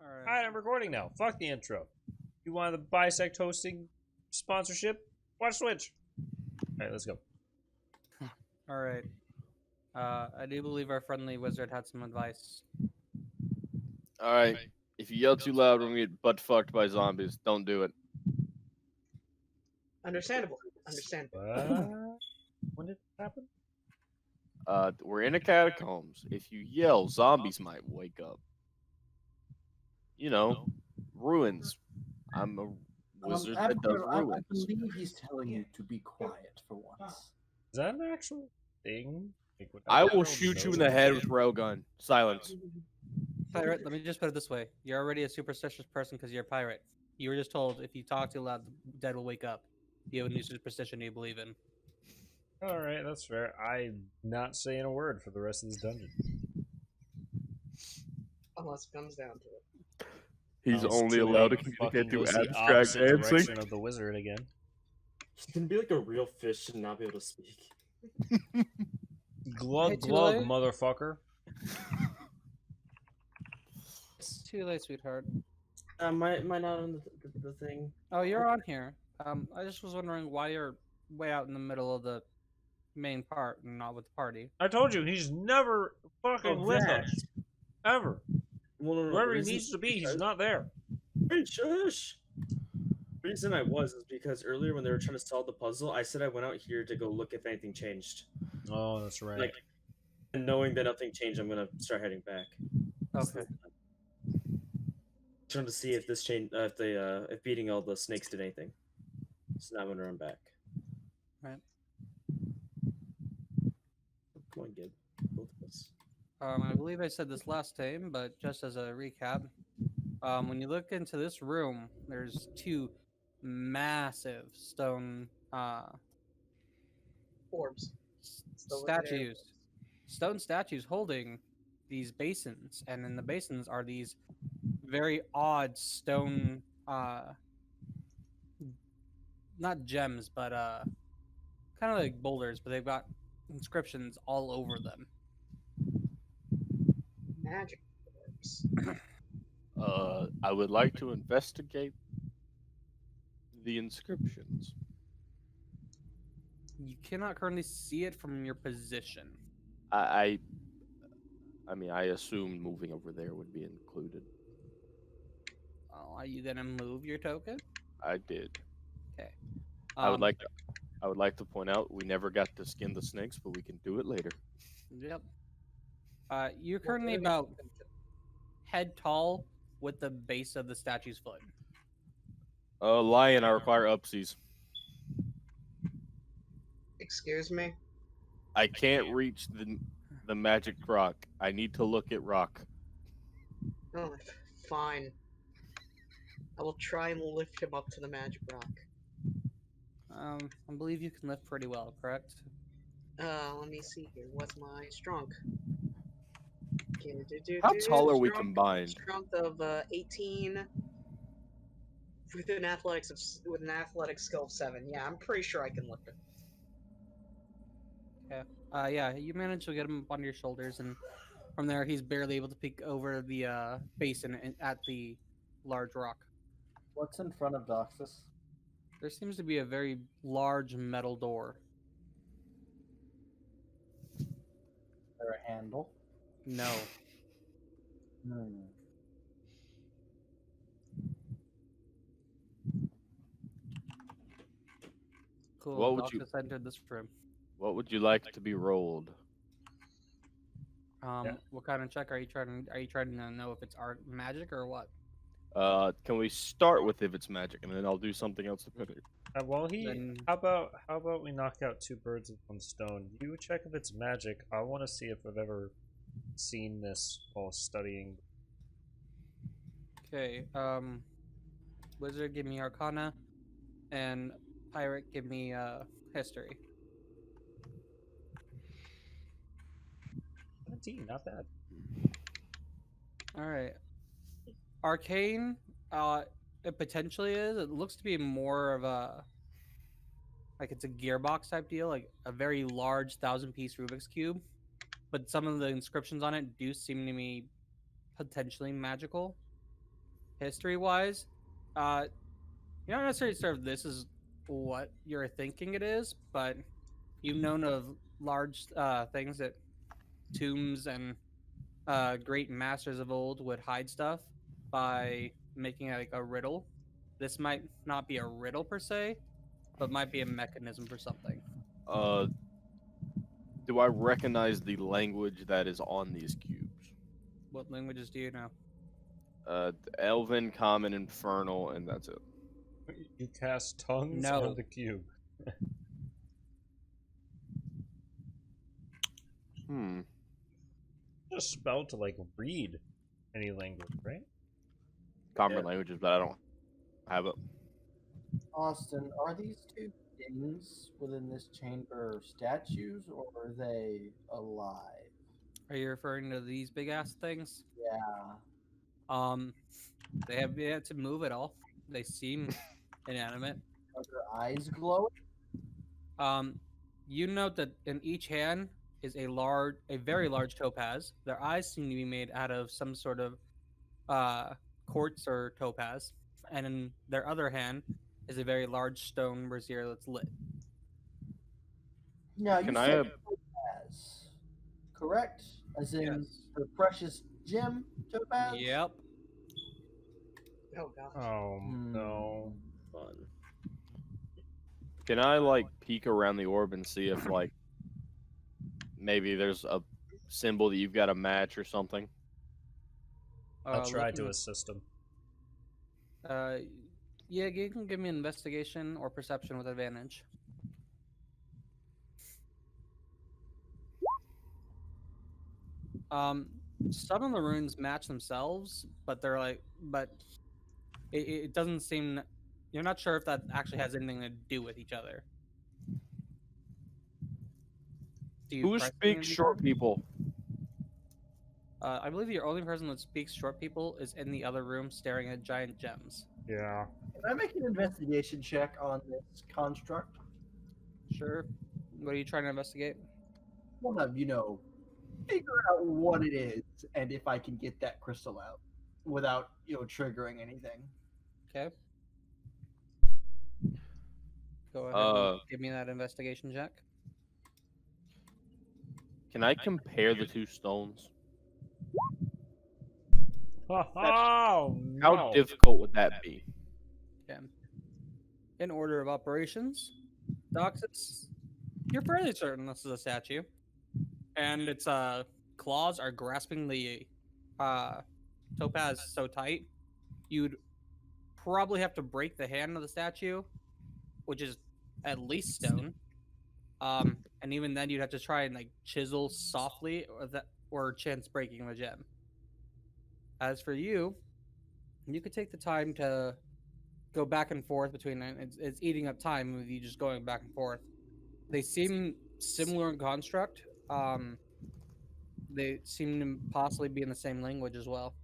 Alright, I'm recording now. Fuck the intro. You want the bisect hosting sponsorship? Watch Switch. Alright, let's go. Alright. I do believe our friendly wizard had some advice. Alright. If you yell too loud, we're gonna get butt fucked by zombies. Don't do it. Understandable. When did it happen? We're in a catacombs. If you yell, zombies might wake up. You know, ruins. I'm a wizard that does ruins. I believe he's telling you to be quiet for once. Is that an actual thing? Like, I will shoot you in the head with railgun. Silence. Pirate, let me just put it this way. You're already a superstitious person because you're a pirate. You were just told if you talk too loud, the dead will wake up. You have a new superstition you believe in. Alright, that's fair. I'm not saying a word for the rest of this dungeon. Unless it comes down to it. He's It's only too allowed to late. communicate Fucking through goes the abstract opposite dancing. direction of the wizard again. He's gonna be like a real fish and not be able to speak. Glug Hey, too glug, late. motherfucker. It's too late, sweetheart. Am I not on the thing? Oh, you're on here. I just was wondering why you're way out in the middle of the main part and not with the party. I told you, he's never fucking with that. us. Ever. Well, no, Wherever the he reason- needs to be, he's because- not there. Hey, shush! The reason I was is because earlier when they were trying to solve the puzzle, I said I went out here to go look if anything changed. Oh, that's right. Like, and knowing that nothing changed, I'm gonna start heading back. Okay. Trying to see if this change, if beating all the snakes did anything. So now I'm gonna run back. Right. Come on, Gib. Both of us. I believe I said this last time, but just as a recap, when you look into this room, there's two massive stone Orbs. statues. Stone statues holding these basins, and in the basins are these very odd stone, not gems, but kind of like boulders, but they've got inscriptions all over them. Magic orbs. I would like to investigate the inscriptions. You cannot currently see it from your position. I mean, I assumed moving over there would be included. Oh, are you gonna move your token? I did. Okay. I would like to point out we never got to skin the snakes, but we can do it later. Yep. You're currently about head tall with the base of the statue's foot. Lion, I require upsies. Excuse me? I can't reach the magic rock. I need to look at rock. Oh, fine. I will try and lift him up to the magic rock. I believe you can lift pretty well, correct? Let me see here. What's my strength? How tall are we Strength- combined? Strength of 18 with an athletic skill of 7. Yeah, I'm pretty sure I can lift it. Yeah, you manage to get him up on your shoulders, and from there, he's barely able to peek over the basin at the large rock. What's in front of Doxus? There seems to be a very large metal door. Is there a handle? No. Hmm. Cool. What would you- Just entered this room. What would you like to be rolled? What kind of check are you trying to know if it's art magic or what? Can we start with if it's magic, and then I'll do something else to put it. Well, Then- how about we knock out two birds with one stone? You check if it's magic. I want to see if I've ever seen this while studying. Okay. Wizard, give me Arcana, and Pirate, give me History. 17, not bad. All right. Arcane, it potentially is. It looks to be more of a like it's a gearbox type deal, like a very large 1,000-piece Rubik's cube. But some of the inscriptions on it do seem to be potentially magical. history-wise, you're not necessarily sure if this is what you're thinking it is, but you've known of large things that tombs and great masters of old would hide stuff by making it like a riddle. This might not be a riddle per se, but might be a mechanism for something. Do I recognize the language that is on these cubes? What languages do you know? Elven, Common, Infernal, and that's it. You cast tongues No. on the cube. Just spell to like read any language, right? Common Yeah. languages, but I don't have it. Austin, are these two things within this chamber statues, or are they alive? Are you referring to these big ass things? Yeah. They have yet to move at all. They seem inanimate. Are their eyes glowing? You note that in each hand is a very large topaz. Their eyes seem to be made out of some sort of quartz or topaz, and in their other hand is a very large stone brazier that's lit. Now, you Can I said have- topaz, correct? As in Yes. the precious gem topaz? Yep. Oh gosh. Oh Hmm. no. Fun. Can I like peek around the orb and see if like maybe there's a symbol that you've got to match or something? I'll try to looking- assist him. Yeah, you can give me an investigation or perception with advantage. Some of the runes match themselves, but it doesn't seem. You're not sure if that actually has anything to do with each other. Do you Who press any of speaks these short runes? people? I believe the only person that speaks short people is in the other room staring at giant gems. Yeah. Can I make an investigation check on this construct? Sure. What are you trying to investigate? Want to, figure out what it is and if I can get that crystal out without, triggering anything. Okay. Go ahead and give me that investigation check. Can I compare the two stones? Oh, How no. difficult would that be? Okay. In order of operations, Doxus, you're fairly certain this is a statue, and its claws are grasping the topaz so tight, you'd probably have to break the hand of the statue, which is at least stone. And even then, you'd have to try and like chisel softly, or chance breaking the gem. As for you, you could take the time to go back and forth between it. It's eating up time with you just going back and forth. They seem similar in construct. They seem to possibly be in the same language as well.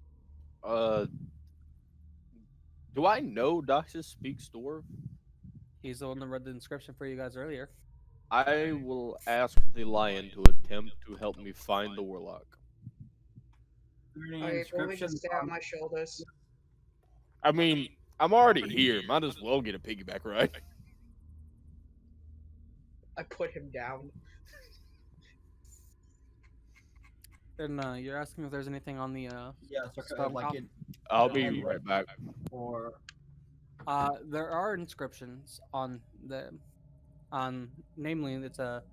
Do I know Doxus speaks Dwarf? He's the one that read the inscription for you guys earlier. I will ask the lion to attempt to help me find the warlock. Any Okay, will we inscriptions just stay on my shoulders? I mean, I'm already here. Might as well get a piggyback ride. I put him down. And you're asking if there's anything on the Yeah, so stone like top? it, I'll be right back. or There are inscriptions on namely it's a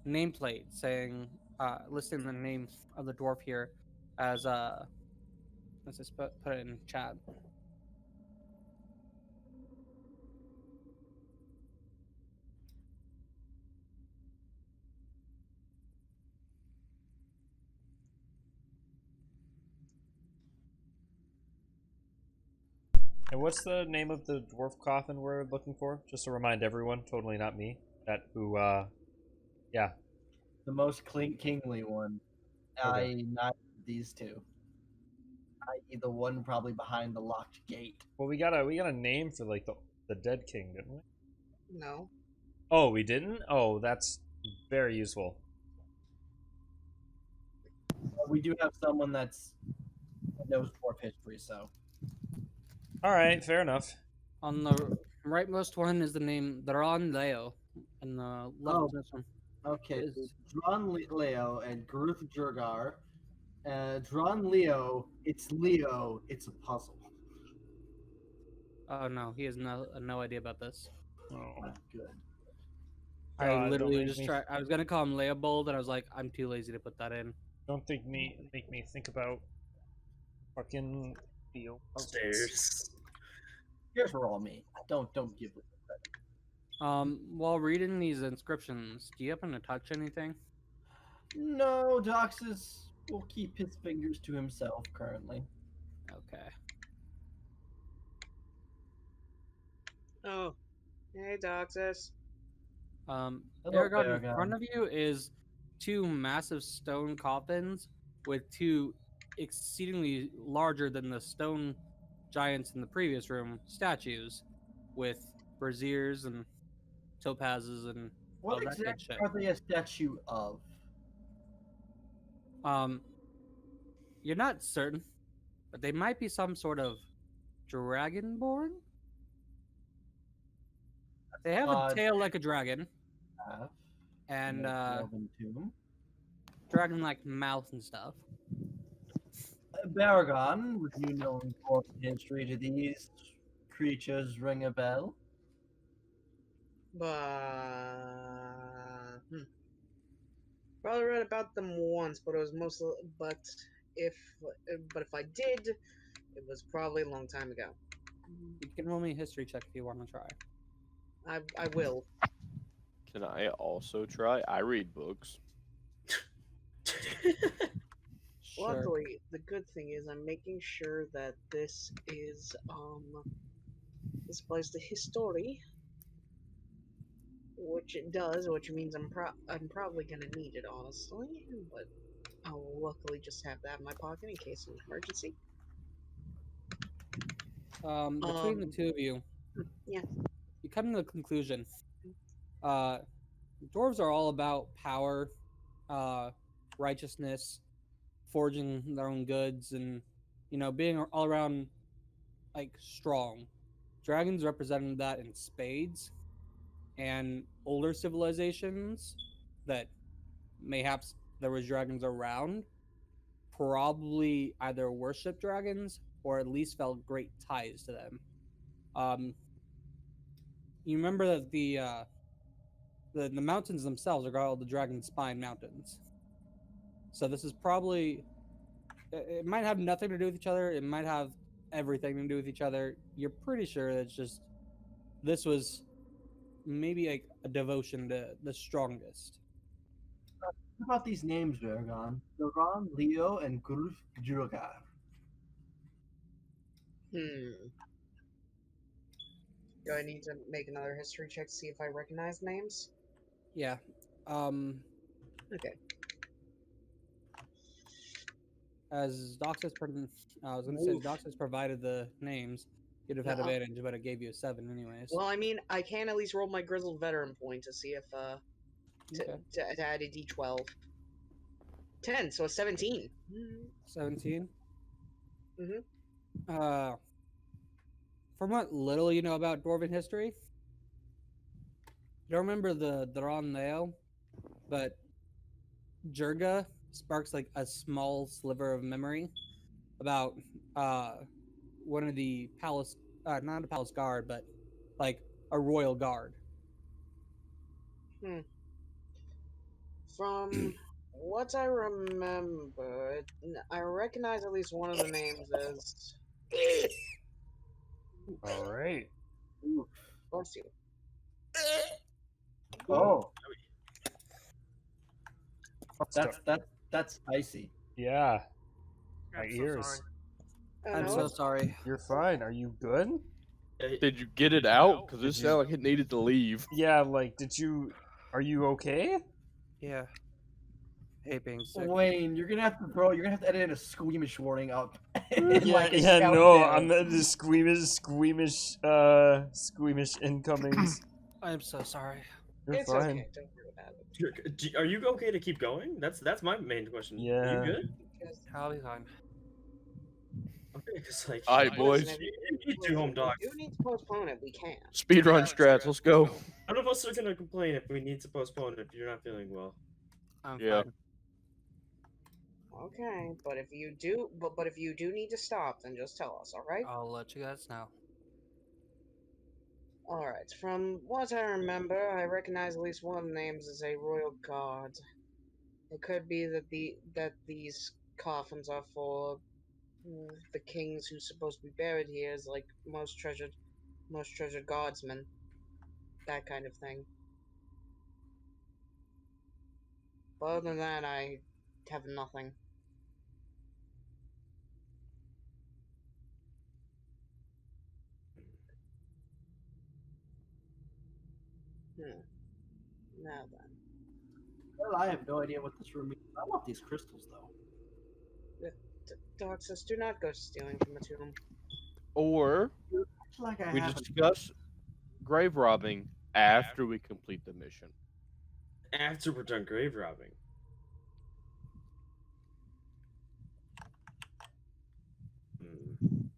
nameplate saying listing the name of the dwarf here as let's just put it in chat. And what's the name of the dwarf coffin we're looking for? Just to remind everyone, totally not me. Yeah. the most kingly one. Okay. Not these two. I.e. the one probably behind the locked gate. Well, we got a name for like the dead king, didn't we? No. Oh, we didn't? Oh, that's very useful. We do have someone that knows dwarf history, so All right, fair enough. On the rightmost one is the name Daron Leo, and the leftmost one Okay, is. Dron Leo and Gruth Jurgar. Dron Leo, it's Leo, it's a puzzle. Oh no, he has no idea about this. Oh, Not good. I God, don't literally make just me, try. I was gonna call him Leopold, and I was like, I'm too lazy to put that in. don't think make me think about fucking Theo. Stairs. Here's for all me. Don't give it. While reading these inscriptions, do you happen to touch anything? No, Doxus will keep his fingers to himself currently. Okay. Oh, hey, Doxus. Hello, Hello, Aragon, in Aragon. front of you is two massive stone coffins with two exceedingly larger than the stone giants in the previous room statues with braziers and topazes and What all that good exactly shit. are they a statue of? You're not certain, but they might be some sort of dragonborn. They have a tail like a dragon Have and Melvin tomb. dragon-like mouth and stuff. Baragon, would you know important history to these creatures ring a bell? But probably read about them once, but it was mostly. If but if I did, it was probably a long time ago. You can roll me a history check if you want to try. I will. Can I also try? I read books. Sure. Luckily, the good thing is I'm making sure that this is displays the history, which it does, which means I'm probably gonna need it honestly, but I'll luckily just have that in my pocket in case of an emergency. Between the two of you, Yeah. you come to the conclusion. Dwarves are all about power, righteousness, forging their own goods, and being all around like strong. Dragons represented that in spades, and older civilizations that mayhaps there was dragons around probably either worship dragons or at least felt great ties to them. You remember that the mountains themselves are called the Dragon Spine Mountains. So this is probably, it might have nothing to do with each other. It might have everything to do with each other. You're pretty sure it's just this was maybe like a devotion to the strongest. What about these names, Baragon? Duran, Leo, and Gruth Jurgar. Do I need to make another history check to see if I recognize names? Yeah. Okay. As Doxus, I was going to say, as Doxus provided the names, you'd have had advantage, but it gave you a 7 anyways. Well, I mean, I can at least roll my grizzled veteran point to see if to add a d12. 10, so a 17. 17. Mm-hmm. From what little you know about Dwarven history, you don't remember the Daron Leo, but Jurga sparks like a small sliver of memory about one of the palace, not a palace guard, but like a royal guard. From what I remember, I recognize at least one of the names as. All right. Bless you. Oh, that's spicy. Yeah. My I'm so ears. sorry. I'm so sorry. You're fine. Are you good? Did you get it out? Because it Did you- sounded like it needed to leave. Yeah, like, are you okay? Yeah. Hate being sick. Wayne, you're gonna have to edit in a squeamish warning up. Yeah, no, I'm the squeamish incomings. I'm so sorry. You're It's fine. okay. Don't worry about it. Are you okay to keep going? That's my main question. Are Yeah. you good? I'll be fine. Okay, because like, All right, boys. Listen, You need two home dogs. If you need to postpone it, we can. Speedrun strats. Let's go. None of us are gonna complain if we need to postpone it if you're not feeling well. I'm Yeah. fine. Okay, but if you do, but if you do need to stop, then just tell us. All right. I'll let you guys know. All right. From what I remember, I recognize at least one of the names as a royal guard. It could be that these coffins are for the kings who's supposed to be buried here, is like most treasured guardsmen, that kind of thing. But other than that, I have nothing. Now then. Well, I have no idea what this room means. I want these crystals, though. Doxus, do not go stealing from the tomb. Or It's like I we haven't. discuss grave robbing after we complete the mission. After we're done grave robbing.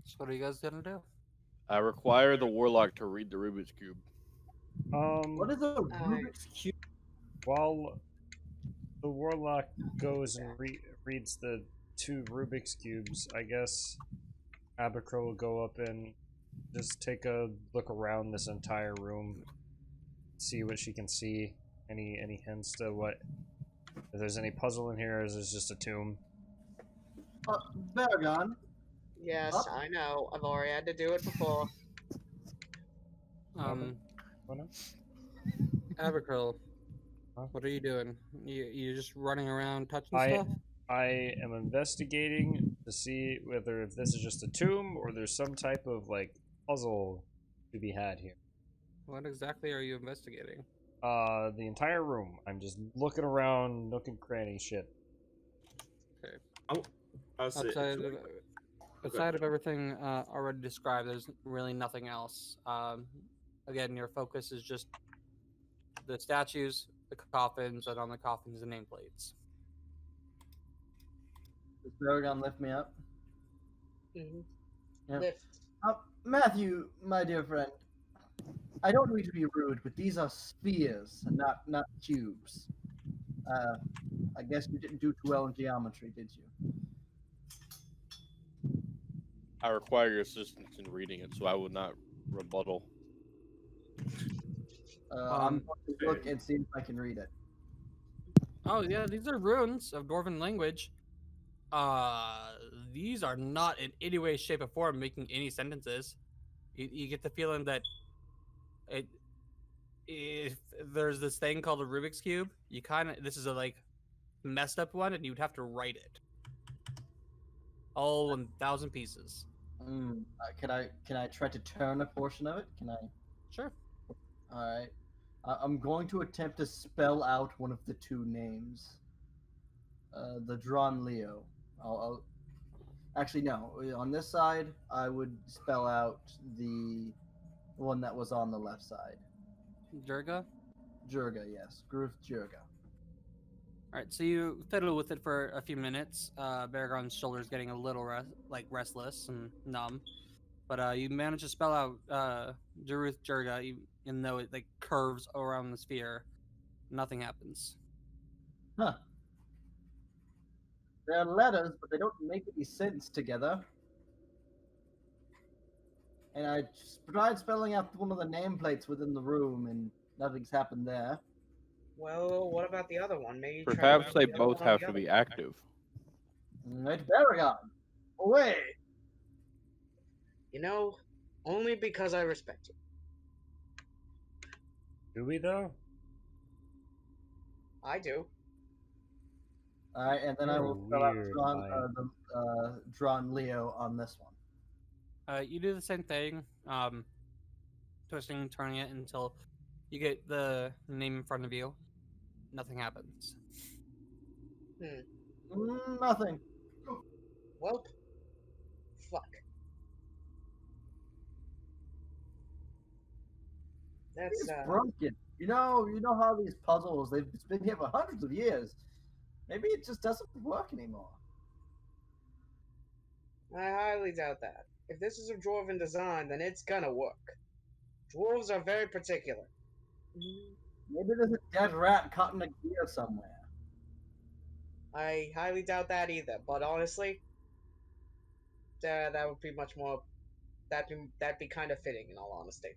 So what are you guys gonna do? I require the warlock to read the Rubik's Cube. What is a Rubik's Cube? While the warlock goes and reads the 2 Rubik's cubes, I guess Abaco will go up and just take a look around this entire room, see what she can see. Any hints to what, if there's any puzzle in here, or is this just a tomb? Baragon. Yes, Up. I know. I've already had to do it before. What now? Abercroll, Huh? what are you doing? You just running around touching I stuff? I am investigating to see whether if this is just a tomb or there's some type of like puzzle to be had here. What exactly are you investigating? The entire room. I'm just looking around, nook and cranny shit. I'll say, Outside of everything already described, there's really nothing else. Again, your focus is just the statues, the coffins, and on the coffins, the nameplates. Does Baragon lift me up? Mm-hmm. Yep. Lift. Matthew, my dear friend, I don't mean to be rude, but these are spheres and not cubes. I guess you didn't do too well in geometry, did you? I require your assistance in reading it, so I will not rebuttal. I'm going to look and see if I can read it. Oh yeah, these are runes of Dwarven language. These are not in any way, shape, or form making any sentences. You get the feeling that if there's this thing called a Rubik's Cube, this is a like messed up one, and you'd have to write it all in 1,000 pieces. Can I try to turn a portion of it? Can I? Sure. All right. I'm going to attempt to spell out one of the 2 names. The drawn Leo. I'll actually no. On this side, I would spell out the one that was on the left side. Durga? Jurga, yes. Gruth Jurga. Alright, so you fiddle with it for a few minutes. Baragon's shoulder's getting a little restless and numb. But you manage to spell out Jaruth Jurga, even though it like curves around the sphere. Nothing happens. Huh. They're letters, but they don't make any sense together. And I tried spelling out one of the nameplates within the room, and nothing's happened there. Well, what about the other one? Maybe try Perhaps the they other both one on have the to other be one. active. Right, Baragon, away! You know, only because I respect you. Do we though? I do. All right, and then I will You're spell out weird, drawn Leo on this one. You do the same thing, twisting, turning it until you get the name in front of you. Nothing happens. Nothing. Welp. Fuck. That's It's broken. You know how these puzzles, it's been here for hundreds of years. Maybe it just doesn't work anymore. I highly doubt that. If this is a dwarven design, then it's gonna work. Dwarves are very particular. Maybe there's a dead rat caught in a gear somewhere. I highly doubt that either. But honestly, that would be much more. That'd be kind of fitting, in all honesty.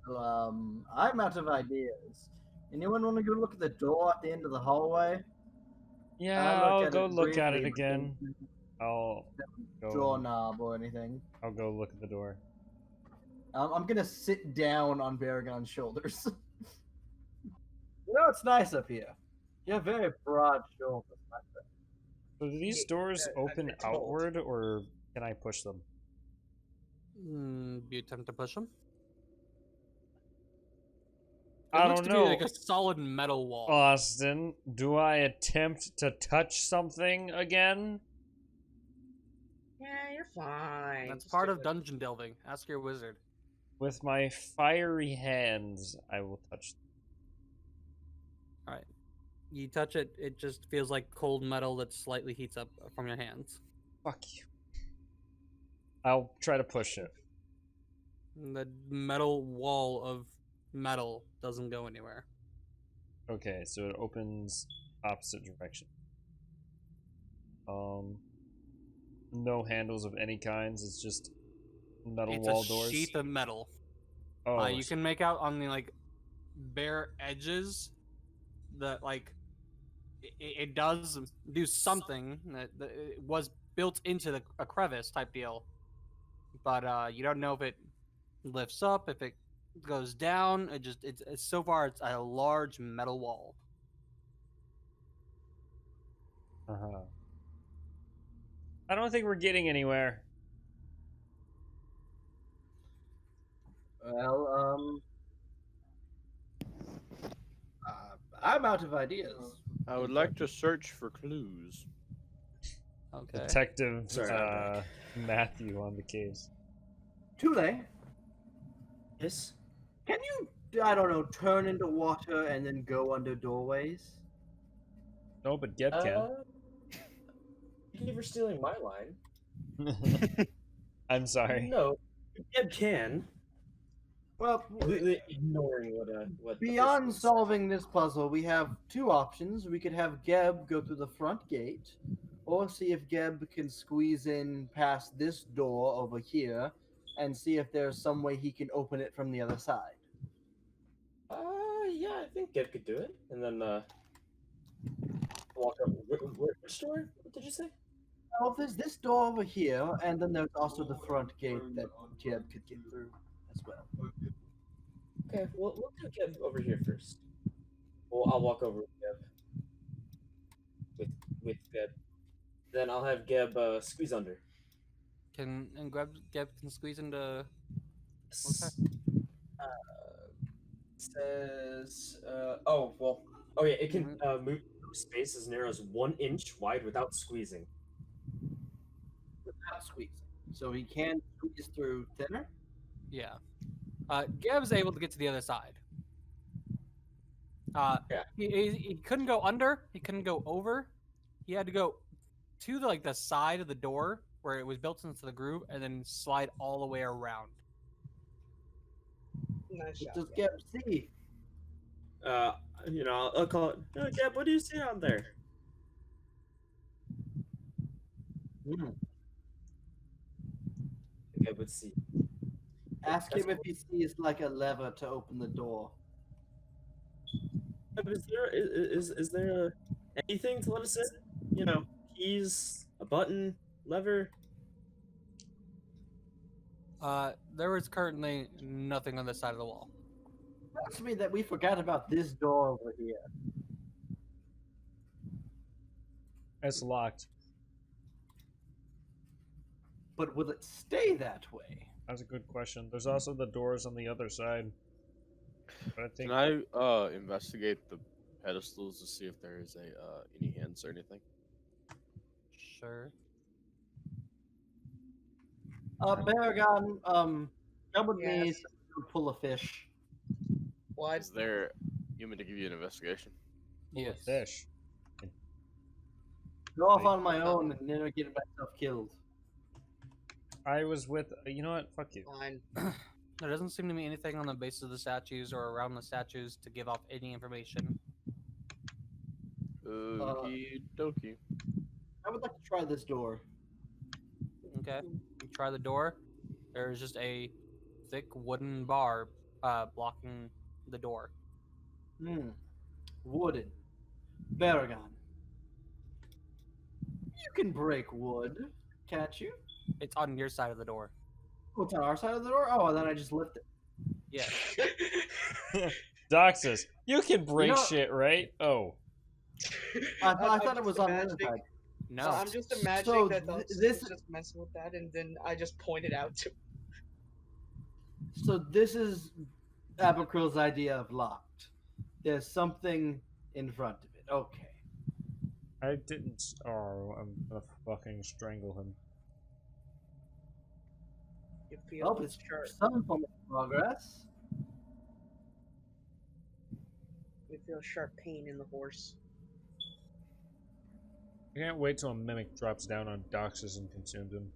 I'm out of ideas. Anyone want to go look at the door at the end of the hallway? Yeah, I looked I'll at go it look at it briefly, but again. I'll draw go. knob or anything. I'll go look at the door. I'm gonna sit down on Baragon's shoulders. You know, it's nice up here. You have very broad shoulders. So do these Yeah, doors I've open been told. outward, or can I push them? You attempt to push them? I looks don't to know. be like a solid metal wall. Austin, do I attempt to touch something again? Yeah, you're fine. That's Just part do of it. dungeon delving. Ask your wizard. With my fiery hands, I will touch them. You touch it, it just feels like cold metal that slightly heats up from your hands. Fuck you. I'll try to push it. And the metal wall of metal doesn't go anywhere. Okay, so it opens opposite direction. No handles of any kinds. It's just metal It's wall a doors. sheath of metal. Oh, You can make out on the like bare edges that like it does do something that it was built into a crevice type deal, but you don't know if it lifts up, if it goes down. It's so far it's a large metal wall. Uh-huh. I don't think we're getting anywhere. Well, I'm out of ideas. I would like to search for clues. Okay. Detective Sorry, I'm back. Matthew on the case. Tule, Yes. can you, I don't know, turn into water and then go under doorways? No, but Geb can. Thank you for stealing my line. I'm sorry. No, Ed can. Well, Completely ignoring what the beyond fish was. solving this puzzle, we have two options. We could have Geb go through the front gate, or see if Geb can squeeze in past this door over here, and see if there's some way he can open it from the other side. Yeah, I think Geb could do it, and then walk up. Which door? What did you say? Well, there's this door over here, and then there's also the front gate that Geb could get through as well. Okay, we'll do Geb over here first. Well, I'll walk over with Geb. With Geb. Then I'll have Geb squeeze under. Geb can squeeze into. Says oh yeah, it can move space as narrow as 1 inch wide without squeezing. Without squeezing. So he can squeeze through thinner? Yeah. Geb's able to get to the other side. Yeah. He couldn't go under. He couldn't go over. He had to go to the side of the door where it was built into the groove, and then slide all the way around. Nice What shot. does Geb see? I'll call it. Oh, Geb, what do you see out there? Geb would see. Ask That's him if he sees like a lever to open the door. Is there anything to let us in? Keys, a button, lever. There is currently nothing on this side of the wall. Tells me that we forgot about this door over here. It's locked. But will it stay that way? That's a good question. There's also the doors on the other side. But I think Can I investigate the pedestals to see if there is any hints or anything? Sure. Baragon, come with me Yes. to pull a fish. What? Is there? You want me to give you an investigation? full of Yes. fish. Go off Like, on my own and then I get myself killed. I was with. You know what? Fuck you. Fine. There doesn't seem to be anything on the base of the statues or around the statues to give off any information. Okie dokie. I would like to try this door. Okay, you try the door. There's just a thick wooden bar blocking the door. Wooden. Baragon. You can break wood, can't you? It's on your side of the door. Oh, it's on our side of the door? Oh, and then I just lift it. Yeah. Doxus, you can break know- shit, right? Oh. I I'm thought it was just on the other imagining- side. No. So I'm just imagining So that th- Doxus this- was just messing with that, and then I just pointed out to. So this is Aberkrill's idea of locked. There's something in front of it. Okay. I didn't. Oh, I'm gonna fucking strangle him. You feel Well, it's sharp. some form of progress. You feel sharp pain in the horse. I can't wait till a mimic drops down on Doxus and consumes him.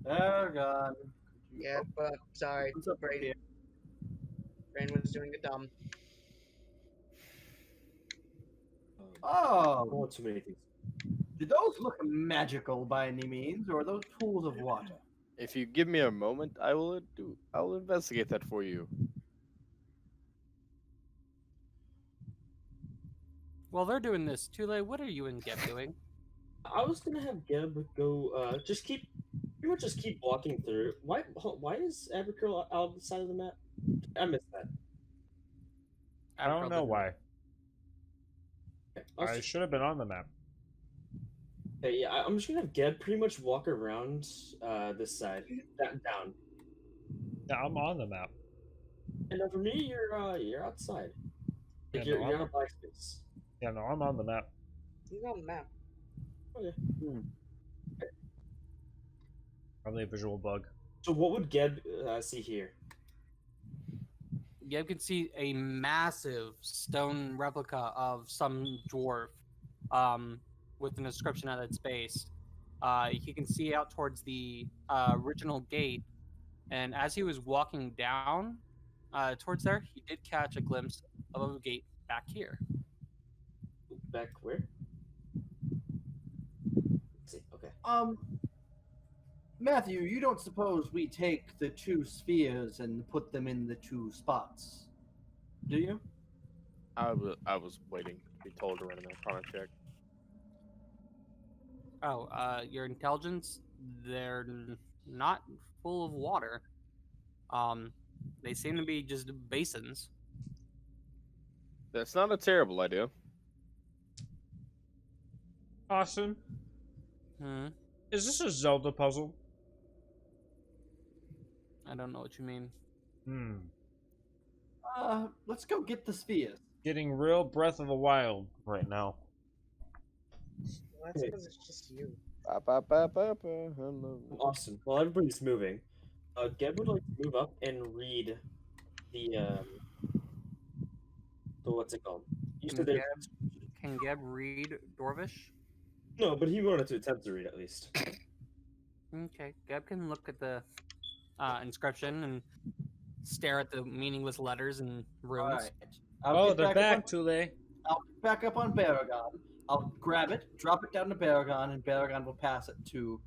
Baragon. Yeah, but sorry, What's up, Brain. here? Brain was doing a dumb. Oh, Oh, too many things. do those look magical by any means, or are those pools of water? If you give me a moment, I will investigate that for you. While they're doing this, Tule, what are you and Geb doing? I was gonna have Geb go. Pretty much just keep walking through. Why is Abercrombie out the side of the map? I missed that. I don't know why. Okay, I should have been on the map. okay, yeah, I'm just gonna have Geb pretty much walk around this side, down. Yeah, I'm on the map. And for me, you're outside. Like Yeah, no, you're I'm- on black space. Yeah, no, I'm on the map. He's on the map. Probably a visual bug. So what would Geb see here? Geb can see a massive stone replica of some dwarf with an inscription at its base. He can see out towards the original gate, and as he was walking down towards there, he did catch a glimpse of a gate back here. Back where? Let's see. Okay. Matthew, you don't suppose we take the two spheres and put them in the two spots, do you? I was waiting to be told to run an Arcana check. Oh, your intelligence, they're not full of water. They seem to be just basins. That's not a terrible idea. Austin, Hmm. is this a Zelda puzzle? I don't know what you mean. Hmm. Let's go get the spheres. Getting real Breath of the Wild right now. Well, that's because it's just you. Ba, ba, ba, ba, ba, hello. Austin, while everybody's moving, Geb would like to move up and read the what's it called? You said there. Can Geb read Dwarvish? No, but he wanted to attempt to read at least. Okay, Geb can look at the inscription and stare at the meaningless letters and runes. Alright. I'll Oh, get they're up back, on- Tule. I'll get back up on Baragon. I'll grab it, drop it down to Baragon, and Baragon will pass it to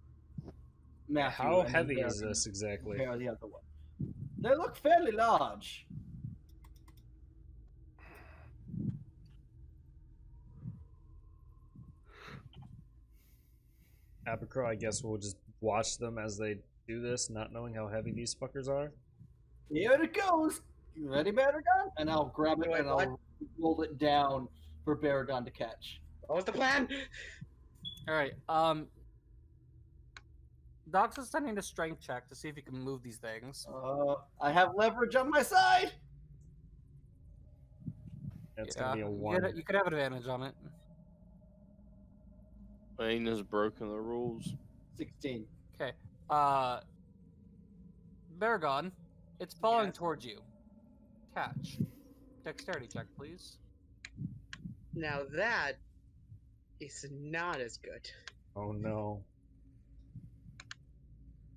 Matthew. How and then heavy is Baragon this will exactly? carry the other one. They look fairly large. Abercrow, I guess we'll just watch them as they do this, not knowing how heavy these fuckers are. Here it goes. You ready, Baragon? And I'll grab it Wait, and what? I'll roll it down for Baragon to catch. What was the plan? All right. Dox is sending a strength check to see if he can move these things. I have leverage on my side. That's gonna be a you one. could, you could have advantage on it. Wayne has broken the rules. 16. Okay. Baragon, It's falling Yes. towards you. Catch. Dexterity check, please. Now that is not as good. Oh no.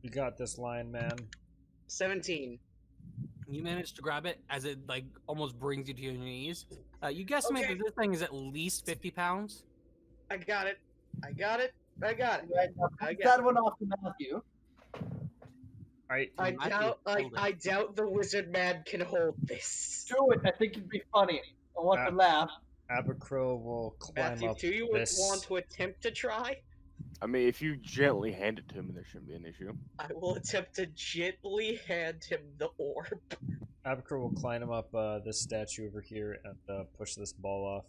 You got this, Lion Man. 17. You manage to grab it as it like almost brings you to your knees. You guesstimate Okay. that this thing is at least 50 pounds. I got it. I got it. I got it. Right, now, I pass got that one off to Matthew. Alright, I Matthew doubt. killed it. I doubt the wizard man can hold this. Do it. I think it'd be funny. I want to laugh. Abercrow will climb Matthew, up do you this. want to attempt to try? I mean, if you gently hand it to him, there shouldn't be an issue. I will attempt to gently hand him the orb. Abercrow will climb up this statue over here and push this ball off.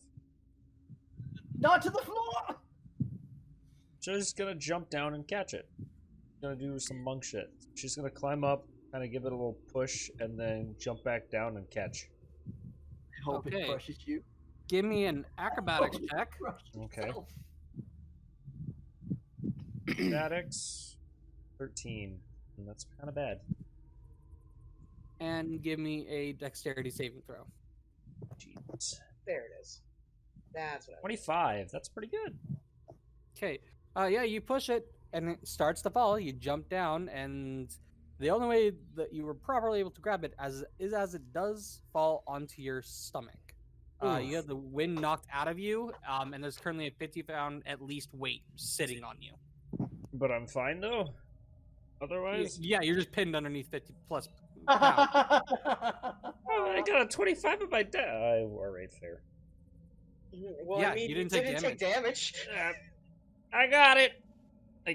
Not to the floor. She's gonna jump down and catch it. Gonna do some monk shit. She's gonna climb up, kind of give it a little push, and then jump back down and catch. I hope Okay. it crushes you. Give me an acrobatics check. Okay. Acrobatics 13. And that's kind of bad. And give me a dexterity saving throw. Jeez. There it is. That's what I 25. That's pretty good. Okay. Yeah, you push it and it starts to fall. You jump down, and the only way that you were properly able to grab it is as it does fall onto your stomach. You have the wind knocked out of you, and there's currently a 50-pound at least weight sitting on you. But I'm fine though. Otherwise, Yeah, you're just pinned underneath 50 plus pounds. oh, I got a 25 of my alright, fair. Well, Yeah, I mean, you didn't take damage. I got it.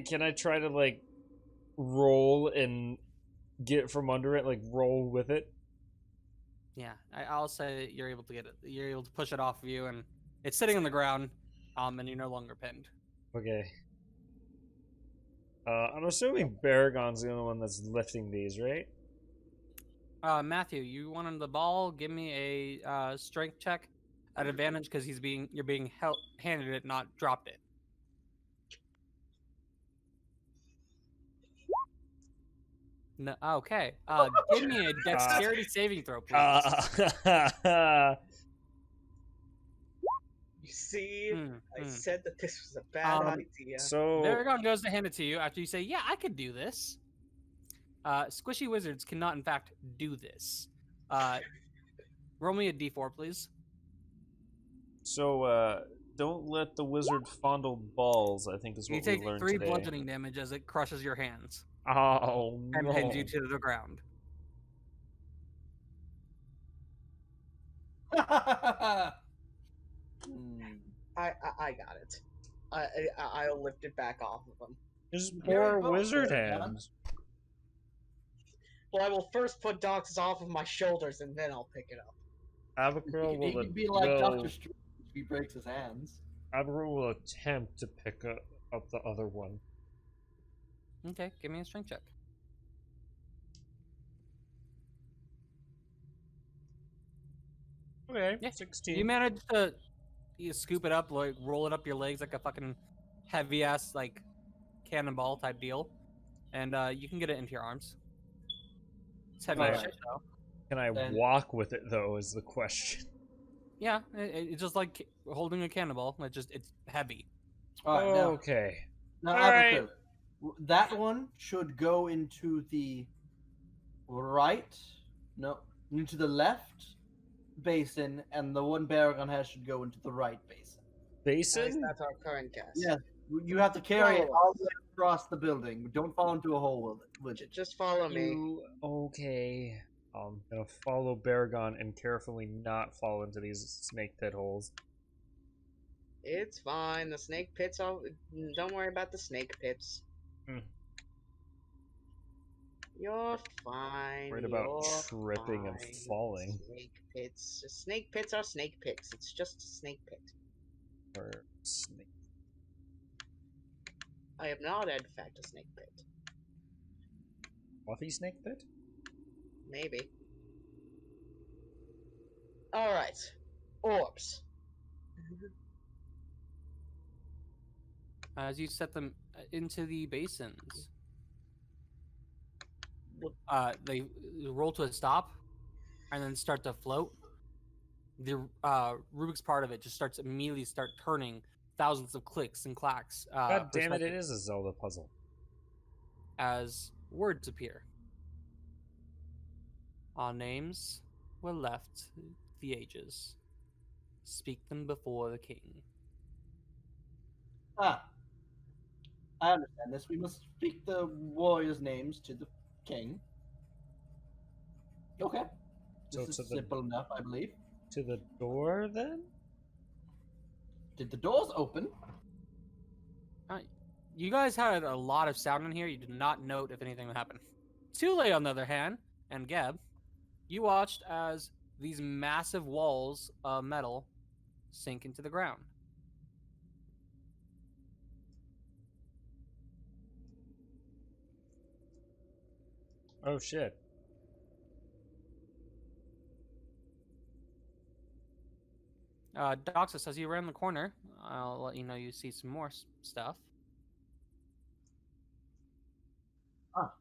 Can I try to like roll and get from under it, like roll with it? Yeah, I'll say that you're able to get it. You're able to push it off of you, and it's sitting on the ground, and you're no longer pinned. Okay. I'm assuming Baragon's the only one that's lifting these, right? Matthew, you wanted the ball? Give me a strength check at advantage because you're being handed it, not dropped it. No, okay. Give me a dexterity saving throw, please. You see, I said that this was a bad idea. So Baragon goes to hand it to you after you say, "Yeah, I could do this." Squishy wizards cannot, in fact, do this. Roll me a d4, please. So don't let the wizard fondle balls, I think is what You we take learned 3 today. bludgeoning damage as it crushes your hands Oh and no. pins you to the ground. I got it. I'll lift it back off of him. There's Very more well, wizard Baragon. hands. Well, I will first put Dox off of my shoulders and then I'll pick it up. Abercrow He will, could be like will Doctor Strange if he breaks his hands. Abercrow will attempt to pick up the other one. Okay, give me a strength check. Okay, Yeah, 16. You manage to scoop it up, like roll it up your legs like a fucking heavy ass like cannonball type deal, and you can get it into your arms. It's heavy as Alright. shit though. Can I Then- walk with it though? Is the question. Yeah, it's just like holding a cannonball. It's heavy. All right, now, Okay. now all right. Abercrow, that one should go into the right, no, into the left basin, and the one Baragon has should go into the right basin. Basin? That's our current cast. Yeah, you have to carry it Follow all us. the way across the building. Don't fall into a hole with it. Just follow me. Okay. I'm gonna follow Baragon and carefully not fall into these snake pit holes. It's fine. The snake pits are. Don't worry about the snake pits. Hmm. You're fine. Worried about you're tripping and fine. falling. Snake pits. Snake pits are snake pits. It's just a snake pit. Or snake. I am not, in fact, a snake pit. Fluffy snake pit? Maybe. Alright. Orbs. As you set them into the basins, they roll to a stop, and then start to float. The Rubik's part of it just starts immediately start turning thousands of clicks and clacks. God per damn it! It second is a Zelda puzzle. as words appear. Our names were left the ages. Speak them before the king. Ah, I understand this. We must speak the warriors' names to the king. Okay. So This to is the simple enough, I believe. to the door then. Did the doors open? You guys had a lot of sound in here. You did not note if anything happened. Tule, on the other hand, and Geb, you watched as these massive walls of metal sink into the ground. Oh shit! Doxus, as you ran the corner, I'll let you know you see some more stuff. Ah.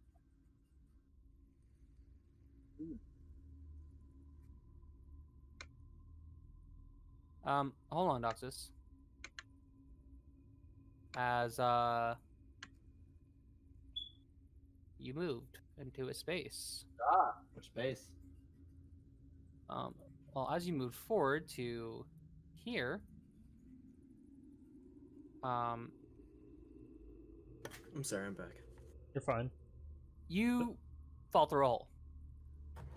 Hold on, Doxus. As you moved into a space. Ah, for space. Well, as you moved forward to here, I'm sorry, I'm back. You're fine. you fall through a hole.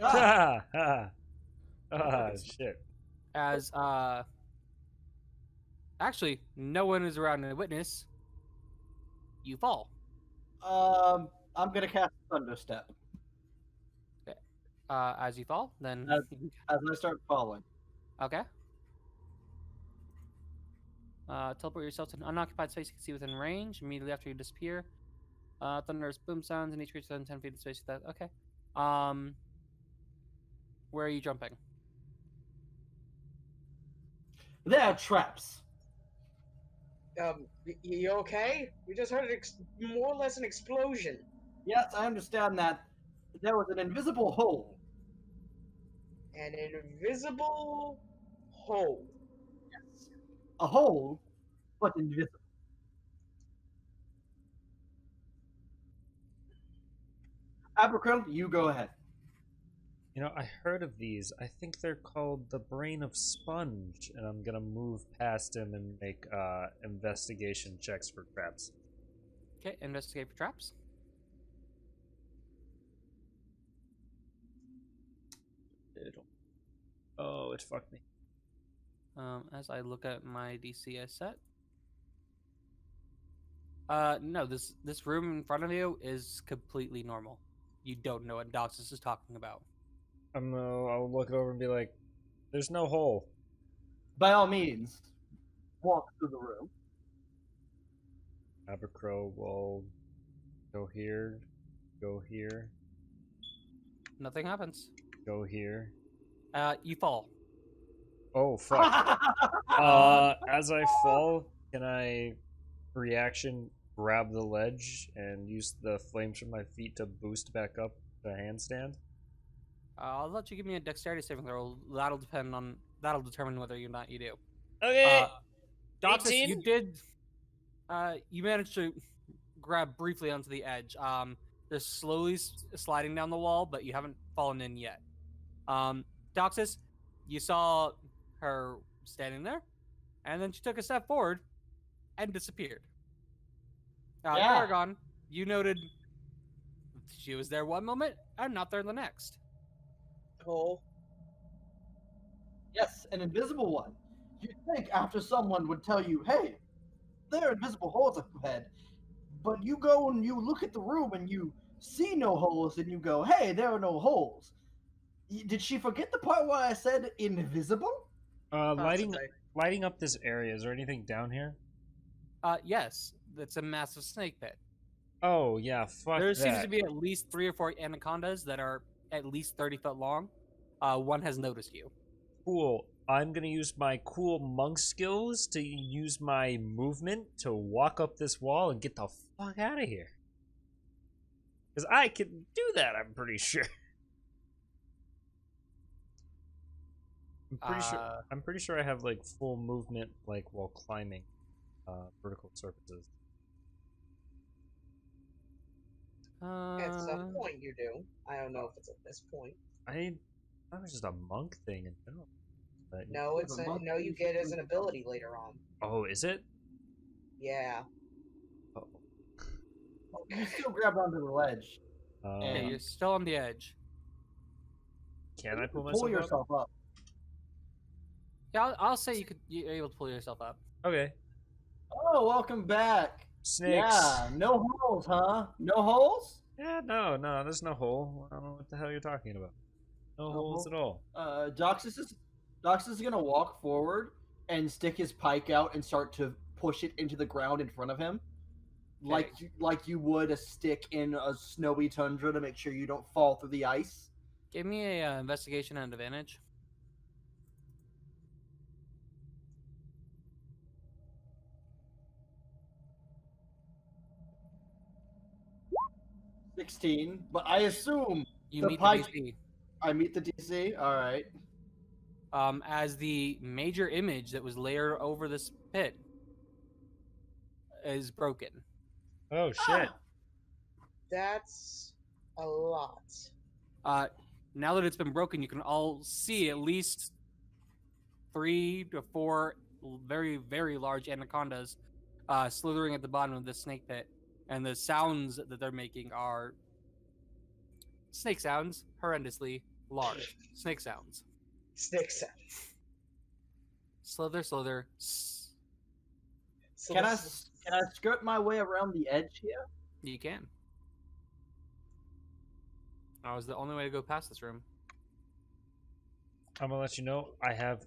Ah, Ha ha! Shit! As actually, no one is around to witness. You fall. I'm gonna cast Thunderstep As you fall, then as I start falling. okay. Teleport yourself to an unoccupied space you can see within range immediately after you disappear. Thunderous boom sounds and each creature within 10 feet of space. That okay. Where are you jumping? There are traps. You okay? We just heard more or less an explosion. Yes, I understand that. There was an invisible hole. An invisible hole. Yes. A hole, but invisible. Abercrombie, you go ahead. You know, I heard of these. I think they're called the Brain of Sponge, and I'm gonna move past him and make investigation checks for traps. Okay, investigate for traps. Oh, it fucked me. As I look at my DC I set. No, this room in front of you is completely normal. You don't know what Doxus is talking about. I'll look it over and be like, "There's no hole." By all means, walk through the room. Abercrow will go here, go here, Nothing happens. go here. You fall. Oh fuck! As I fall, can I reaction grab the ledge and use the flames from my feet to boost back up the handstand? I'll let you give me a dexterity saving throw. That'll determine whether or not you do. Okay. Doxus, 18? you did. You managed to grab briefly onto the edge. They're slowly sliding down the wall, but you haven't fallen in yet. Doxus, you saw her standing there, and then she took a step forward and disappeared. Yeah. Paragon, you noted she was there one moment and not there the next. Hole. Yes, an invisible one. You'd think after someone would tell you, hey, there are invisible holes up ahead. But you go and you look at the room and you see no holes and you go, hey, there are no holes. Did she forget the part where I said invisible? Lighting up this area. Is there anything down here? Yes, it's a massive snake pit. Oh yeah, fuck There that. seems to be at least 3 or 4 anacondas that are at least 30 foot long. One has noticed you. Cool. I'm gonna use my cool monk skills to use my movement to walk up this wall and get the fuck out of here. Because I can do that, I'm pretty sure. I'm pretty sure I have like full movement like while climbing vertical surfaces. At some point you do. I don't know if it's at this point. That was just a monk thing in general. But No, it's no. You get it as an ability later on. oh, is it? Yeah. Oh. You still grab onto the ledge. Yeah, you're still on the edge. Can I pull myself Pull yourself up. Yeah, I'll say you're able to pull yourself up. Okay. Oh, welcome back. Snakes. Yeah, no holes, huh? No holes? Yeah, no, there's no hole. I don't know what the hell you're talking about. No holes at all. Doxus is gonna walk forward and stick his pike out and start to push it into the ground in front of him, like you would a stick in a snowy tundra to make sure you don't fall through the ice. Give me a investigation and advantage. $16, but I assume You the meet pike. the DC. I meet the DC. All right. As the major image that was layered over this pit is broken. Oh shit. That's a lot. Now that it's been broken, you can all see at least 3 to 4 very, very large anacondas slithering at the bottom of the snake pit. And the sounds that they're making are snake sounds, horrendously large. Snake sounds. Snake sound. Slither, slither. So Can this I skirt my way around the edge here? You can. That was the only way to go past this room. I'm gonna let you know. I have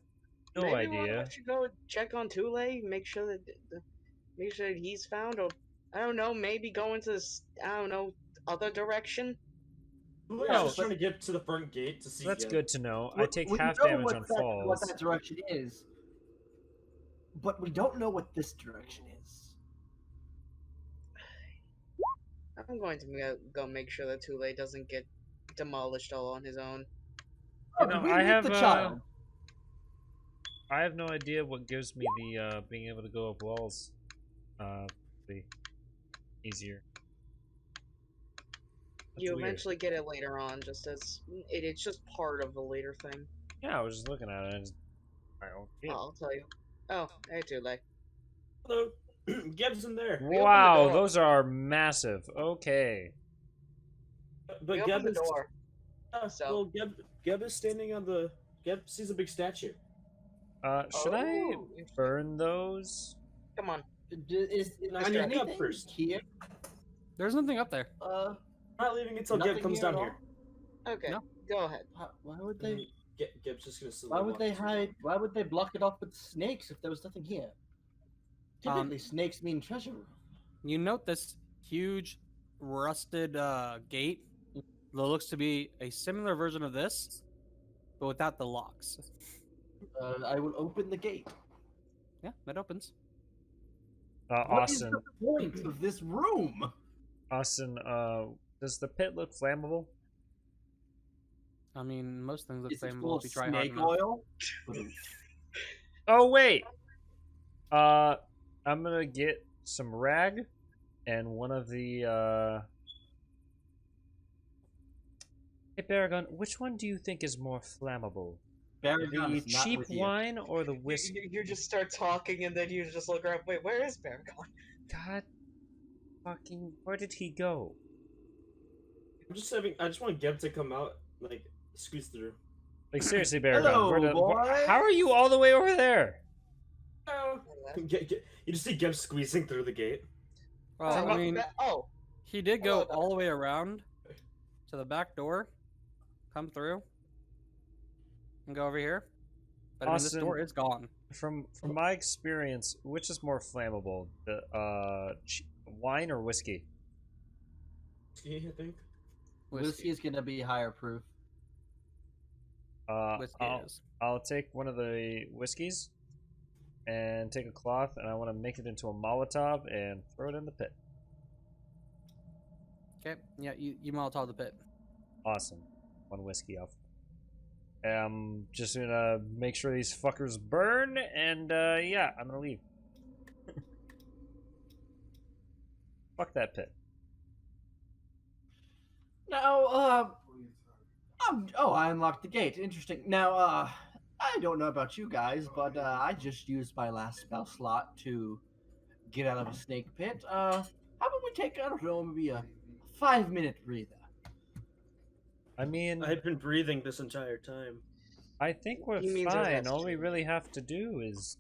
no maybe idea. Why don't you go check on Tule? Make sure that he's found, or I don't know. Maybe go into this. I don't know, other direction. We're No, just trying to get to the front gate to see. That's Geb. good to know. I take We half know damage what on that- falls. What that direction is, but we don't know what this direction is. I'm going to go make sure that Tule doesn't get demolished all on his own. You Oh, know, did we I meet have the child. I have no idea what gives me the being able to go up walls. The easier. That's You weird. eventually get it later on, just as it's just part of the later thing. Yeah, I was just looking at it. And I don't feel. I'll tell you. Oh, hey Tule. Hello, Geb's in there. Wow, door. those are massive. Okay. But We Geb opened the is door. So- well, Geb is standing on the. Geb sees a big statue. Should I Oh, interesting. burn those? Come on. Is Nice there try. anything Up first. here? There's nothing up there. I'm not leaving until Nothing Geb comes here down at here. Okay, No. go ahead. Why would they? Geb's just gonna. Why would they hide? Why would they block it off with snakes if there was nothing here? Typically, snakes mean treasure room. You note this huge rusted gate that looks to be a similar version of this, but without the locks. I will open the gate. Yeah, it opens. What is Austin. the point of this room? Austin, does the pit look flammable? I mean, most things look Is it flammable full if of you try hard snake enough. oil? Oh wait. I'm gonna get some rag and one of the Hey Baragon, which one do you think is more flammable? Baragon The is not cheap with you. wine or the whiskey? You just start talking and then you just look around. Wait, where is Baragon? God fucking, where did he go? I'm just having. I just want Geb to come out, like squeeze through. Like seriously, Baragon, Hello, how are you all the way over there? Oh. You just see Geb squeezing through the gate. Well, I mean, oh, he did go Hello there. all the way around to the back door, come through, and go over here. But I mean, this Austin, door is gone. From my experience, which is more flammable, the wine or whiskey? I think. Whiskey is gonna be higher proof. Whiskey is. I'll take one of the whiskeys and take a cloth, and I want to make it into a Molotov and throw it in the pit. Okay. Yeah, you Molotov the pit. Awesome. 1 whiskey off. Just gonna make sure these fuckers burn, and yeah, I'm gonna leave. Fuck that pit. Now, I unlocked the gate. Interesting. Now, I don't know about you guys, but I just used my last spell slot to get out of a snake pit. How about we take, I don't know, maybe a 5-minute breather? I mean, I've been breathing this entire time. I think we're He means our fine. last All we turn. really have to do is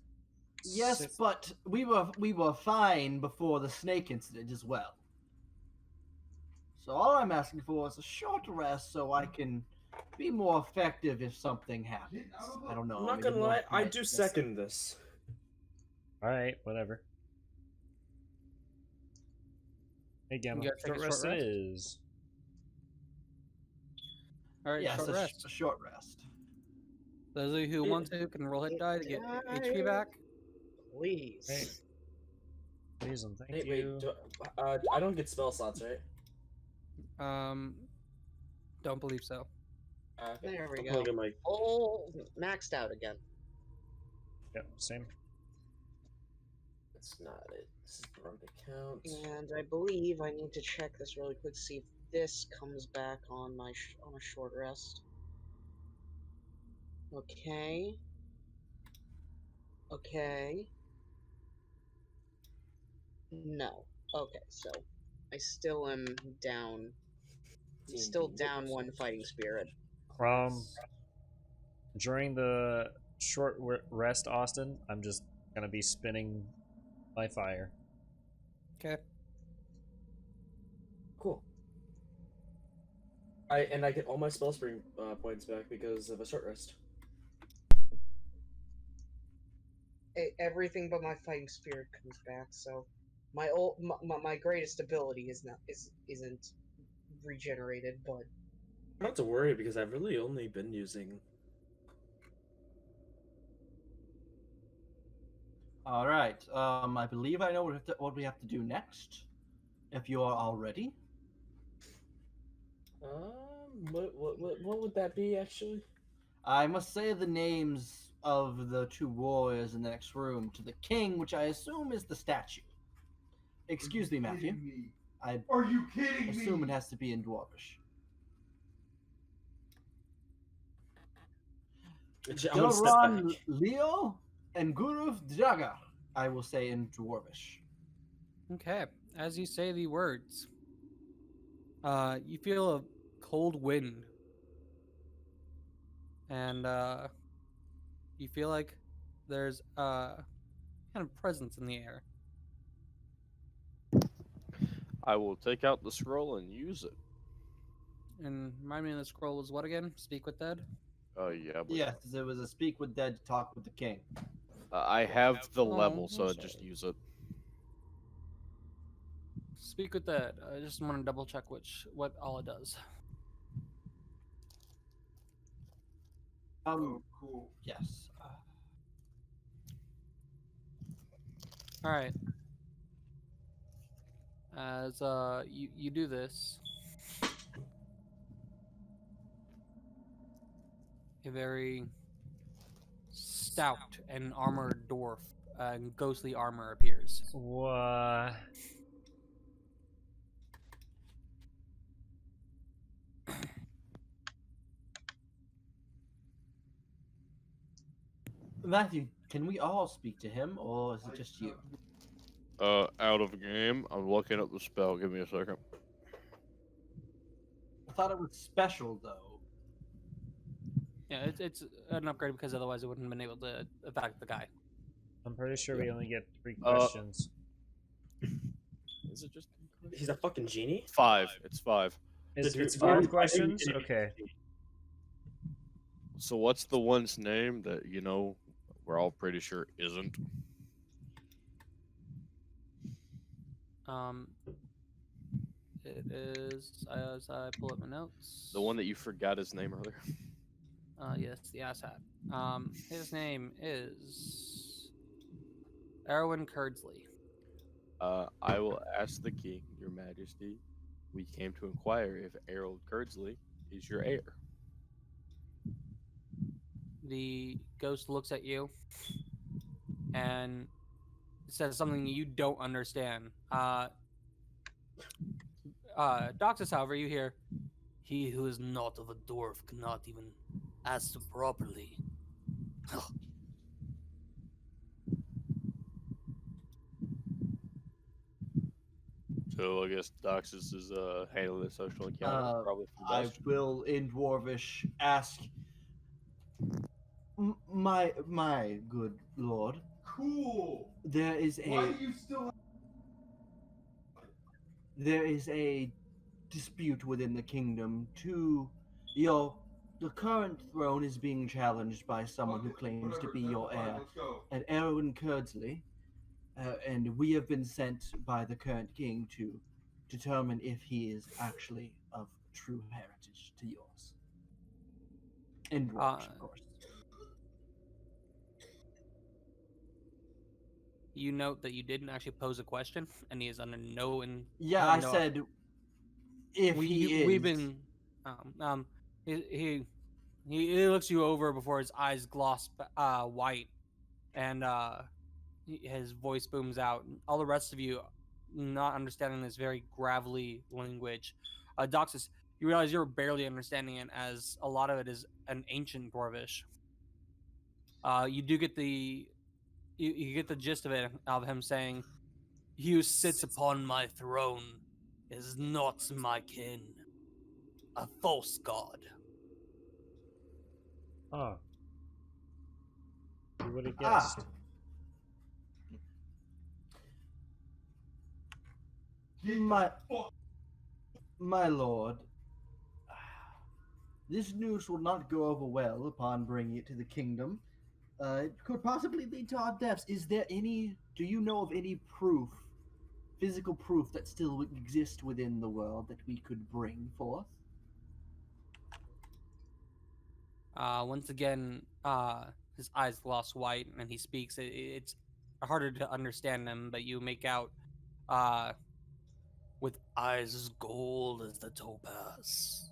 Yes, sit- but we were fine before the snake incident as well. So all I'm asking for is a short rest so I can be more effective if something happens. I don't know. I'm not maybe gonna more lie, I quiet do this. second this. Alright, whatever. Hey, Gamma. You gotta take Short a rest short it rest? is. All right, Yes, short rest. a short rest. Those of you who want to can roll hit die to get HP back. Please. Hey. Please and thank Wait, you. I don't get spell slots, right? Don't believe so. There we I'm go. gonna get my Oh, maxed out again. Yep, same. That's not it. This is the wrong account. And I believe I need to check this really quick to see if this comes back on my on a short rest. Okay. Okay. No. Okay, so I still am down. I'm still down 1 fighting spirit. During the short rest, Austin, I'm just gonna be spinning my fire. Okay. Cool. I get all my spell spring points back because of a short rest. Everything but my fighting spirit comes back. So my greatest ability isn't regenerated, but I don't have to worry because I've really only been using. All right. I believe I know what we have to do next. If you are all ready. What would that be actually? I must say the names of the 2 warriors in the next room to the king, which I assume is the statue. Excuse me, Matthew. Are you kidding me? Assume it has to be in Dwarvish. I'm gonna step back. Delron Leo and Guruf Draga, I will say in Dwarvish. Okay. As you say the words, you feel a cold wind, and you feel like there's kind of presence in the air. I will take out the scroll and use it. And remind me of the scroll was what again? Speak with dead. Oh yeah. But Yes, it was a speak with dead to talk with the king. I have the level, so I'm just sorry. use it. Speak with dead. I just want to double check what all it does. Cool. Yes. All right. As you do this, a very stout and armored dwarf in ghostly armor appears. What? Matthew, can we all speak to him, or is it just you? Out of game. I'm looking up the spell. Give me a second. I thought it was special, though. Yeah, it's an upgrade because otherwise it wouldn't have been able to attack the guy. I'm pretty sure we only get 3 questions. Is it just? He's a fucking genie. 5. It's 5. Is It's it fine. 5 questions? Okay. So what's the one's name that we're all pretty sure isn't? It is as I pull up my notes. The one that you forgot his name earlier. Yes, the asshat. His name is Erwin Curdsley. I will ask the king, Your Majesty, We came to inquire if Harold Curdsley is your heir. The ghost looks at you and says something you don't understand. Doctus, however, you hear, "He who is not of a dwarf cannot even ask properly." So I guess Doxus is handling the social encounter probably for the I best. will in Dwarvish ask my good lord. Cool. There is Why a do you still? there is a dispute within the kingdom to your the current throne is being challenged by someone who Okay, claims to whatever, be that's your fine, heir, let's go. and Erwin Curdsley, and we have been sent by the current king to determine if he is actually of true heritage to yours. In Dwarvish, of course. You note that you didn't actually pose a question, and he is under no Yeah, I said if he is. We've been he he looks you over before his eyes gloss white, and his voice booms out. All the rest of you, not understanding this very gravelly language, Doxus, you realize you're barely understanding it, as a lot of it is an ancient Dwarvish. You do get you get the gist of it, of him saying, "He who sits upon my throne is not my kin, a false god." Huh. You would have Ah. guessed. My lord, this news will not go over well upon bringing it to the kingdom. It could possibly lead to our deaths. Do you know of any proof, physical proof that still exists within the world that we could bring forth? Once again, his eyes gloss white, and he speaks. It's harder to understand him, but you make out, with eyes as gold as the topaz.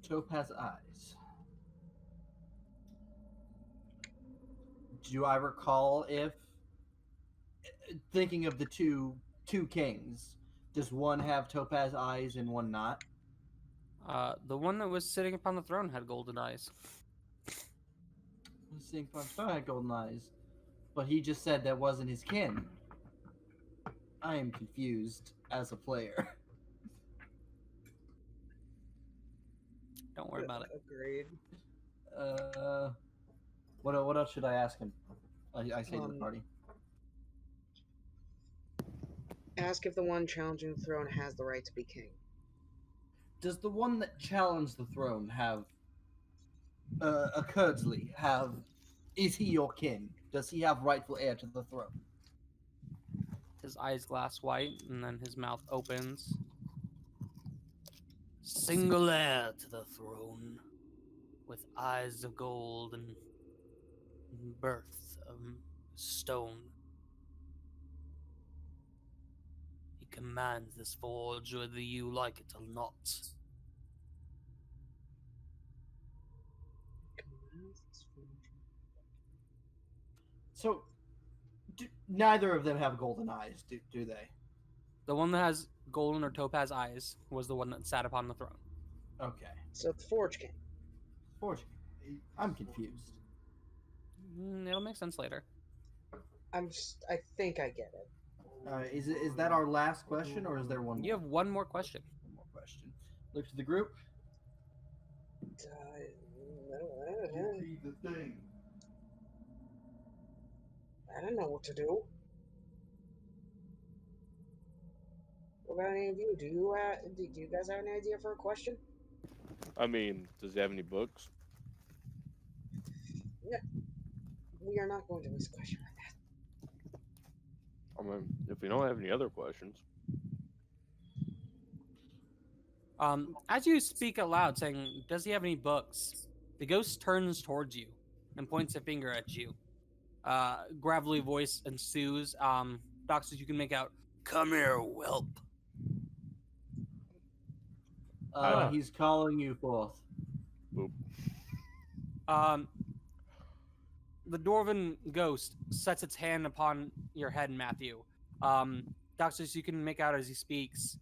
Topaz eyes. Do I recall if, thinking of the two kings, does one have topaz eyes and one not? The one that was sitting upon the throne had golden eyes. Sitting upon the throne had golden eyes, but he just said that wasn't his kin. I am confused as a player. Don't worry about it. Agreed. What else should I ask him? I say to the party. Ask if the one challenging the throne has the right to be king. Does the one that challenged the throne have a Curdsley have? Is he your kin? Does he have rightful heir to the throne? His eyes glass white, and then his mouth opens. Single heir to the throne, with eyes of gold and birth of stone. He commands this forge whether you like it or not. So, neither of them have golden eyes, do they? The one that has golden or topaz eyes was the one that sat upon the throne. Okay. So the Forge King. Forge. I'm confused. It'll make sense later. I think I get it. Is that our last question, or is there one more? You have one more question. One more question. Look to the group. Repeat the thing. I don't know what to do. What about any of you? Do you guys have an idea for a question? I mean, does he have any books? No. We are not going to waste a question like that. I mean, if we don't have any other questions. As you speak out loud, saying, "Does he have any books?" the ghost turns towards you and points a finger at you. gravelly voice ensues. Doxes, you can make out, "Come here, whelp." He's calling you forth. Um, the dwarven ghost sets its hand upon your head, Matthew. Doxes, you can make out as he speaks.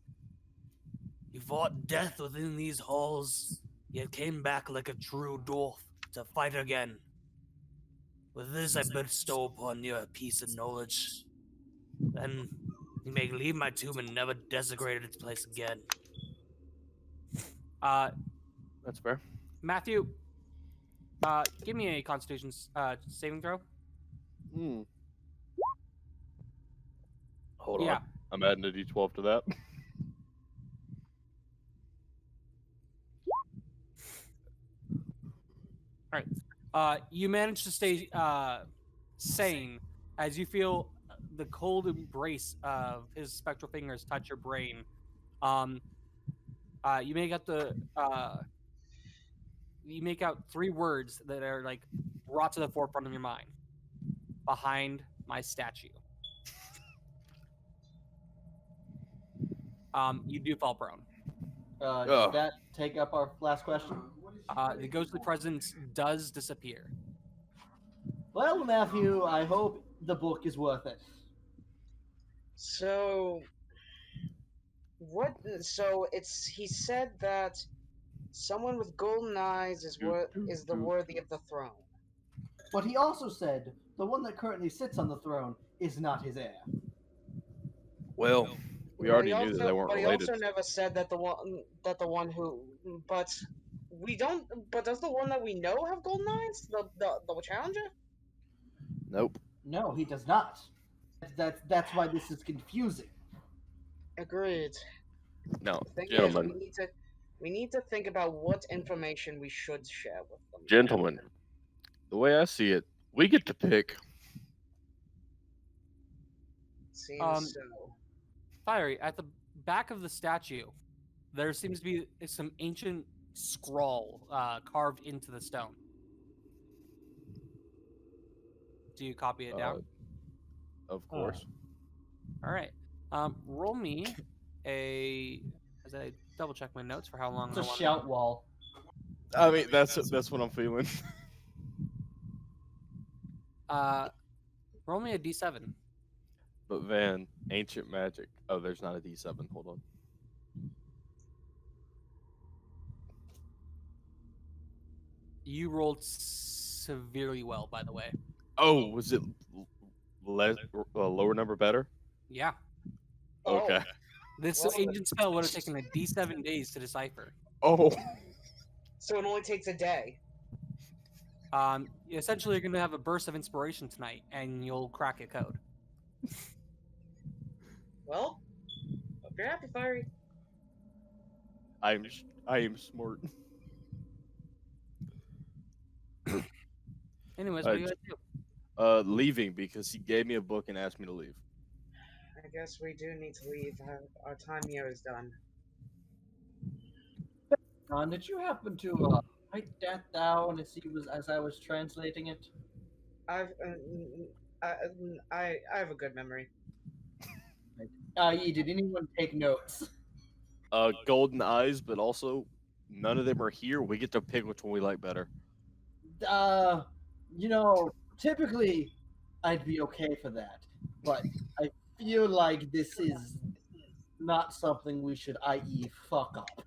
"You fought death within these halls, yet came back like a true dwarf to fight again. With this I bestow upon you a piece of knowledge. Then you may leave my tomb and never desecrate its place again." That's fair. Matthew, give me a Constitution saving throw. Hmm. Hold Yeah. on. I'm adding a d12 to that. You manage to stay sane as you feel the cold embrace of his spectral fingers touch your brain. You make out you make out 3 words that are like brought to the forefront of your mind. Behind my statue. You do fall prone. Does that take up our last question? The ghostly presence does disappear. Well, Matthew, I hope the book is worth it. So, what? So he said that someone with golden eyes is the worthy of the throne. But he also said the one that currently sits on the throne is not his heir. Well, we already knew that they weren't But related. he also never said that the one who. But we don't. But does the one that we know have golden eyes? The challenger? Nope. No, he does not. That's why this is confusing. Agreed. No, Thing gentlemen. is, we need to think about what information we should share with them. Gentlemen, the way I see it, we get to pick. Seems so. Fiery, at the back of the statue, there seems to be some ancient scrawl carved into the stone. Do you copy it down? Of course. All right. Roll me as I double check my notes for how long. It's a shout wall. I mean, that's what I'm feeling. Roll me a d7. But Van, ancient magic. Oh, there's not a d7. Hold on. You rolled severely well, by the way. Oh, was it lower number better? Yeah. Okay. This Well, ancient spell would have taken a d7 days to decipher. Oh. So it only takes a day. Essentially, you're going to have a burst of inspiration tonight, and you'll crack a code. Well, hope you're happy, Fiery. I am smart. Anyways, what do you guys do? Leaving because he gave me a book and asked me to leave. I guess we do need to leave. Our time here is done. Did you happen to write that down as I was translating it? I have a good memory. Did anyone take notes? Golden eyes, but also none of them are here. We get to pick which one we like better. Typically I'd be okay for that, but I feel like this is not something we should, i.e., fuck up.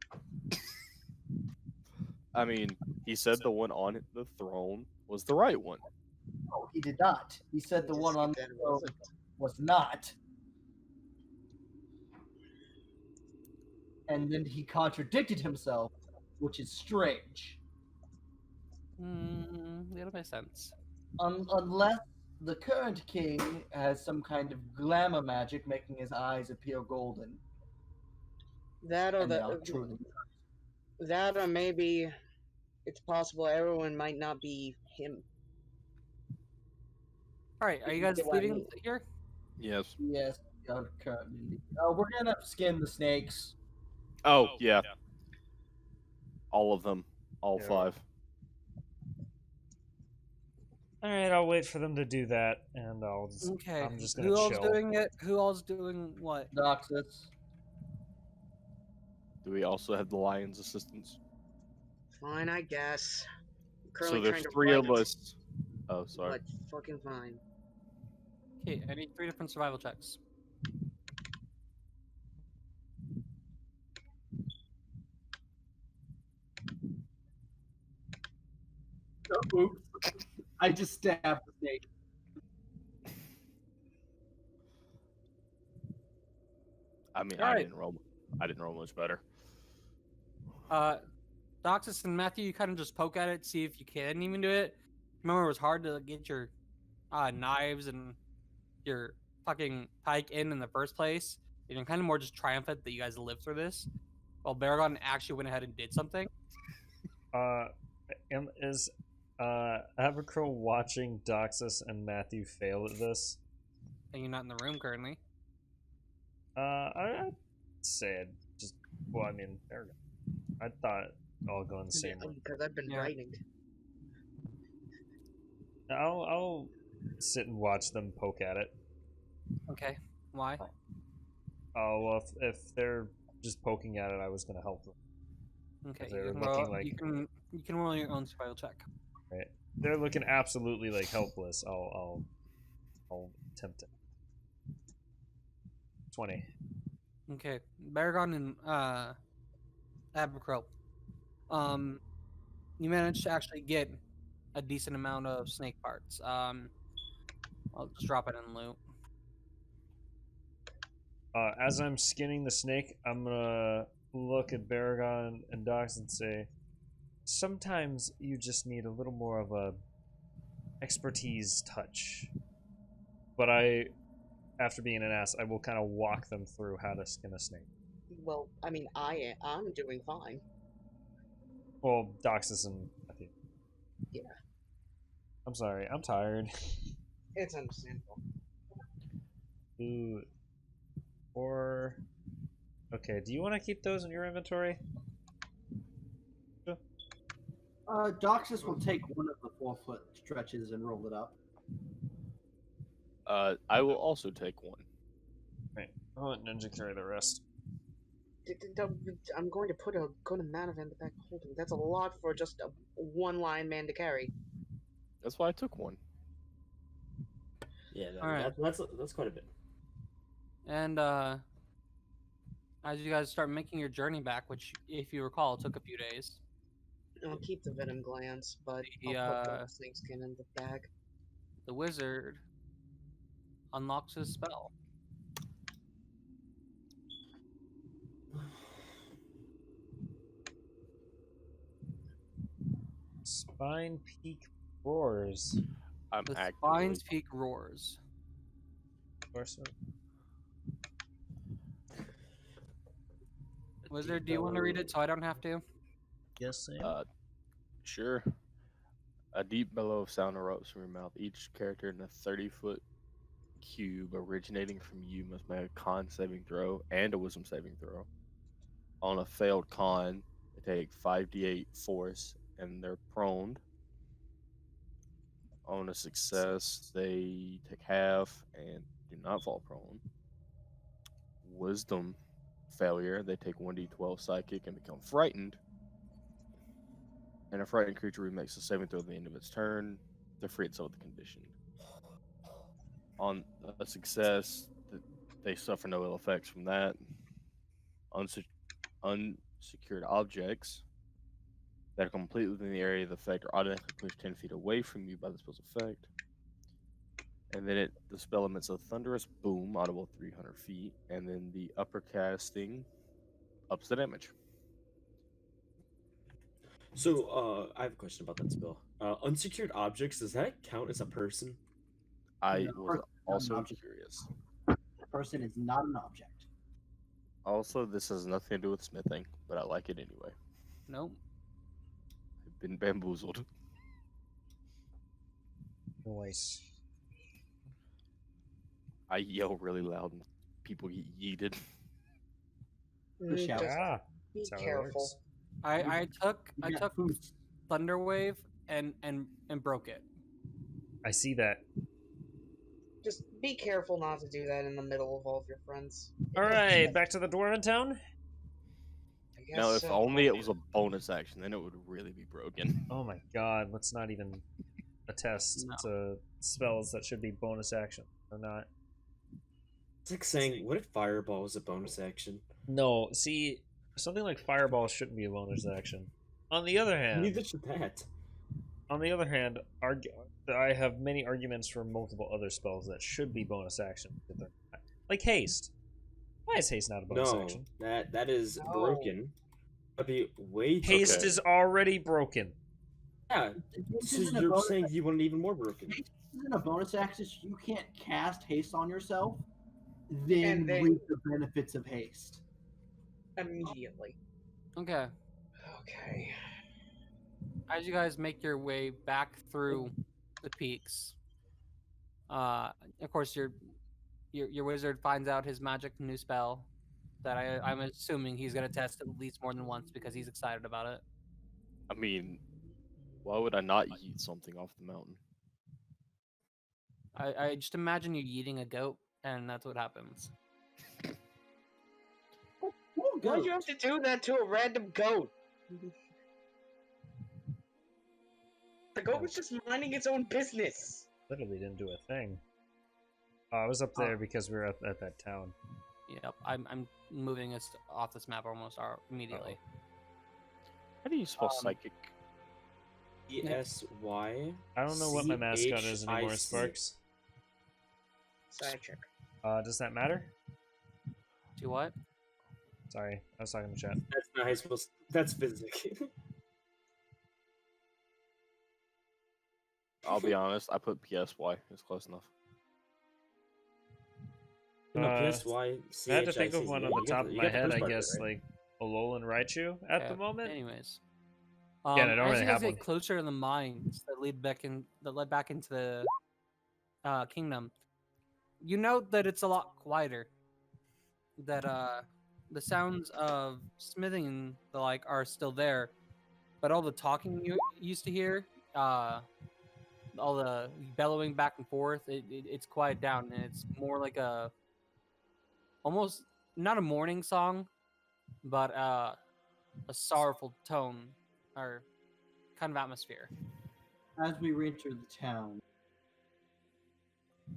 I mean, he said the one on the throne was the right one. No, he did not. He said the one on the throne was not. And then he contradicted himself, which is strange. That'll make sense. Unless the current king has some kind of glamour magic making his eyes appear golden. That or maybe it's possible everyone might not be him. All right, are you guys leaving here? Yes. Yes, currently. We're gonna skin the snakes. Oh, yeah. All of them. All 5. Alright, I'll wait for them to do that, and Okay. I'm just gonna Who else chill. doing it? Who else doing what? Doxus. Do we also have the lion's assistance? Fine, I guess. I'm So currently there's trying to three of write, us. Oh, sorry. But fucking fine. Okay, I need 3 different survival checks. Oops. I just stabbed the snake. I mean, All I right. didn't roll. I didn't roll much better. Doxus and Matthew, you kind of just poke at it, see if you can even do it. Remember, it was hard to get your knives and your fucking pike in the first place. And you're kind of more just triumphant that you guys lived through this. While Baragon actually went ahead and did something. Is Abercrow watching Doxus and Matthew fail at this? And you're not in the room currently. I'd say it just. Well, I mean, there we go. I thought all go in the same room. Because I've been Yeah. writing. I'll sit and watch them poke at it. Okay. Why? Oh well, if they're just poking at it, I was gonna help them. Okay. They're You can, looking roll, like- you can roll your own survival check. Right? They're looking absolutely like helpless. I'll attempt it. 20. Okay. Baragon and Abercrow. You managed to actually get a decent amount of snake parts. I'll just drop it in loot. As I'm skinning the snake, I'm gonna look at Baragon and Dox and say, sometimes you just need a little more of a expertise touch. But after being an ass, I will kind of walk them through how to skin a snake. Well, I mean, I'm doing fine. Well, Doxus and Matthew. Yeah. I'm sorry, I'm tired. It's understandable. Ooh. Or... Okay, do you want to keep those in your inventory? Doxus will take one of the 4-foot stretches and roll it up. I will also take one. Right. I'll let Ninja carry the rest. I'm going to put a good amount of it in the back holding. That's a lot for just a one lion man to carry. That's why I took one. Yeah, All right. that's quite a bit. And as you guys start making your journey back, which, if you recall, took a few days, I'll keep the venom glands, but The, I'll put the snake skin in the bag. the wizard unlocks his spell. Spine Peak Roars. I'm The actively. Spine's Peak roars. Wizard, do you want to read it so I don't have to? Yes, Sam. Sure. A deep bellow of sound erupts from your mouth. Each character in a 30-foot cube originating from you must make a con saving throw and a wisdom saving throw. On a failed con, they take 5d8 force and they're prone. On a success, they take half and do not fall prone. Wisdom failure, they take 1d12 psychic and become frightened. And a frightened creature remakes a saving throw at the end of its turn. They're free itself with the condition. On a success, they suffer no ill effects from that. Unsecured objects that are completely within the area of the effect are automatically pushed 10 feet away from you by the spell's effect. And then the spell emits a thunderous boom audible 300 feet, and then the upper casting ups the damage. So, I have a question about that spell. Unsecured objects, does that count as a person? I No, was not an also object. curious. A person is not an object. Also, this has nothing to do with smithing, but I like it anyway. Nope. I've been bamboozled. Noise. I yell really loud and people get yeeted. shout. Just Yeah. be That's how it careful. works. I took You got took food. Thunderwave and broke it. I see that. Just be careful not to do that in the middle of all of your friends. Alright, back to the Dwarven Town? I guess Now, if so. only it was a bonus action, then it would really be broken. Oh my god, let's not even attest No. to spells that should be bonus action or not. It's like saying, what if Fireball was a bonus action? No, see, something like Fireball shouldn't be a bonus action. On the other hand, Neither should that. I have many arguments for multiple other spells that should be bonus action, but they're not. Like Haste. Why is Haste not a bonus No, action? that is No. broken. That'd be way too. Haste is already broken. Yeah, This so isn't a you're bonus saying you want it even more broken. Haste isn't a bonus action. So you can't cast haste on yourself, then And then- reap the benefits of haste. Immediately. Okay. Okay. As you guys make your way back through the peaks, of course your wizard finds out his magic new spell that I'm assuming he's gonna test at least more than once because he's excited about it. I mean, why would I not eat something off the mountain? I just imagine you eating a goat, and that's what happens. Why'd you have to do that to a random goat? The goat was just minding its own business. Literally didn't do a thing. I was up there because we were at that town. Yep, I'm moving us off this map almost immediately. How do you spell Um, psychic? ESY. I don't know what my mascot is anymore, CHIC. Sparks. Side check. Does that matter? Do what? Sorry, I was talking to chat. That's not how you're supposed. That's physics. I'll be honest, I put PSY. It's close enough. No, Uh, PSY. I had to think of CHIC. one on You the got top of you my got the head, first I part of it, guess, right? like Alolan Raichu at the Okay, moment. Anyways, Again, I don't as really you guys have get one. closer to the mines that led back into the kingdom, you note that it's a lot quieter. That the sounds of smithing and the like are still there, but all the talking you used to hear, all the bellowing back and forth, it's quiet down, and it's more like a almost not a morning song, but a sorrowful tone or kind of atmosphere. As we re-enter the town,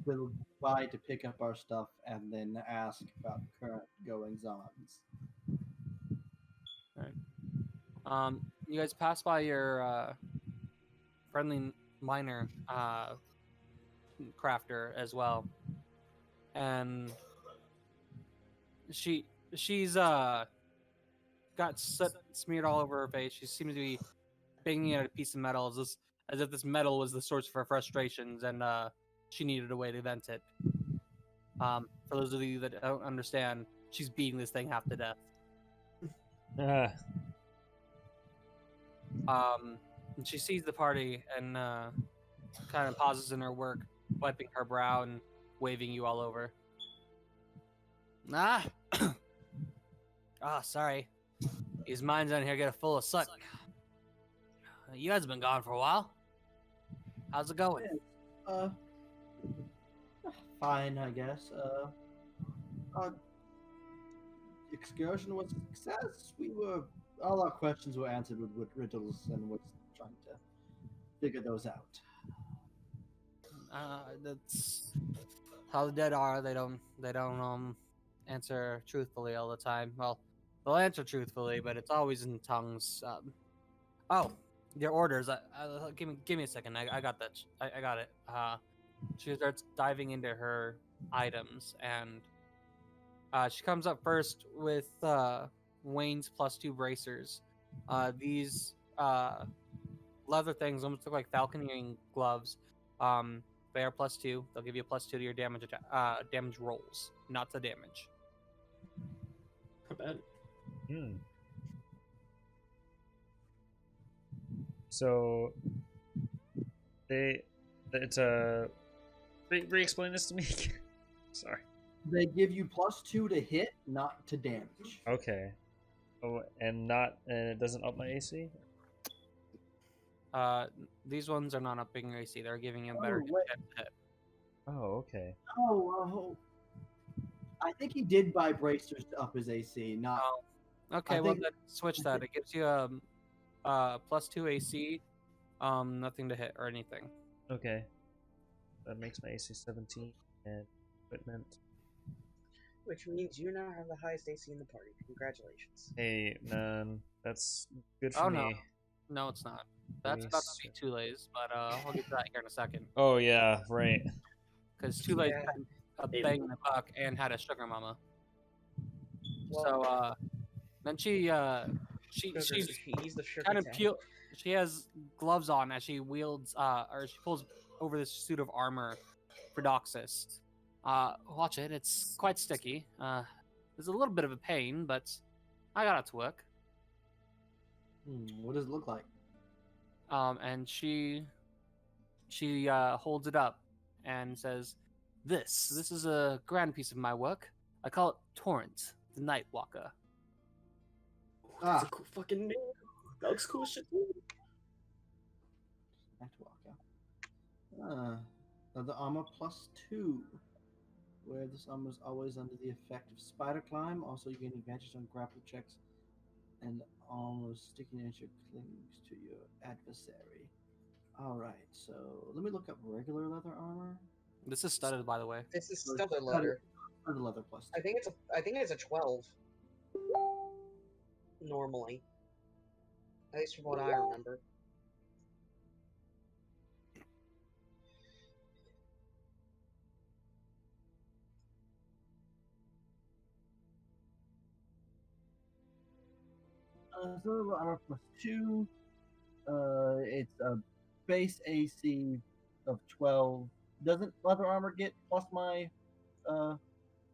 we'll try to pick up our stuff and then ask about current goings-ons. You guys pass by your friendly miner crafter as well, and she's got soot smeared all over her face. She seems to be banging at a piece of metal as if this metal was the source of her frustrations, and she needed a way to vent it. For those of you that don't understand, she's beating this thing half to death. And she sees the party and kind of pauses in her work, wiping her brow and waving you all over. Sorry. These mines down here get full of soot. You guys have been gone for a while. How's it going? Fine, I guess. Excursion was a success. All our questions were answered with riddles, and was trying to figure those out. That's how the dead are. They don't answer truthfully all the time. Well, they'll answer truthfully, but it's always in tongues. Your orders. Give me a second. I got that. I got it. She starts diving into her items, and she comes up first with Wayne's +2 bracers. These leather things almost look like falconing gloves. They are +2. They'll give you a +2 to your damage rolls, not the damage. Not bad. So re-explain this to me. Sorry. They give you +2 to hit, not to damage. Okay. Oh, and it doesn't up my AC? These ones are not upping your AC. They're giving you a better wait. chance to hit. Oh, okay. Oh, I think he did buy bracers to up his AC. Not. Okay, I well think- then switch that. It gives you +2 AC, nothing to hit or anything. Okay. That makes my AC 17 and equipment. Which means you now have the highest AC in the party. Congratulations. Hey, man, that's good for Oh, me. no. No, it's not. That's about to be Tule's, but I'll get to that here in a second. Oh yeah, right. Because Tule's Yeah. been a bang in the buck and had a sugar mama. Well, So then she's he's the sugar kind of daddy. she has gloves on as she wields or she pulls over this suit of armor for Doxus. Watch it, it's quite sticky. There's a little bit of a pain, but I got it to work. What does it look like? And she holds it up and says, This is a grand piece of my work. I call it Torrent, the Night Walker." That's a cool fucking name. That looks cool as shit too. The armor +2. Where this armor is always under the effect of spider climb. Also, you gain advantage on grapple checks, and armor sticky nature clings to your adversary. All right, so let me look up regular leather armor. This is studded, by the way. This is studded leather. Studded leather +2. I think it's a 12. Normally. At least from what I remember. Silver armor +2. It's a base AC of 12. Doesn't leather armor get plus my?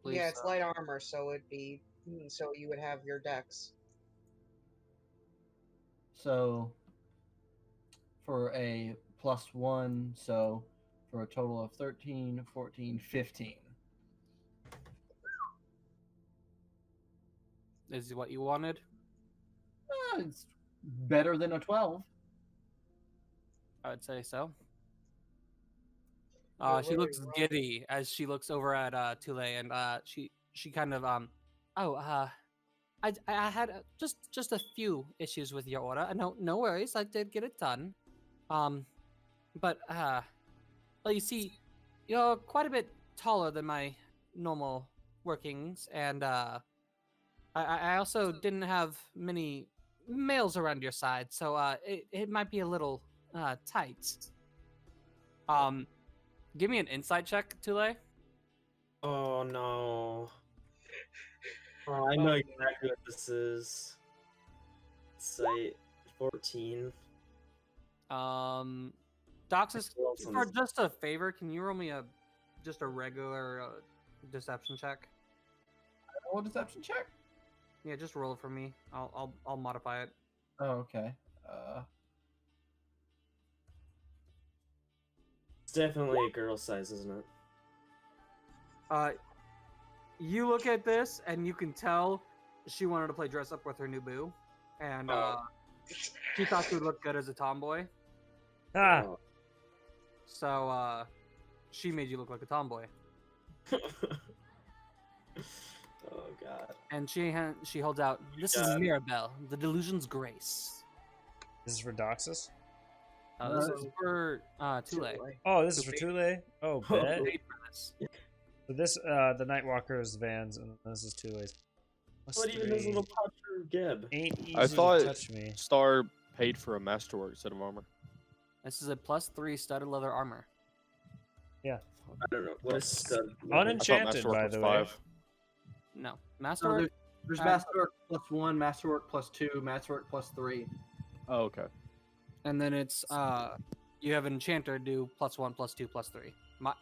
Please, Yeah, it's light armor, so so you would have your dex. So for a +1, so for a total of 13, 14, 15. Is what you wanted? It's better than a 12. I would say so. You're She really looks wrong. giddy as she looks over at Tule, and she kind of I had just a few issues with your order. No worries, I did get it done. But well, you see, you're quite a bit taller than my normal workings, and I also didn't have many males around your side, so it might be a little tight. Give me an insight check, Tule. Oh no. Oh, I know exactly what this is. Site 14. Doxus, What's on for this? just a favor, can you roll me just a regular deception check? Roll a deception check? Yeah, just roll it for me. I'll modify it. Oh, okay. It's definitely a girl size, isn't it? You look at this and you can tell she wanted to play dress up with her new boo, and she thought she would look good as a tomboy. Ah, Oh. So she made you look like a tomboy, Oh god. and she holds out. This is God. Mirabelle, the Delusion's Grace. this is for Doxus? This is for Tule. Oh, this is for Tule? Oh, bet. Paid for this. So this, the Nightwalker is Vans, and this is Tule's. What even is a little popular Geb? Ain't easy I thought to touch me. Star paid for a masterwork set of armor. This is a +3 studded leather armor. I don't know. What is stud? Unenchanted, I thought Masterwork by was the way. 5. No, So Masterwork. there's Uh, Masterwork +1, Masterwork +2, Masterwork +3. Oh, okay. And then it's you have an enchanter do +1, +2, +3.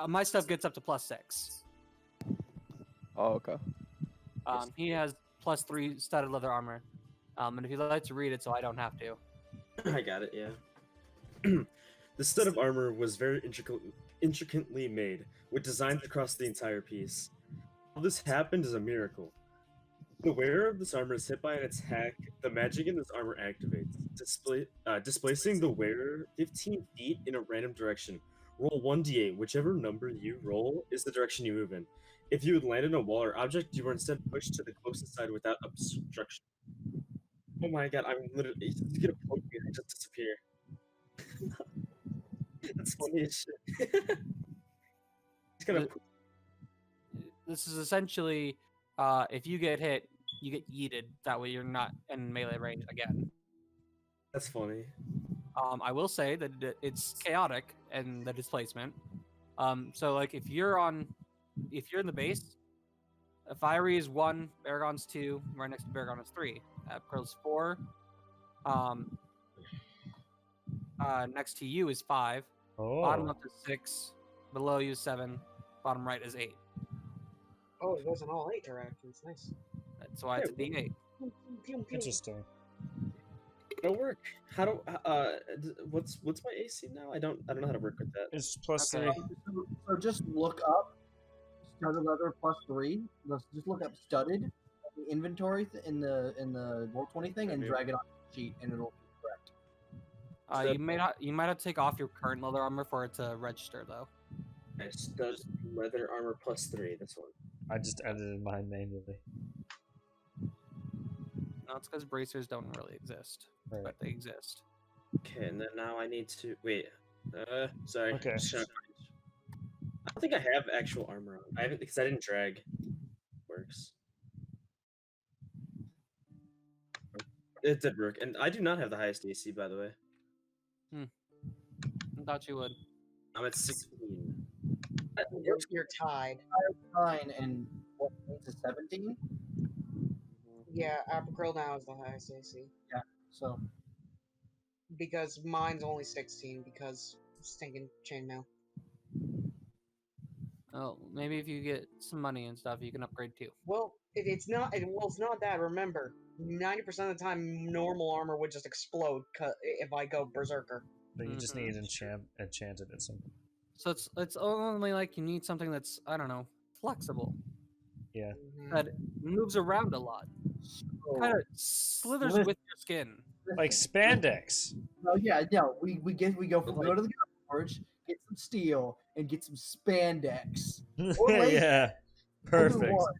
My stuff gets up to +6. Oh, okay. He has +3 studded leather armor. And if you'd like to read it, so I don't have to. I got it, yeah. The stud of armor was very intricately made, with designs across the entire piece. How this happened is a miracle. The wearer of this armor is hit by an attack. The magic in this armor activates, displacing the wearer 15 feet in a random direction. Roll 1d8. Whichever number you roll is the direction you move in. If you would land in a wall or object, you are instead pushed to the closest side without obstruction. Oh my god, I'm literally he's gonna poke me and I just disappear. That's funny as shit. He's gonna This is essentially, if you get hit, you get yeeted. That way, you're not in melee range again. That's funny. I will say that it's chaotic and the displacement. So like if you're in the base, Fiery is 1, Baragon's 2, right next to Baragon is 3. Pearl's 4. Next to you is 5. Bottom Oh. up is 6. Below you is 7. Bottom right is 8. Oh, it goes in all 8 directions. Nice. That's why it's a D8. Interesting. It'll work. How do what's my AC now? I don't know how to work with that. It's plus Okay. 3. So just look up studded leather +3. Let's just look up studded in the inventory in the Roll20 thing and Okay. drag it on the sheet, and it'll be correct. You might have to take off your current leather armor for it to register though. Nice. Does leather armor +3. This one. I just edited mine manually. No, it's because bracers don't really exist, Right. but they exist. Okay, and then now I need to wait. Sorry. Okay. Just trying to find- I don't think I have actual armor on. I haven't because I didn't drag. Works. It did work, and I do not have the highest AC, by the way. I thought you would. I'm at 16. You're tied. 9 and what means is 17. Yeah, Abercrombie now is the highest AC. So Because mine's only 16 because stinking chainmail. Oh, maybe if you get some money and stuff, you can upgrade too. Well, it's not that. Remember, 90% of the time, normal armor would just explode if I go berserker. But you just Mhm. need enchanted at some point. So it's only like you need something that's, I don't know, flexible. Yeah. Mhm. That moves around a lot. Kind of slithers Listen. with your skin. Like spandex. Oh yeah, we go to the forge, get some steel, and get some spandex. Or lace, Yeah. either Perfect. one.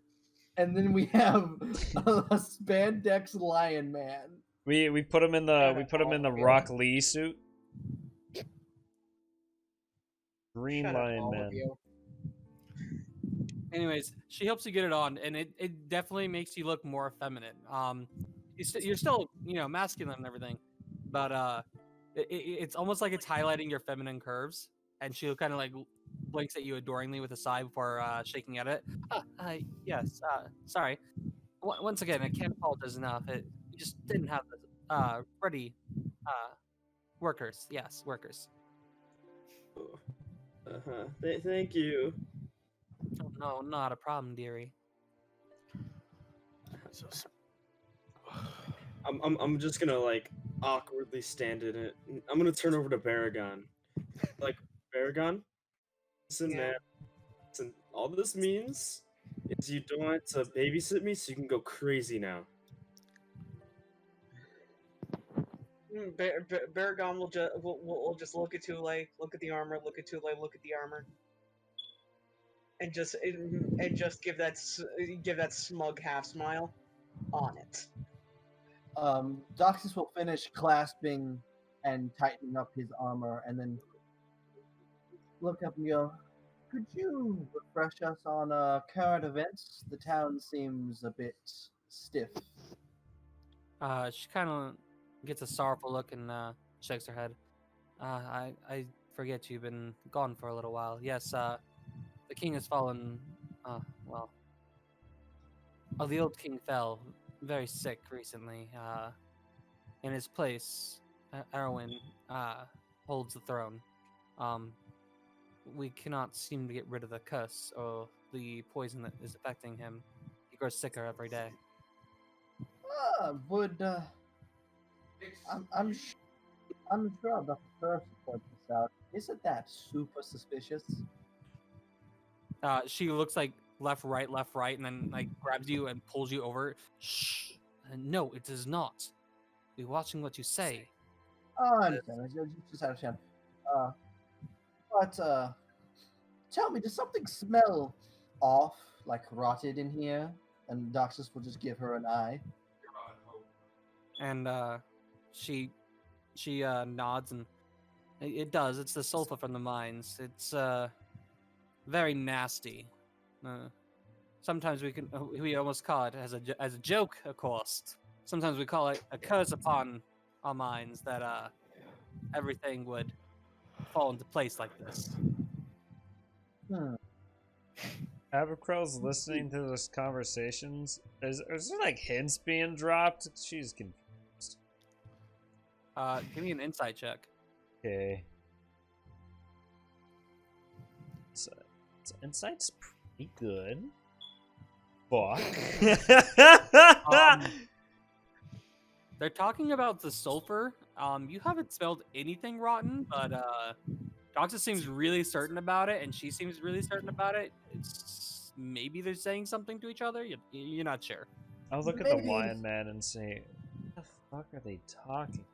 And then we have a spandex lion man. We put him in the Rock Lee suit. Green Shut up, Lion all of Man. you. Anyways, she helps you get it on, and it definitely makes you look more feminine. You're still, masculine and everything, but it's almost like it's highlighting your feminine curves, and she'll kind of like blinks at you adoringly with a sigh before shaking at it. Yes, sorry. Once again, I can't apologize enough. We just didn't have the ready workers. Yes, workers. Thank you. Oh, no, not a problem, dearie. I'm just gonna like awkwardly stand in it. I'm gonna turn over to Baragon. Like Baragon, listen, Yeah. man. Listen, all this means is you don't want to babysit me, so you can go crazy now. Baragon will just look at Tule, look at the armor, look at Tule, look at the armor, and just give that smug half smile on it. Doxus will finish clasping and tightening up his armor, and then look up and go, "Could you refresh us on current events? The town seems a bit stiff." She kind of gets a sorrowful look and shakes her head. I forget you've been gone for a little while. Yes, the king has fallen. The old king fell very sick recently. In his place, Erwin holds the throne. We cannot seem to get rid of the curse or the poison that is affecting him. He grows sicker every day. I'm sure the first point this out. Isn't that super suspicious? She looks like left, right, and then like grabs you and pulls you over. Shh. No, it is not. Be watching what you say. Oh, I understand. I just understand. Uh, but tell me, does something smell off, like rotted in here? And Doxus will just give her an eye. And she nods, and it does. It's the sulfur from the mines. It's very nasty. Sometimes we almost call it as a joke, of course. Sometimes we call it a curse upon our minds that everything would fall into place like this. Hmm. Abercroll's listening to this conversations. Is there like hints being dropped? She's confused. Give me an insight check. Okay. So insight's pretty good. Fuck. They're talking about the sulfur. You haven't smelled anything rotten, but Doxa seems really certain about it, and she seems really certain about it. It's maybe they're saying something to each other. You're not sure. I'll look at the lion man and say, "What the fuck are they talking?"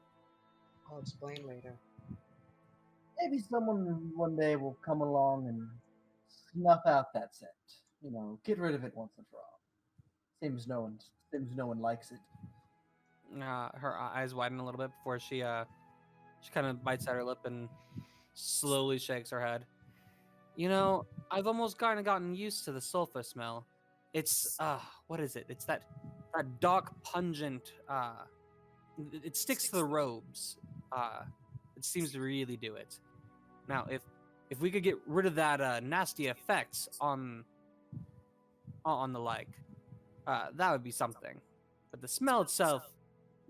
I'll explain later. Maybe someone one day will come along and snuff out that scent. You know, get rid of it once and for all. Seems no one likes it. Her eyes widen a little bit before she kind of bites at her lip and slowly shakes her head. You know, I've almost kind of gotten used to the sulfur smell. It's what is it? It's that dark, pungent. It sticks to the robes. It seems to really do it. Now, if we could get rid of that nasty effects on the like, that would be something. But the smell itself,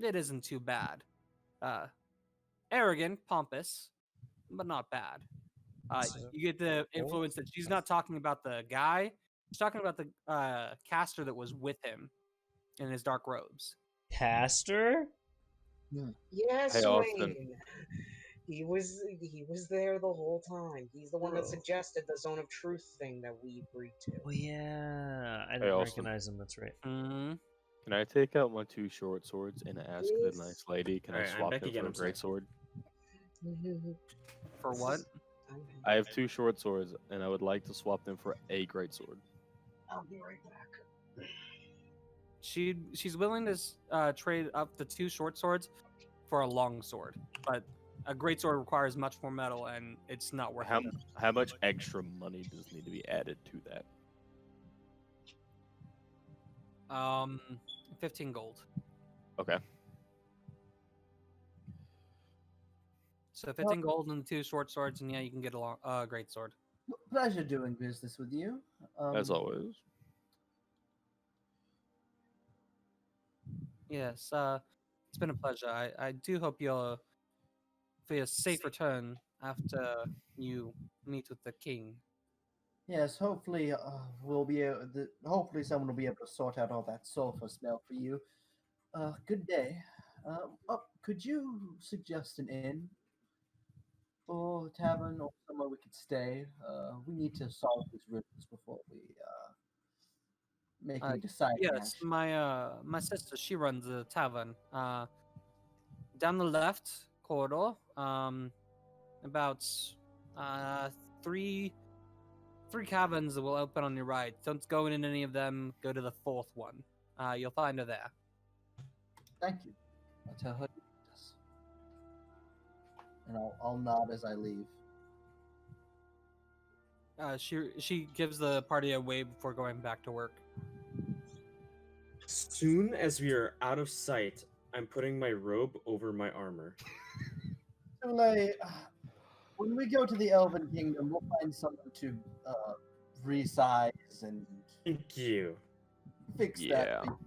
it isn't too bad. Arrogant, pompous, but not bad. You get the influence that she's not talking about the guy. She's talking about the caster that was with him in his dark robes. Caster? Yes, Hey, Austin. Wayne. He was there the whole time. He's the one that suggested the zone of truth thing that we agreed to. Oh yeah, I Hey, didn't Austin. recognize him. That's right. Mm-hmm. Can I take out my 2 short swords and ask the Yes. nice lady, can Alright, I I'm swap back them again, for a I'm sorry. great sword? For what? I have 2 short swords, and I would like to swap them for a great sword. I'll be right back. She's willing to trade up the 2 short swords for a long sword, but a great sword requires much more metal, and it's not worth it. How much extra money does need to be added to that? 15 gold. Okay. So 15 gold and 2 short swords, and yeah, you can get a great sword. Pleasure doing business with you. As always. Yes, it's been a pleasure. I do hope you'll for a safe return after you meet with the king. Yes, hopefully we'll be hopefully someone will be able to sort out all that sulfur smell for you. Good day. Could you suggest an inn or a tavern or somewhere we could stay? We need to solve these riddles before we make any deciding Yes, action. my sister, she runs a tavern. Down the left corridor, about three cabins that will open on your right. Don't go in any of them. Go to the 4th one. You'll find her there. Thank you. I'll tell her this. And I'll nod as I leave. She gives the party a wave before going back to work. Soon as we are out of sight, I'm putting my robe over my armor. Tule, when we go to the Elven Kingdom, we'll find someone to resize and Thank you. fix Yeah. that.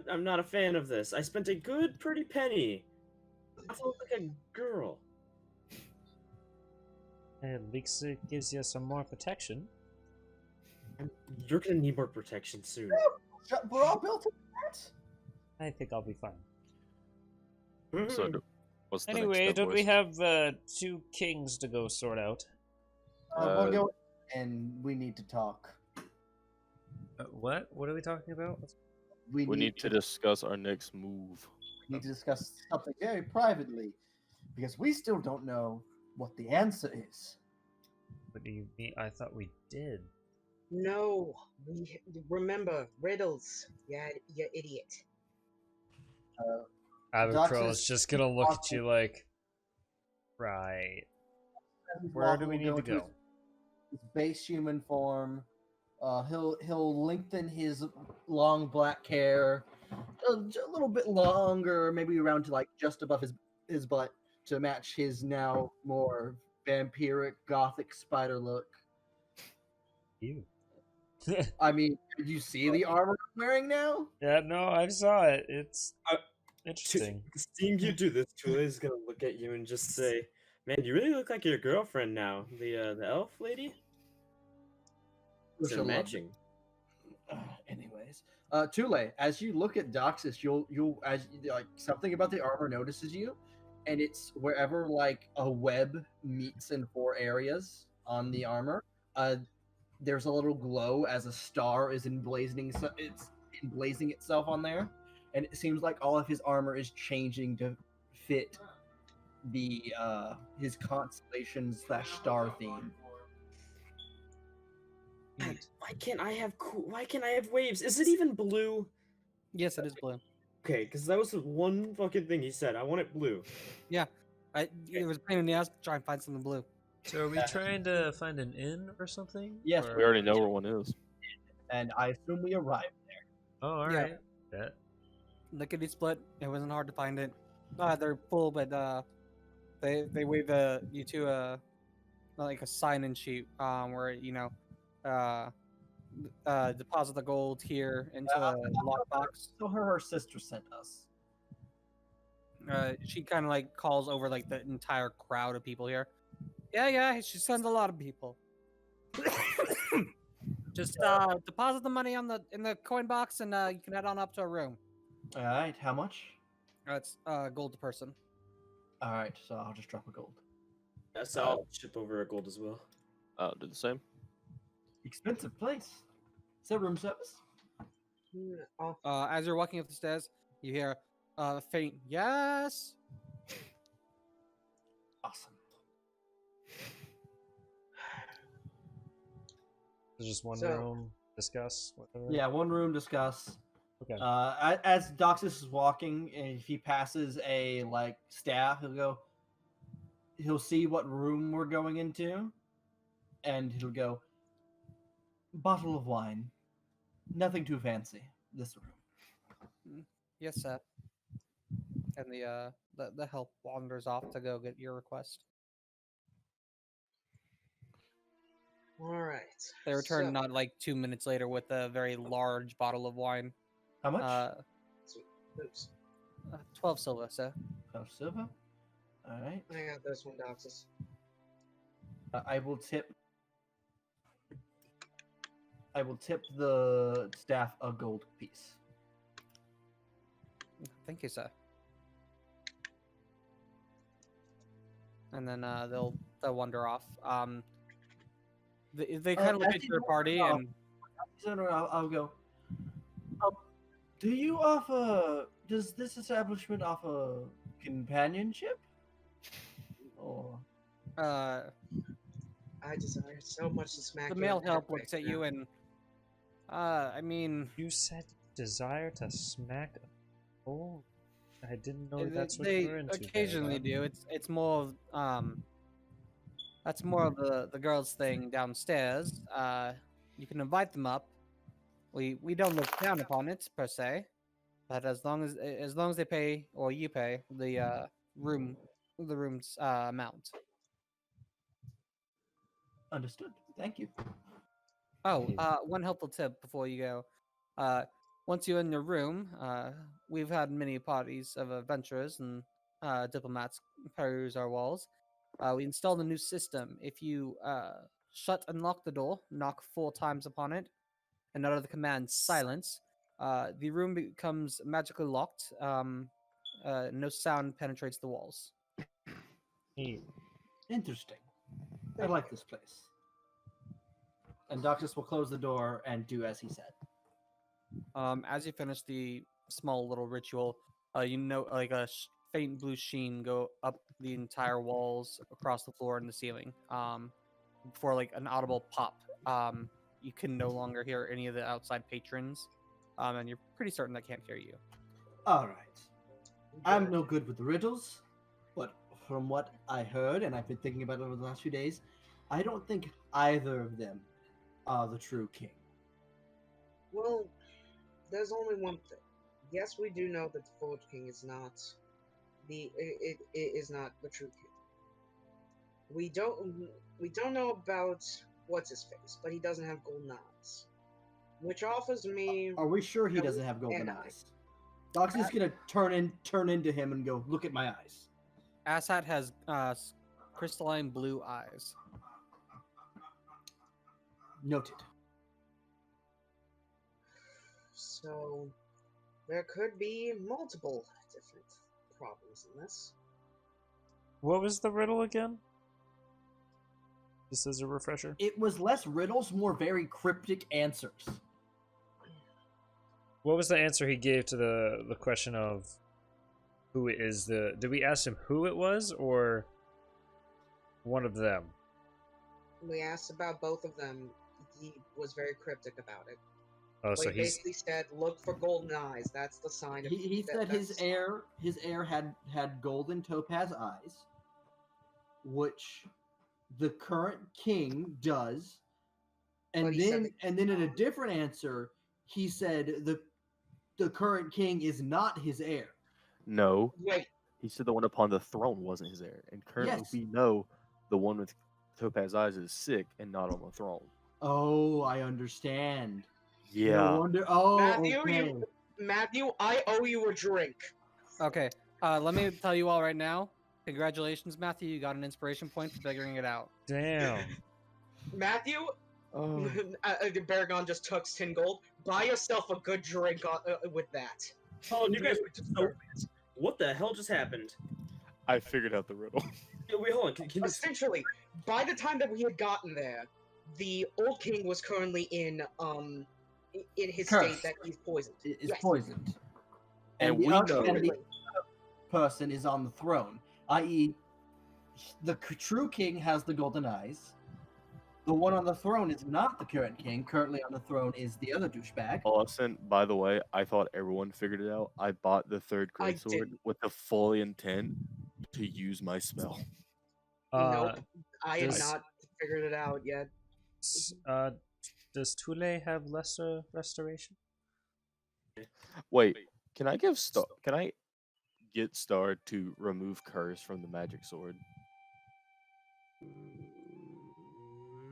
I'm not a fan of this. I spent a good pretty penny. I felt like a girl. At least it gives you some more protection. You're gonna need more protection soon. We're all built in that. I think I'll be fine. So, what's the Anyway, next step, don't we boys? have 2 kings to go sort out? We'll go and we need to talk. What? What are we talking about? We need to discuss our next move. We need to discuss something very privately because we still don't know what the answer is. What do you mean? I thought we did. No, we remember riddles. Yeah, you idiot. Abacro is Doxus just gonna look at you like, right. Where do we need to go? His base human form. He'll lengthen his long black hair a little bit longer, maybe around to like just above his butt to match his now more vampiric gothic spider look. You. I mean, did you see the armor I'm wearing now? Yeah, no, I saw it. It's Uh, interesting. Seeing you do this, Tula is gonna look at you and just say, "Man, you really look like your girlfriend now. The elf lady. They're She'll love it. matching." Anyways, Tule, as you look at Doxus, you'll as like something about the armor notices you, and it's wherever like a web meets in 4 areas on the armor. There's a little glow as a star is it's emblazing itself on there, and it seems like all of his armor is changing to fit the his constellation / star theme. Man, why can't I have Why can't I have waves? Is it even blue? Yes, it is blue. Okay, because that was the one fucking thing he said. I want it blue. It was a pain in the ass to try and find something blue. So are we trying to find an inn or something? Yes, Or- We already know where one is. And I assume we arrived. Oh, all Yeah. right. Bet. Lickety split. It wasn't hard to find it. They're full, but they wave you to like a sign-in sheet where deposit the gold here into a lockbox. So her sister sent us. She kind of like calls over like the entire crowd of people here. Yeah, she sends a lot of people. Just deposit the money in the coin box, and you can head on up to a room. All right, how much? It's gold to person. All right, so I'll just drop a gold. Yes, I'll ship over a gold as well. Do the same. Expensive place. Is there room service? No. As you're walking up the stairs, you hear a faint yes. Awesome. There's just one So- room. Discuss. Whatever. Yeah, one room, discuss. Okay. As Doxus is walking, if he passes a like staff, he'll see what room we're going into, and he'll go, bottle of wine. Nothing too fancy. This room. Yes, sir. And the help wanders off to go get your request. All right. They return So- not like 2 minutes later with a very large bottle of wine. How much? Oops. 12 silver, sir. Oh, silver. All right. I got this one, Doxus. I will tip. I will tip the staff a gold piece. Thank you, sir. And then they'll wander off. They kind of look as at you your wander party off- and So no, I'll go. Do you offer? Does this establishment offer companionship? Or uh, I desire so much to smack the you male in the help head looks right at you now. and I mean You said desire to smack. Oh, I didn't know they- that's what they you were into. occasionally do. It's more of that's more of the girls thing downstairs. You can invite them up. We don't look down upon it per se, but as long as they pay or you pay the room's amount. understood. Thank you. Oh, Yeah. one helpful tip before you go. Once you're in your room, we've had many parties of adventurers and diplomats peruse our walls. We installed a new system. If you shut and lock the door, knock 4 times upon it, and utter the command silence, the room becomes magically locked. No sound penetrates the walls. Hey, Interesting. I like this place. And Doctus will close the door and do as he said. As you finish the small little ritual, you know, like a faint blue sheen go up the entire walls, across the floor, and the ceiling. Before like an audible pop. You can no longer hear any of the outside patrons, and you're pretty certain they can't hear you. All right. I'm no good with the riddles, but from what I heard, and I've been thinking about it over the last few days, I don't think either of them are the true king. Well, there's only one thing. Yes, we do know that the Forge King is not it is not the true king. We don't know about what's his face, but he doesn't have golden eyes, which offers me. Are we sure he No, doesn't have golden and eyes? Doxy's gonna turn into him and go, look at my eyes. Asshat has crystalline blue eyes. Noted. So there could be multiple different problems in this. What was the riddle again? Just as a refresher. It was less riddles, more very cryptic answers. What was the answer he gave to the question of who is the... Did we ask him who it was, or one of them? We asked about both of them. He was very cryptic about it. Oh, But so he he's... basically said, "Look for golden eyes. That's the sign of." He said his that's- heir had golden topaz eyes, which the current king does, and But he said then in a different answer he said the current king is not his heir. No, Wait, he said the one upon the throne wasn't his heir, and currently Yes. we know the one with topaz eyes is sick and not on the throne. Oh, I understand. Yeah. No wonder. Oh, Matthew, okay. Matthew, I owe you a drink. Okay, let me tell you all right now. Congratulations, Matthew. You got an inspiration point for figuring it out. Damn. Matthew, Oh. Baragon just took 10 gold. Buy yourself a good drink with that. Oh, you guys were just so. What the hell just happened? I figured out the riddle. Yeah, wait, hold on. Can you... Essentially, by the time that we had gotten there, the old king was currently in his Cursed. state that he's poisoned. Is Yes. poisoned, And the we other know- and the other person is on the throne, i.e., the true king has the golden eyes. The one on the throne is not the current king. Currently on the throne is the other douchebag. Austin, by the way, I thought everyone figured it out. I bought the third I greatsword didn't. with the full intent to use my spell. Nope, I have does- not figured it out yet. Does Tule have lesser restoration? Wait, can I give Star? Can I get Star to remove curse from the magic sword?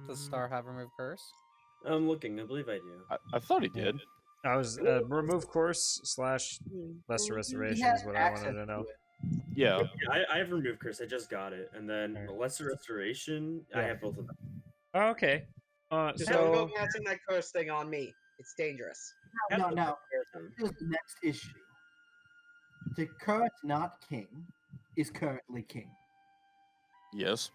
Does Star have remove curse? I'm looking. I believe I do. I thought he did. I was remove course / lesser restoration He is has what I access wanted to know. it. Yeah. Yeah, I have removed curse. I just got it, and then Alright. the lesser restoration. I Yeah. have both of them. Oh, okay. Just don't go So casting that curse thing on me. It's dangerous. Now, here's the next issue. The current not king is currently king. Yes.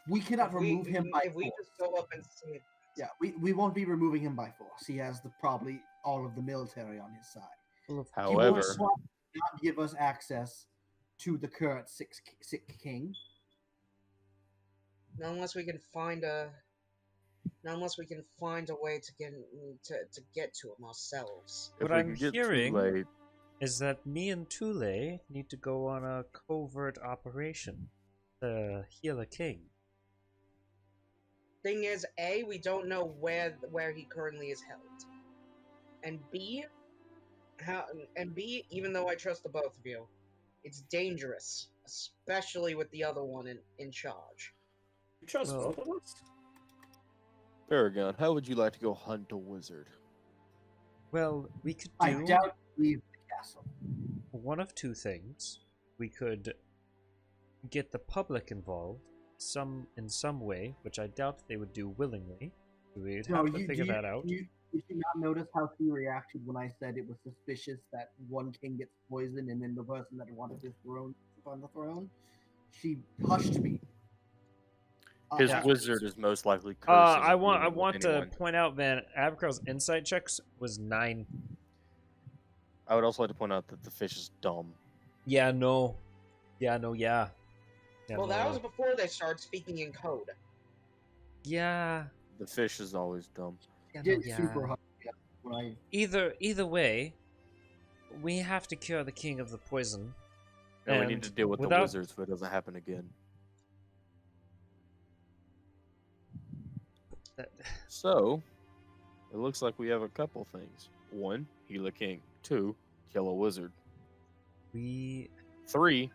We cannot If we- remove him by if we force. just go up and see it. Yeah, we won't be removing him by force. He has probably all of the military on his side. He However, won't swap, not give us access to the current sick king. Not unless we can find a. Not unless we can find a way to get to him ourselves. if What we I'm can get hearing- Tule, is that me and Tule need to go on a covert operation to heal a king. Thing is, A, we don't know where he currently is held, and B, even though I trust the both of you, it's dangerous, especially with the other one in charge. You trust Well- both of us? Paragon, how would you like to go hunt a wizard? Well, we could I do doubt we leave the castle. one of two things. We could get the public involved in some way, which I doubt they would do willingly. We'd have to figure that out. Did you not notice how she reacted when I said it was suspicious that one king gets poisoned and then the person that wanted his throne is on the throne? She hushed me. His Yeah. wizard is most likely cursing. I and want dealing with to anyone. point out, man, Abakrell's insight checks was 9. I would also like to point out that the fish is dumb. Yeah, no. Yeah, no, yeah. Yeah, Well, that no. was before they started speaking in code. Yeah. The fish is always dumb. Yeah, no, Did yeah. super hard. Yeah, when I Either way, we have to cure the king of the poison. And we need to deal with the without- wizards so it doesn't happen again. That- So, it looks like we have a couple things. 1, heal a king. 2, kill a wizard. we 3,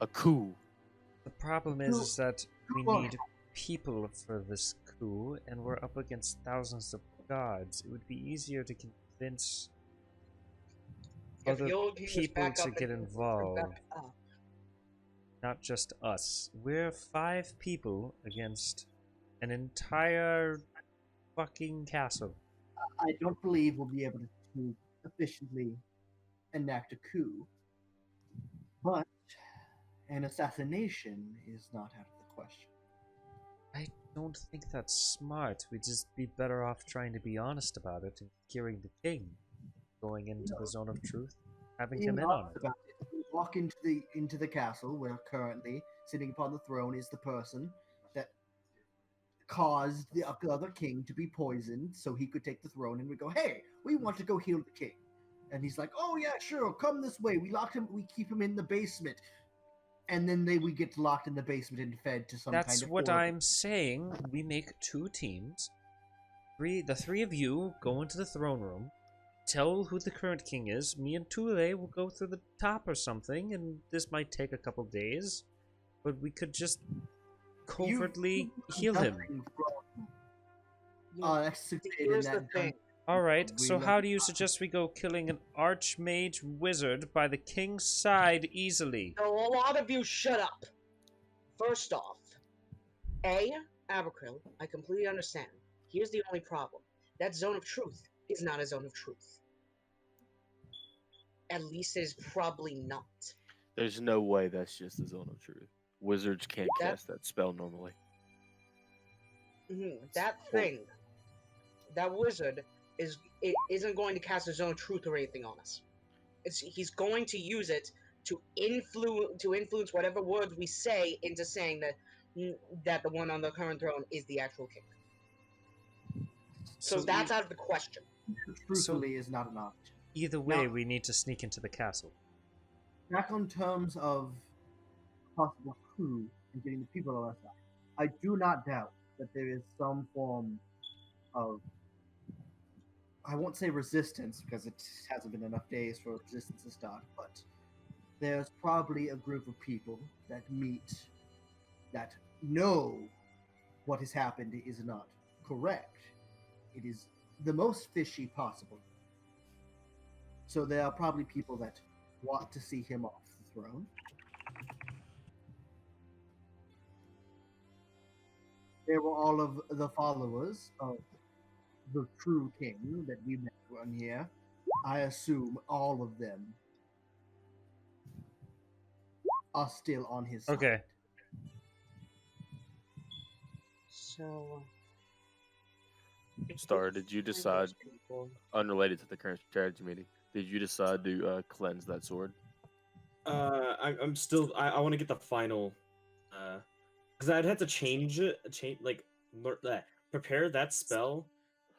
a coup. The problem is that we need people for this coup, and we're up against thousands of gods. It would be easier to convince If other the old king was people back to up get and- involved, back up. not just us. We're 5 people against an entire fucking castle. I don't believe we'll be able to efficiently enact a coup, but an assassination is not out of the question. I don't think that's smart. We'd just be better off trying to be honest about it and curing the king, going into the zone of truth, having him Being in on honest it. about it, we walk into the castle where currently sitting upon the throne is the person that caused the other king to be poisoned so he could take the throne, and we go, hey, we want to go heal the king. And he's like, oh yeah, sure, come this way. We lock him, we keep him in the basement. And then we get locked in the basement and fed to some That's kind of what horrible- I'm saying. We make 2 teams. The 3 of you go into the throne room, tell who the current king is. Me and Tule will go through the top or something, and this might take a couple days, but we could just covertly heal him. Nothing from, Yeah, executed here's in the that thing. Alright, We so let- how do you suggest we go killing an archmage wizard by the king's side easily? So a lot of you shut up. First off, Abercrill, I completely understand. Here's the only problem. That zone of truth is not a zone of truth. At least it is probably not. There's no way that's just the zone of truth. Wizards can't That- cast that spell normally. That thing, that wizard, isn't going to cast a zone of truth or anything on us. He's going to use it to influence whatever words we say into saying that the one on the current throne is the actual king. So that's out of the question. truthfully is not an option. Either way, Now- we need to sneak into the castle. Back on terms of possible coup and getting the people on our side, I do not doubt that there is some form of, I won't say resistance because it hasn't been enough days for resistance to start, but there's probably a group of people that know what has happened is not correct. It is the most fishy possible. So there are probably people that want to see him off the throne. There were all of the followers of the true king that we met on here. I assume all of them are still on his side. Okay. So. Star, did you decide, unrelated to the current strategy meeting, did you decide to cleanse that sword? I'm still. I want to get the final. Because I'd have to change it. Prepare that spell,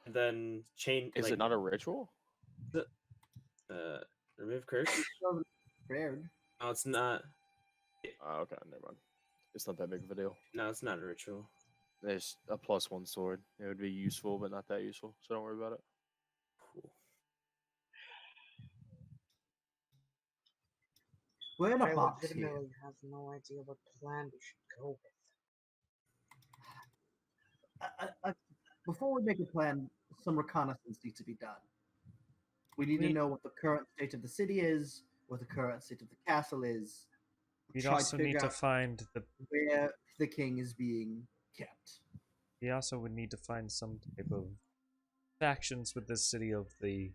and then change. Is it not a ritual? Remove curse? Prepared. No, it's not. Oh, okay, never mind. It's not that big of a deal. No, it's not a ritual. There's a +1 sword. It would be useful, but not that useful, so don't worry about it. Cool. We're in a I box here. legitimately have no idea what plan we should go with. Before we make a plan, some reconnaissance needs to be done. We need to We- know what the current state of the city is, what the current state of the castle is. We'd try to also need figure to out find the. where the king is being kept. We also would need to find some type of factions with this city of the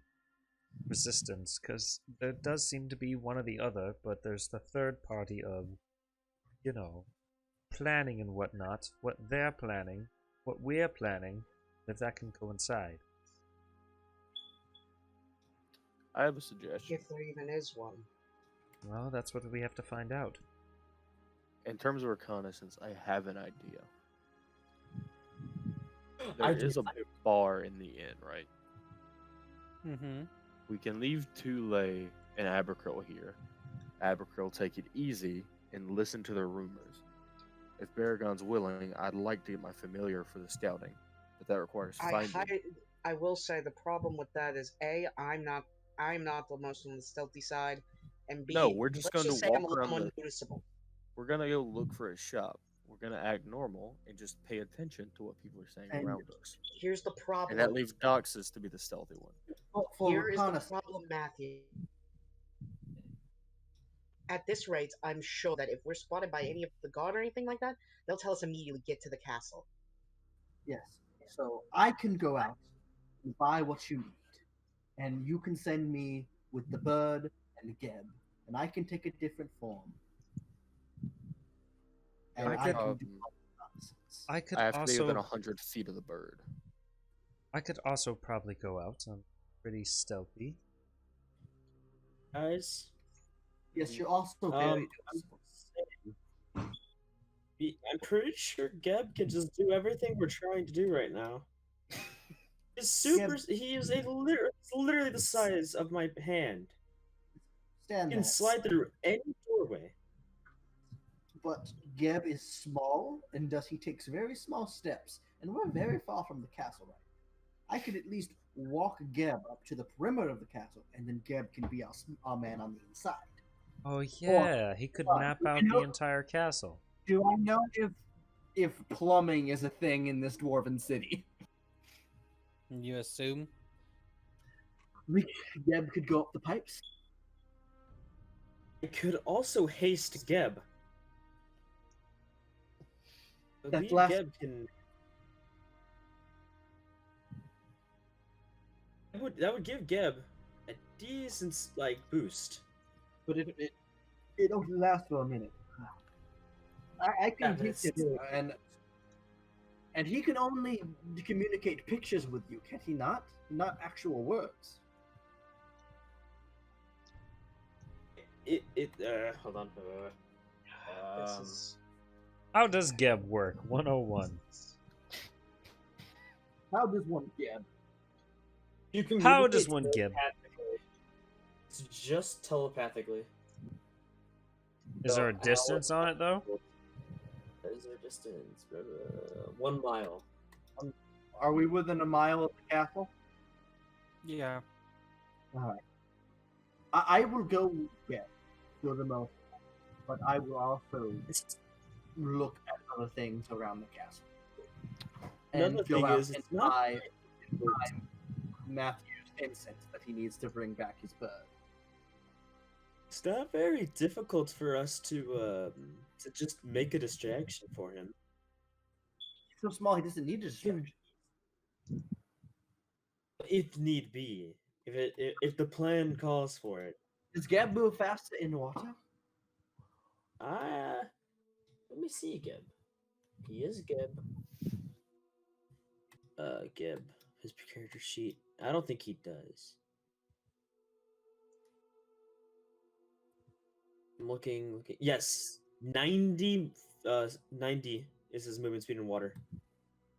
resistance, because there does seem to be one or the other, but there's the third party of, planning and whatnot, what they're planning, what we're planning, if that can coincide. I have a suggestion. If there even is one. Well, that's what we have to find out. In terms of reconnaissance, I have an idea. I There is a bar in the inn, right? Mm-hmm. We can leave Tule and Abercrow here. Abercrow take it easy and listen to their rumors. If Baragon's willing, I'd like to get my familiar for the scouting, but that requires finding. I will say the problem with that is A, I'm not the most on the stealthy side, and B, No, we're just let's going to say I'm a walk little around more the. noticeable. We're gonna go look for a shop. We're gonna act normal and just pay attention to what people are saying And around us. Here's the problem. And that leaves Doxus to be the stealthy one. For Here is the reconnaissance, problem, Matthew. At this rate, I'm sure that if we're spotted by any of the guard or anything like that, they'll tell us immediately get to the castle. yes. So I can go out and buy what you need, and you can send me with the bird and Geb, and I can take a different form. And I I could- can do all the nonsense. I could I have to be also within 100 feet of the bird. I could also probably go out. I'm pretty stealthy. Guys, Yes, you're also very noticeable. I'm pretty sure Geb can just do everything we're trying to do right now. He's super. He is literally the size of my hand. Stand He can that. slide through any doorway. But Geb is small, and thus he takes very small steps, and we're very far from the castle right now. I could at least walk Geb up to the perimeter of the castle, and then Geb can be our man on the inside. Oh yeah, he could map out the entire castle. Do I know if plumbing is a thing in this dwarven city? You assume? Geb could go up the pipes. I could also haste Geb. I That believe last- Geb can. That would give Geb a decent boost. But it only lasts for a minute. I can Yeah, hit him, and he can only communicate pictures with you, can he not? Not actual words. Hold on. This is How does Geb work? 101. How does one Geb? You can How does communicate one Geb? telepathically. It's just telepathically. Is there a distance on it though? Is there distance? 1 mile. Are we within a mile of the castle? Yeah. Alright. I will go Geb for the most part, but I will also look at other things around the castle. And Another go thing out is, and it's not buy Matthew's incense that he needs to bring back his bird. It's not very difficult for us to just make a distraction for him. He's so small he doesn't need a distraction. If need be. If the plan calls for it. Does Geb move faster in water? Let me see Geb. He is Geb. Geb. His character sheet. I don't think he does. I'm looking. Yes, 90 is his movement speed in water.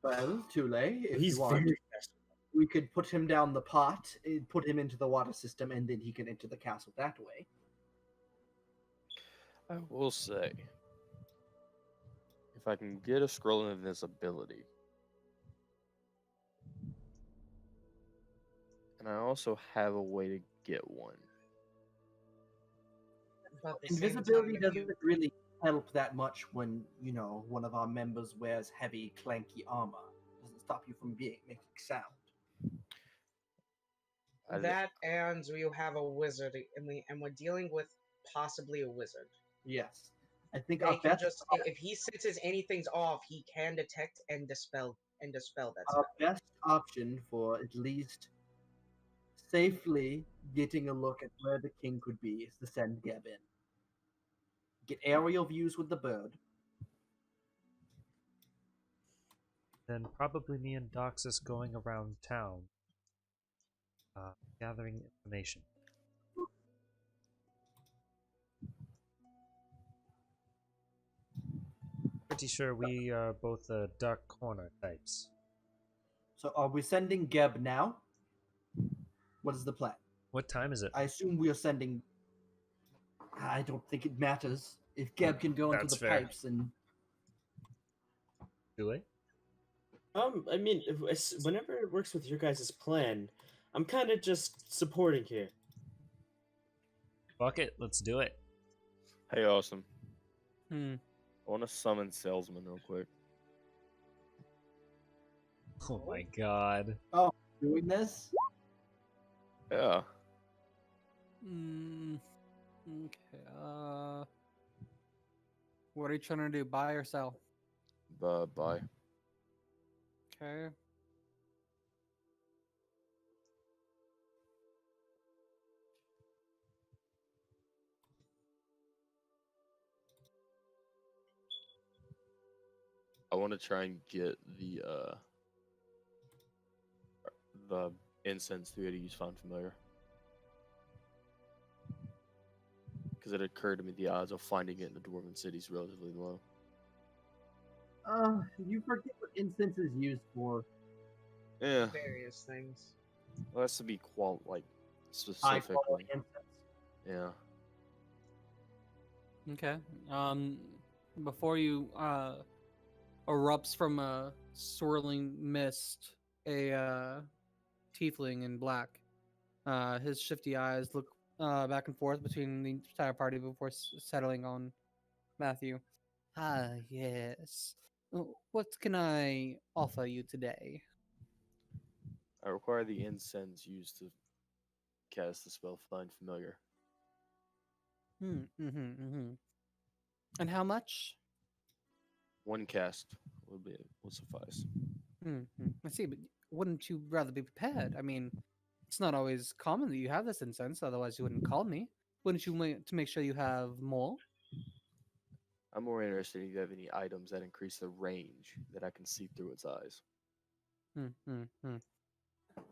Well, too late. If He's you want, very fast. we could put him down the pot, put him into the water system, and then he can enter the castle that way. I will say, if I can get a scroll of invisibility, and I also have a way to get one. but at the same Invisibility time, doesn't really help that much when, one of our members wears heavy, clanky armor. Doesn't stop you from making sound. That and you have a wizard, and we're dealing with possibly a wizard. Yes. I think They our can best, just, if he senses anything's off, he can detect and dispel that spell. our best option for at least safely getting a look at where the king could be is to send Geb in. Get aerial views with the bird. Then probably me and Doxus going around town, gathering information. Pretty sure we are both dark corner types. So are we sending Geb now? What is the plan? What time is it? I assume we are sending. I don't think it matters if Geb can go into That's the fair. pipes and. Too late? I mean, whenever it works with your guys' plan, I'm kind of just supporting here. Fuck it, let's do it. Hey, awesome. Hmm. I want to summon Salesman real quick. Oh my god. Doing this? Yeah. Okay. What are you trying to do? Buy or sell? Bye. Okay. I want to try and get the incense to be able to use Find Familiar. Because it occurred to me the odds of finding it in the Dwarven City is relatively low. You forget what incense is used for. Yeah, Various things. well, it has to be High specific. quality incense. Yeah. Okay. Before you erupts from a swirling mist, a tiefling in black. His shifty eyes look back and forth between the entire party before settling on Matthew. Ah, yes. What can I offer you today? I require the incense used to cast the spell Find Familiar. And how much? One cast will suffice. I see, but wouldn't you rather be prepared? I mean, it's not always common that you have this incense, otherwise you wouldn't call me. Wouldn't you want to make sure you have more? I'm more interested if you have any items that increase the range that I can see through its eyes.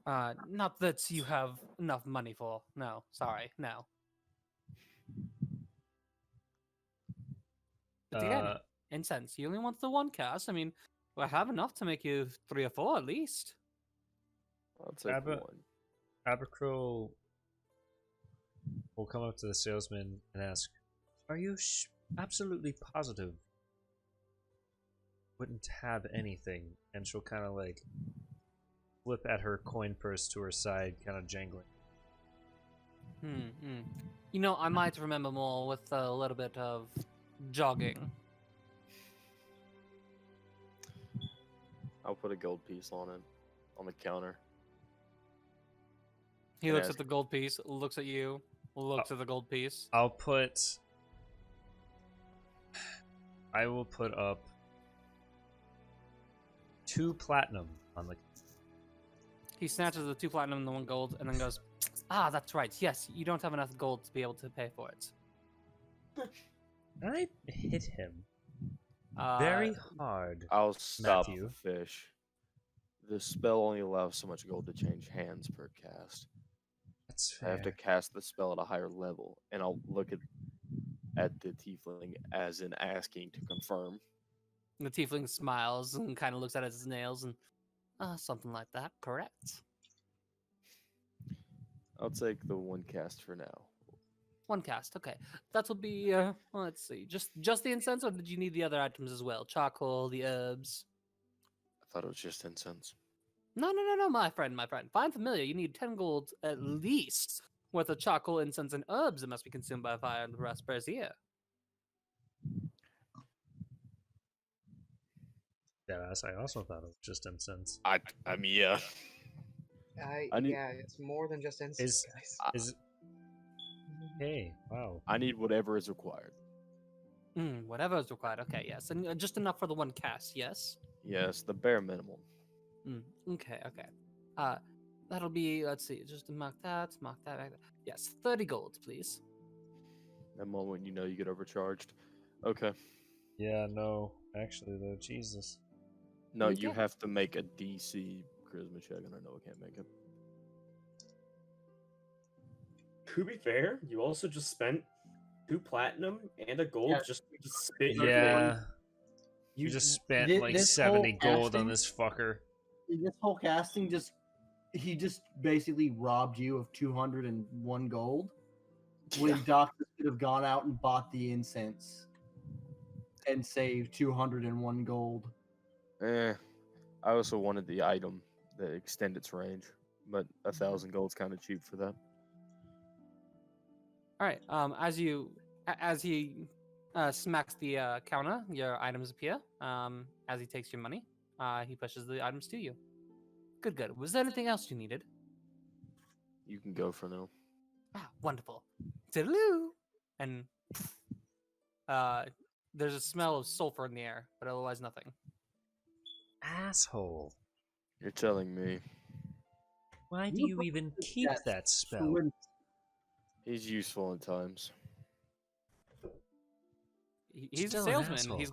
Not that you have enough money for. No, sorry, no. But again, incense. You only want the one cast. I mean, I have enough to make you 3 or 4 at least. I'll take one. Abercrow will come up to the salesman and ask, "Are you absolutely positive wouldn't have anything?" And she'll kind of like flip at her coin purse to her side, kind of jangling. You know, I might remember more with a little bit of jogging. I'll put a gold piece on it, on the counter. He And looks ask- at the gold piece, looks at you, looks at the gold piece. I will put up 2 platinum on the. He snatches the 2 platinum and the 1 gold and then goes, "Ah, that's right. Yes, you don't have enough gold to be able to pay for it." I hit him very hard. I'll stop Matthew. the fish. The spell only allows so much gold to change hands per cast. That's fair. I have to cast the spell at a higher level, and I'll look at the tiefling as in asking to confirm. The tiefling smiles and kind of looks at his nails and, something like that. Correct. I'll take the 1 cast for now. 1 cast. Okay, that will be. Let's see. Just the incense, or did you need the other items as well? Charcoal, the herbs. I thought it was just incense. No, my friend. Find familiar. You need 10 gold at least worth of charcoal, incense, and herbs that must be consumed by fire and the rest per year. Yeah, I also thought it was just incense. I mean, yeah. I need- Yeah, it's more than just incense, guys. Is hey, wow. I need whatever is required. Whatever is required. Okay, yes, and just enough for the 1 cast. Yes. Yes, the bare minimum. Okay. That'll be. Let's see. Just mark that. Yes, 30 gold, please. That moment you know you get overcharged. Okay. Yeah, no, actually though, Jesus. No, You you can't. have to make a DC charisma check, and I know I can't make it. To be fair, you also just spent 2 platinum and a gold Yeah. just to spit your Yeah. You You just spent Thi- like this 70 whole gold on casting- this fucker. This whole casting he just basically robbed you of 201 gold when Doctor could have gone out and bought the incense and saved 201 gold. I also wanted the item that extend its range, but 1,000 gold's kind of cheap for that. All right. As he smacks the counter, your items appear. As he takes your money, he pushes the items to you. Good. Was there anything else you needed? You can go for now. Ah, wonderful. Toodaloo! And there's a smell of sulfur in the air, but otherwise nothing. Asshole. You're telling me Why do You you even keep That's that spell? twin- he's useful at times. He's Still a an salesman. asshole. He's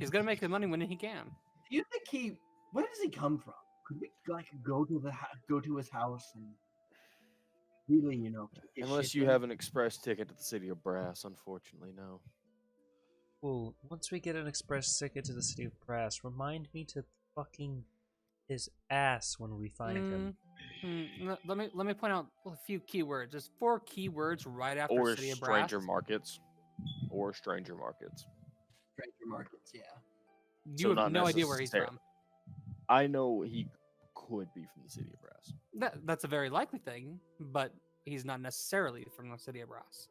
gonna make the money when he can. Do you think where does he come from? Could we go to his house and really, get Unless shit you done? have an express ticket to the City of Brass, unfortunately, no. Well, once we get an express ticket to the City of Brass, remind me to fucking his ass when we find him. Let me point out a few keywords. There's 4 keywords right after Or City of Brass. stranger markets. Or stranger markets. Stranger markets, yeah. You So have not no idea where he's necessarily. from. I know he could be from the City of Brass. That's a very likely thing, but he's not necessarily from the City of Brass.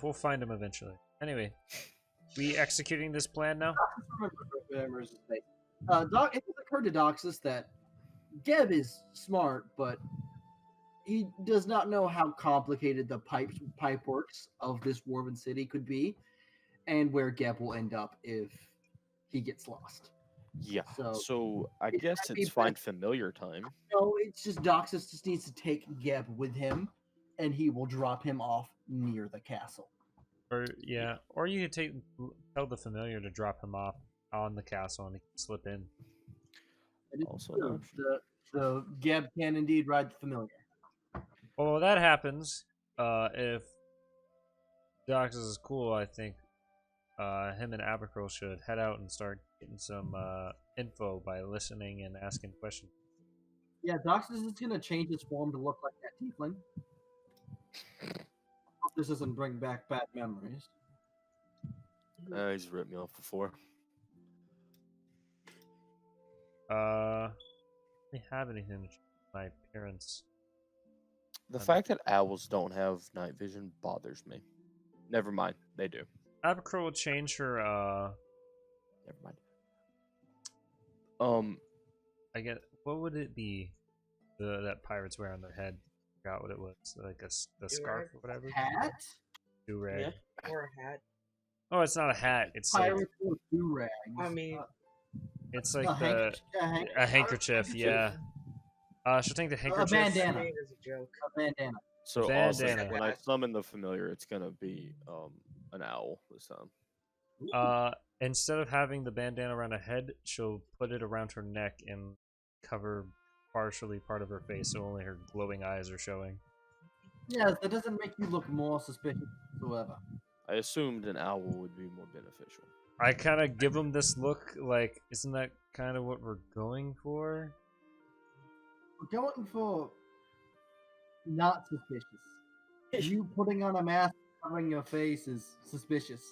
We'll find him eventually. Anyway, we executing this plan now? Remembers his face. It occurred to Doxus that Geb is smart, but he does not know how complicated the pipe works of this Dwarven city could be, and where Geb will end up if he gets lost. Yeah. So, So I it guess might be it's find familiar time. No, it's just Doxus just needs to take Geb with him, and he will drop him off near the castle. Or you could tell the familiar to drop him off on the castle and he can slip in. It is Also true. an option. The Geb can indeed ride the familiar. Well, that happens. If Doxus is cool, I think him and Abercrow should head out and start getting some info by listening and asking questions. Yeah, Doxus is gonna change his form to look like that tiefling. Hope this doesn't bring back bad memories. He's ripped me off before. They have anything to change my appearance. The fact that owls don't have night vision bothers me. Never mind, they do. Abercrow will change her. Never mind. I get. What would it be? That pirates wear on their head. Forgot what it was. Like the scarf or whatever. Hat? Do-rag. Yeah. Or a hat. Oh, it's not a hat. It's like Pirates with do-rags. I mean, it's like a a handkerchief. Yeah. She'll take the handkerchief. bandana. made as a joke. A bandana. So also, Bandana. when I summon the familiar, it's gonna be an owl this time. Instead of having the bandana around her head, she'll put it around her neck and cover partially part of her face, so only her glowing eyes are showing. Yeah, that doesn't make you look more suspicious whatsoever. I assumed an owl would be more beneficial. I kind of give him this look, like, isn't that kind of what we're going for? We're going for not suspicious. You putting on a mask covering your face is suspicious.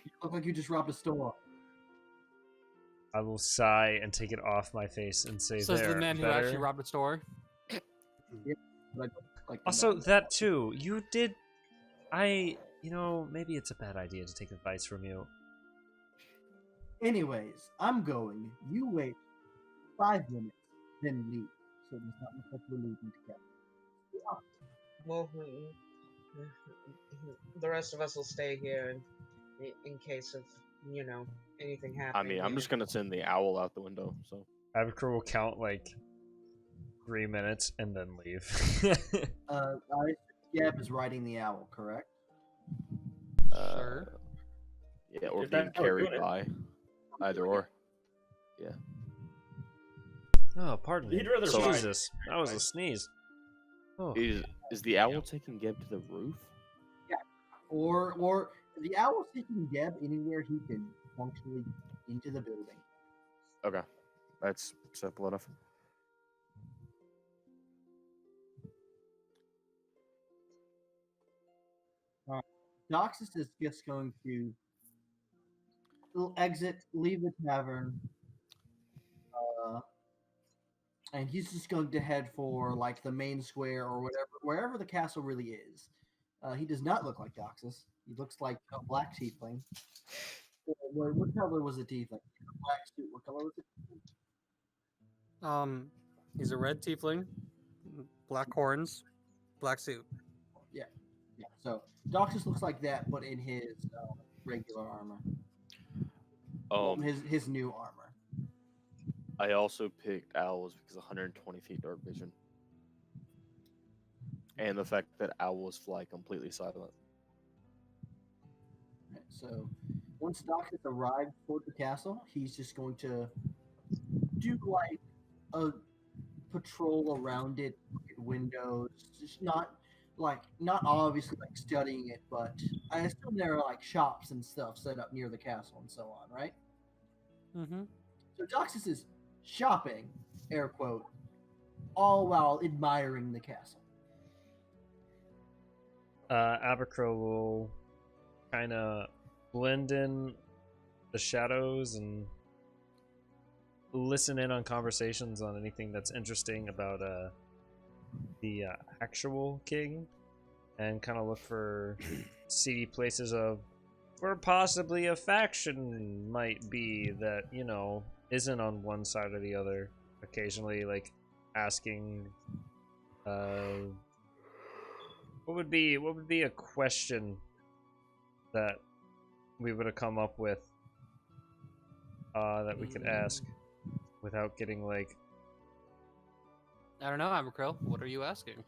You look like you just robbed a store. I will sigh and take it off my face and say, Says there, the man who better. actually robbed a store. But I don't like the Also, mask. that too. You did... maybe it's a bad idea to take advice from you. Anyways, I'm going. You wait 5 minutes, then leave. So there's not much like we're leaving together. Well, the rest of us will stay here in case of, anything I happening. mean, I'm just gonna send the owl out the window. So Abercrow will count, like, 3 minutes and then leave. Gab is riding the owl, correct? Sure. Yeah, or If being that- oh, carried go ahead. by. Either or. Yeah. Oh, pardon me. He'd rather So- fly. Jesus, that was a sneeze. Oh, Is the owl taking Geb to the roof? Or the owl's taking Deb anywhere he can functionally into the building. Okay, that's simple enough. Doxus is just going to exit, leave the tavern, and he's just going to head for like the main square or whatever, wherever the castle really is. He does not look like Doxus. He looks like a black tiefling. What color was the tiefling? Black suit. What color was it? He's a red tiefling, black horns, black suit. Yeah. So Doxus looks like that, but in his regular armor. His new armor. I also picked owls because 120 feet dark vision, and the fact that owls fly completely silent. Right, so once Doxus arrives toward the castle, he's just going to do like a patrol around it, look at windows, just not obviously like studying it, but I assume there are like shops and stuff set up near the castle and so on, right? Mm-hmm. So Doxus is shopping, air quote, all while admiring the castle. Abercrow will kind of blend in the shadows and listen in on conversations on anything that's interesting about the actual king, and kind of look for seedy places of where possibly a faction might be that, you know, isn't on one side or the other. Occasionally, like, asking what would be a question that we would have come up with that we could ask without getting like, I don't know, Abercrow. What are you asking?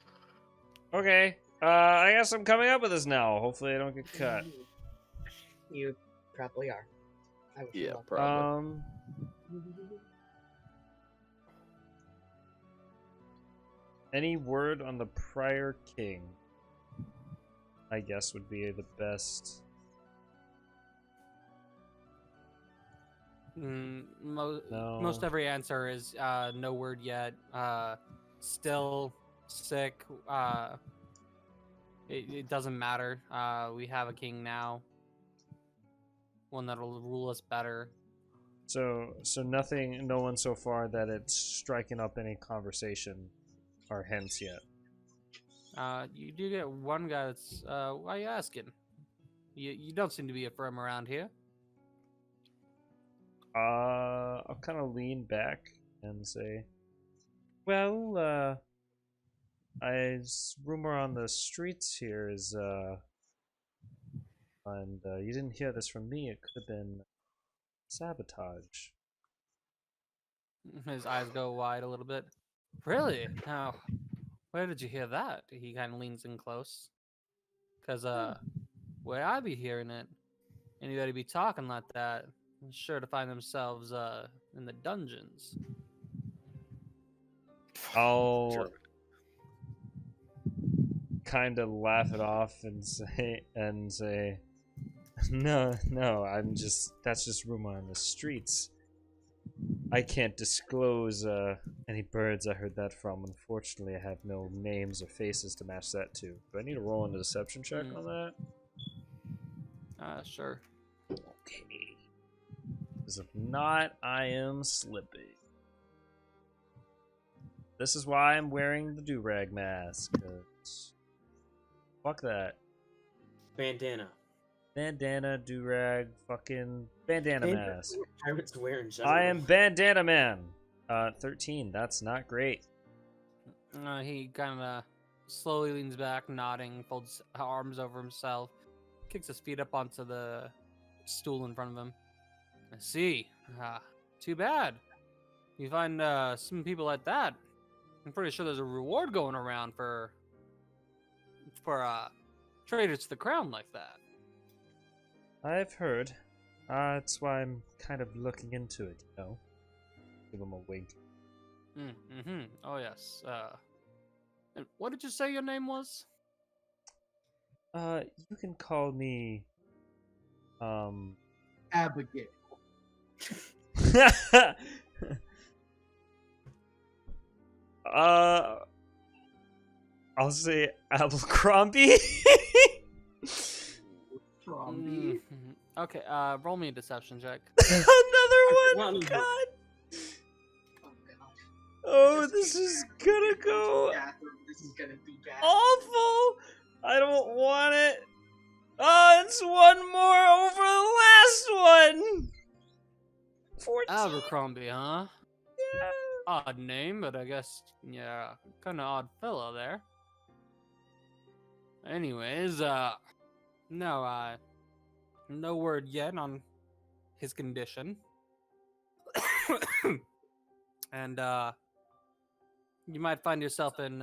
okay, I guess I'm coming up with this now. Hopefully I don't get cut. You probably are. I wish you Yeah, luck. probably. Any word on the prior king? I guess would be the best. No. No. Most every answer is no word yet. Still sick. It doesn't matter. We have a king now. One that'll rule us better. So nothing, no one so far that it's striking up any conversation or hints yet. You do get one guy that's. Why are you asking? You don't seem to be a firm around here. I'll kind of lean back and say, well, rumor on the streets here is, and you didn't hear this from me, it could have been sabotage. His eyes go wide a little bit. Really? Now, where did you hear that? He kind of leans in close. Because, where I be hearing it, anybody be talking like that, is sure to find themselves, in the dungeons. I'll kind of laugh it off and say, no, that's just rumor on the streets. I can't disclose any birds I heard that from. Unfortunately, I have no names or faces to match that to. Do I need to roll in a deception check on that? Sure. Okay. Because if not, I am slipping. This is why I'm wearing the do-rag mask. 'Cause fuck that. Bandana. Bandana, do-rag, fucking bandana mask. Pirates wear in general. I am Bandana Man. 13. That's not great. He kind of slowly leans back, nodding, folds arms over himself, kicks his feet up onto the stool in front of him. I see. Too bad. You find some people like that. I'm pretty sure there's a reward going around for traitors to the crown like that. I've heard. That's why I'm kind of looking into it, you know. give him a wink. Mm-hmm. Oh yes. And what did you say your name was? You can call me, Abigail. I'll say Abercrombie. Tromby. Mhm. Okay. Roll me a deception check. Another one. Not- God. Oh god. Oh, this is gonna go Bathroom. This is gonna be bad. awful. I don't want it. Oh, it's one more over the last one. 14. Abercrombie, huh? Yeah. Odd name, but I guess yeah, kind of odd fellow there. Anyways, no, no word yet on his condition. And you might find yourself in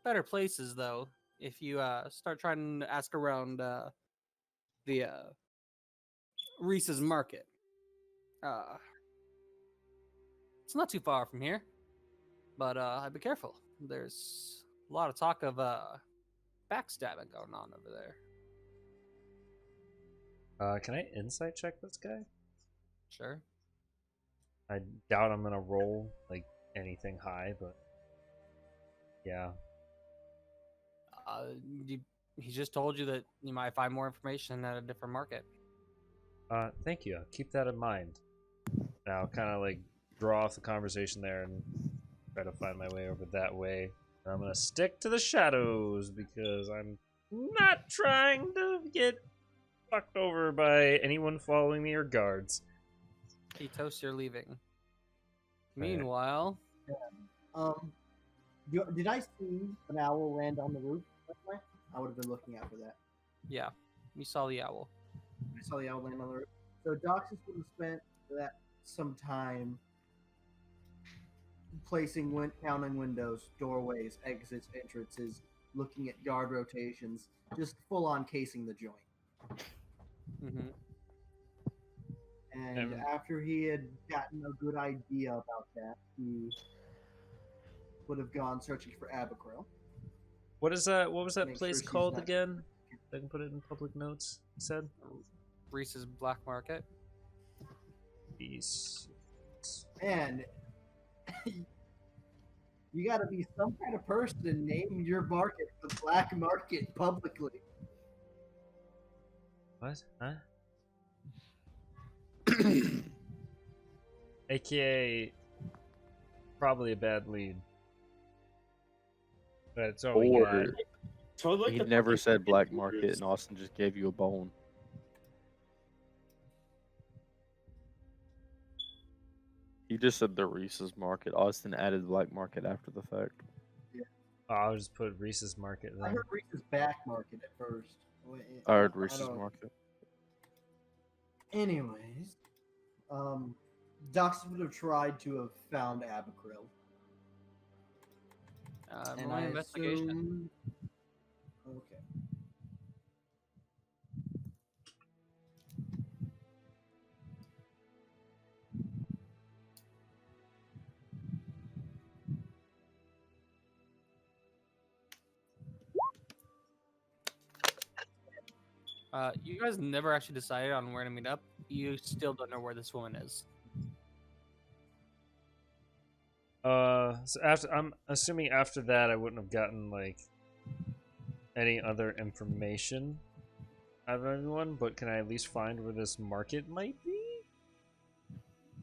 better places though if you start trying to ask around the Reese's Market. It's not too far from here, but be careful. There's a lot of talk of backstabbing going on over there. Can I insight check this guy? Sure. I doubt I'm gonna roll like anything high, but yeah. Uh, he just told you that you might find more information at a different market. Thank you. I'll keep that in mind. Now, kind of like draw off the conversation there and try to find my way over that way. And I'm gonna stick to the shadows because I'm not trying to get fucked over by anyone following me or guards. He toasts you're leaving. Right. Meanwhile, Did I see an owl land on the roof? I would have been looking out for that. yeah, you saw the owl. I saw the owl land on the roof. So Doxus would have spent that some time counting windows, doorways, exits, entrances, looking at guard rotations, just full on casing the joint. Mm-hmm. And after he had gotten a good idea about that, he would have gone searching for Abercrombie. What is that? What was that Make place sure she's called not- again? I can put it in public notes. You said Reese's Black Market. peace. And you got to be some kind of person to name your market the black market publicly. What? Huh? AKA probably a bad lead. But it's all we got. Or Totally like he the never fucking said black fucking market, Hooters. and Austin just gave you a bone. He just said the Reese's Market. Austin added black market after the fact. Oh, I'll just put Reese's Market I then. heard Reese's back market at first. I heard I Reese's don't- Market. Anyways, Dox would have tried to have found Abercrombie. And Roll I an investigation. assume... Okay. You guys never actually decided on where to meet up. You still don't know where this woman is. So after I'm assuming after that I wouldn't have gotten like any other information out of anyone, but can I at least find where this market might be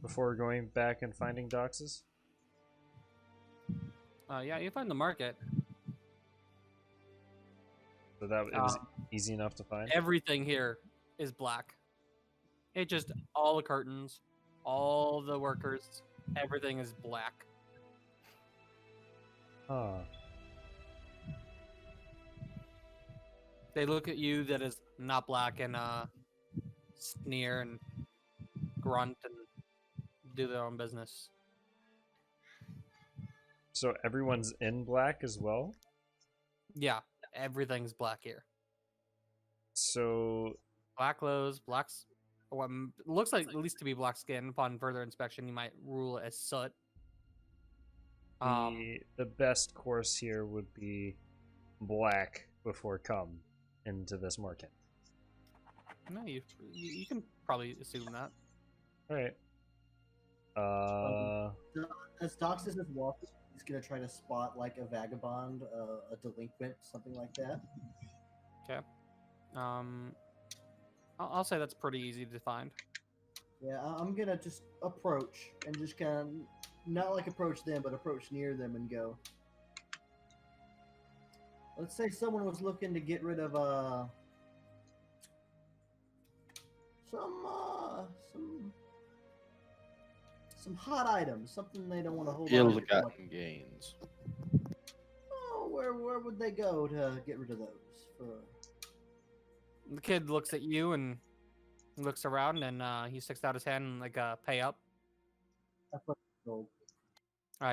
before going back and finding Doxes? Yeah, you find the market. So that it was easy enough to find. Everything here is black. It just all the curtains, all the workers, everything is black. Huh. They look at you that is not black and sneer and grunt and do their own business. So everyone's in black as well? Yeah, everything's black here. So Black clothes, what looks like at least to be black skin. Upon further inspection, you might rule it as soot. The best course here would be black before come into this market. No, you can probably assume that. All right. As Doxus is walking, he's gonna try to spot like a vagabond, a delinquent, something like that. Okay. I'll say that's pretty easy to find. Yeah, I'm gonna just approach and just kind of not like approach them, but approach near them and go. Let's say someone was looking to get rid of some hot items, something they don't want to hold on to. Ill-gotten gains. Oh, where would they go to get rid of those? The kid looks at you and looks around, and he sticks out his hand and like pay up. That's what gold.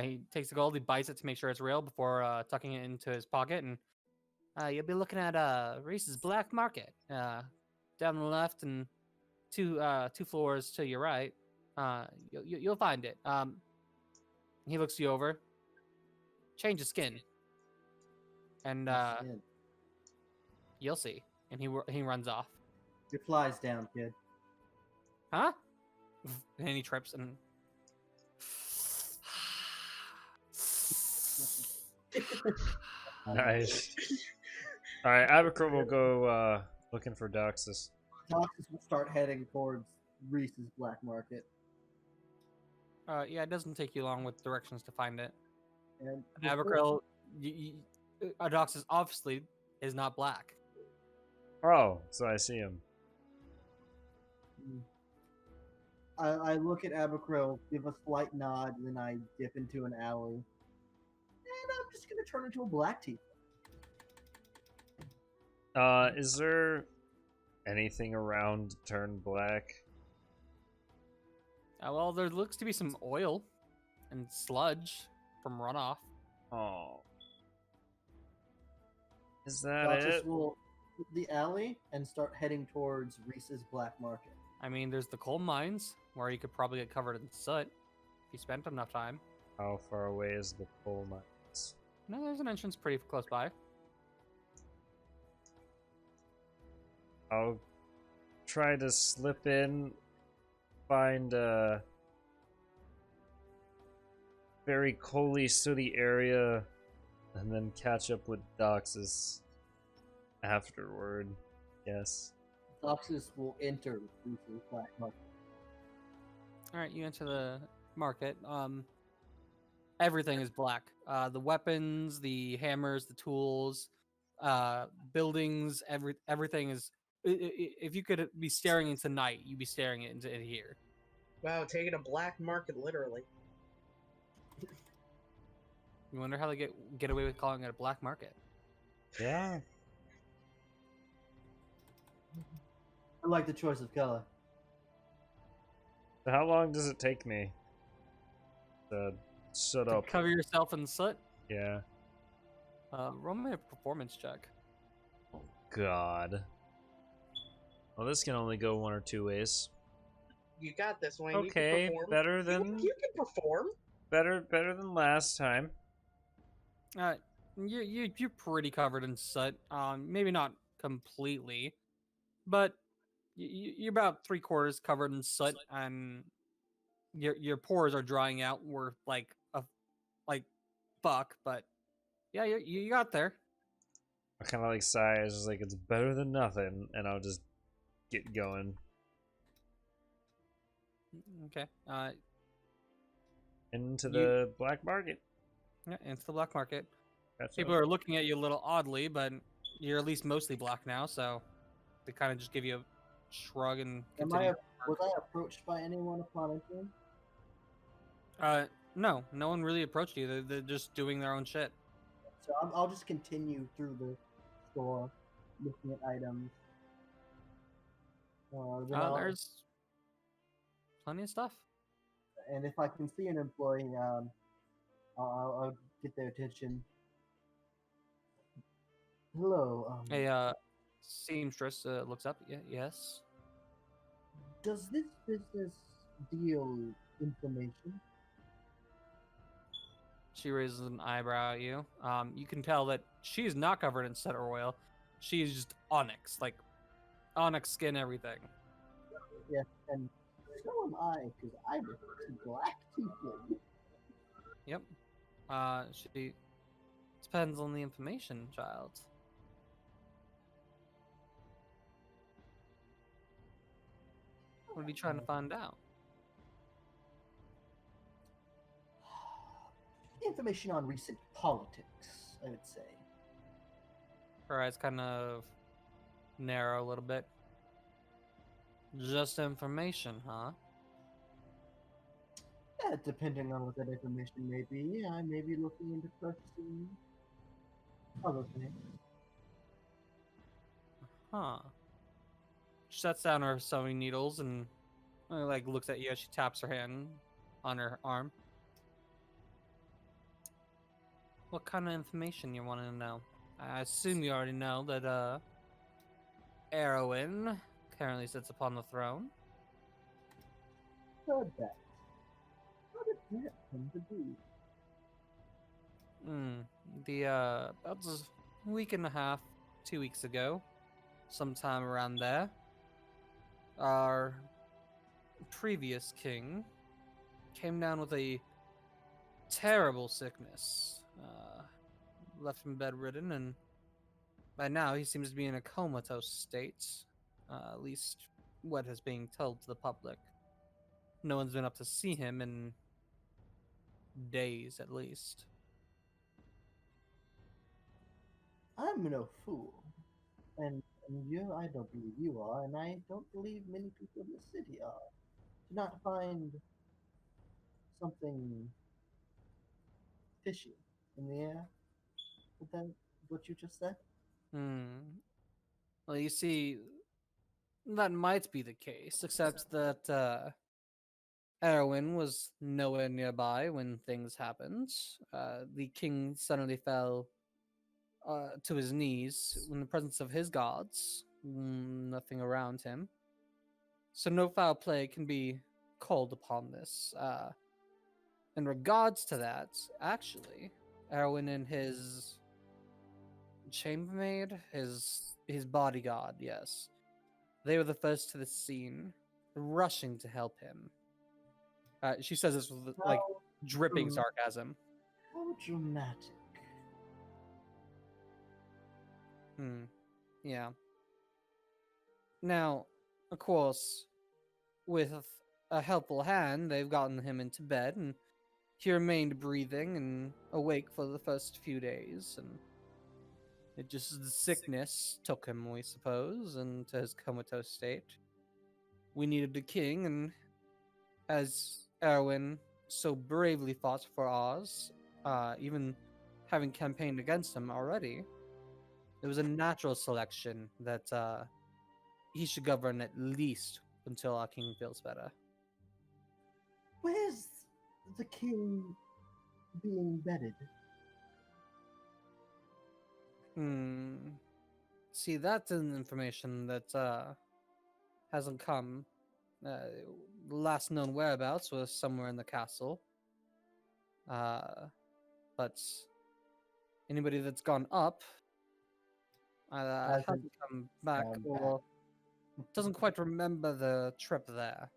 He takes the gold, he bites it to make sure it's real before tucking it into his pocket, and you'll be looking at Reese's Black Market down the left and two floors to your right. You'll find it. He looks you over. Change of skin, and you'll see. And he runs off. Your fly's down, kid. Huh? And he trips and. Nice. All right, Abercrombie will go looking for Doxus. Doxus will start heading towards Reese's Black Market. Yeah, it doesn't take you long with directions to find it. And Abercrombie, Adoxus obviously is not black. Oh, so I see him. I look at Abercrombie, give a slight nod, and then I dip into an alley. And I'm just gonna turn into a black tea. Is there anything around to turn black? Well, there looks to be some oil and sludge from runoff. Oh. Is that Doxus it? will hit the alley and start heading towards Reese's Black Market. I mean, there's the coal mines where you could probably get covered in soot if you spent enough time. How far away is the coal mines? No, there's an entrance pretty close by. I'll try to slip in, find a very coaly, sooty area, and then catch up with Doxus afterward. Yes. Doxus will enter Reese's Black Market. All right, you enter the market. Everything is black. The weapons, the hammers, the tools, buildings, everything is. If you could be staring into night, you'd be staring into it here. Wow, taking a black market literally. You wonder how they get away with calling it a black market. Yeah. I like the choice of color. So how long does it take me to shut To up? cover yourself in soot. Yeah. Roll me a performance check. God. Well, this can only go one or two ways. You got this, Wayne. Okay, you can perform. better than You can perform. better than last time. You're pretty covered in soot. Maybe not completely, but you're about 3/4 covered in soot, and your pores are drying out. We're like fuck, but yeah, you got there. I kind of like sigh. It's just like it's better than nothing, and I'll just get going. Okay. Into the black market. Yeah, into the black market. Gotcha. People are looking at you a little oddly, but you're at least mostly black now, so they kind of just give you a shrug and continue. Was I approached by anyone upon entering? No one really approached you. They're just doing their own shit. So I'll just continue through the store, looking at items. There's plenty of stuff. And if I can see an employee, I'll get their attention. Hello. A seamstress looks up. Yes. Does this business deal information? She raises an eyebrow at you. You can tell that she's not covered in cedar oil. She's just onyx, like onyx skin, everything. Yes, and so am I, because I'm a black tiefling. Yep. She depends on the information, child. What are you trying to find out? Information on recent politics, I would say. Her eyes kind of narrow a little bit. Just information, huh? Yeah, depending on what that information may be, I may be looking into purchasing other things. Huh. She sets down her sewing needles and like looks at you as she taps her hand on her arm. What kind of information you wanting to know? I assume you already know that Erwin currently sits upon the throne. Heard that. How did that come to be? About a week and a half, 2 weeks ago, sometime around there, our previous king came down with a terrible sickness. Left him bedridden, and by now he seems to be in a comatose state. At least what is being told to the public. No one's been up to see him in days, at least. I'm no fool. And I don't believe you are, and I don't believe many people in the city are. Do not find something fishy in the air with that, what you just said? Well, you see, that might be the case, except that Erwin was nowhere nearby when things happened. The king suddenly fell to his knees in the presence of his gods. Nothing around him. So no foul play can be called upon this. In regards to that, actually, Erwin and his chambermaid, his bodyguard, yes, they were the first to the scene, rushing to help him. She says this with like dripping sarcasm. How dramatic. Yeah. Now, of course, with a helpful hand, they've gotten him into bed, and he remained breathing and awake for the first few days, and it just the sickness took him, we suppose, into his comatose state. We needed a king, and as Erwin so bravely fought for Oz, even having campaigned against him already, it was a natural selection that he should govern at least until our king feels better. Where's the king being bedded? See, that's an information that hasn't come. The last known whereabouts was somewhere in the castle. But anybody that's gone up hasn't come back or doesn't quite remember the trip there.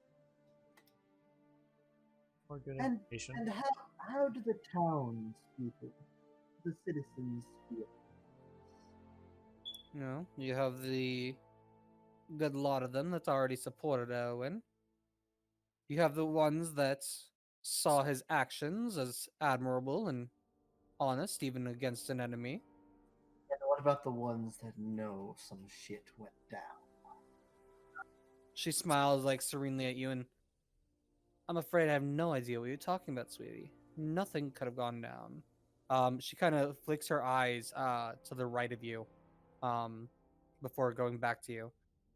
More good And information. how do the townspeople, the citizens feel? You know, you have the good lot of them that's already supported Owen. You have the ones that saw his actions as admirable and honest, even against an enemy. And what about the ones that know some shit went down? She smiles like serenely at you, and I'm afraid I have no idea what you're talking about, sweetie. Nothing could have gone down. She kind of flicks her eyes to the right of you, before going back to you.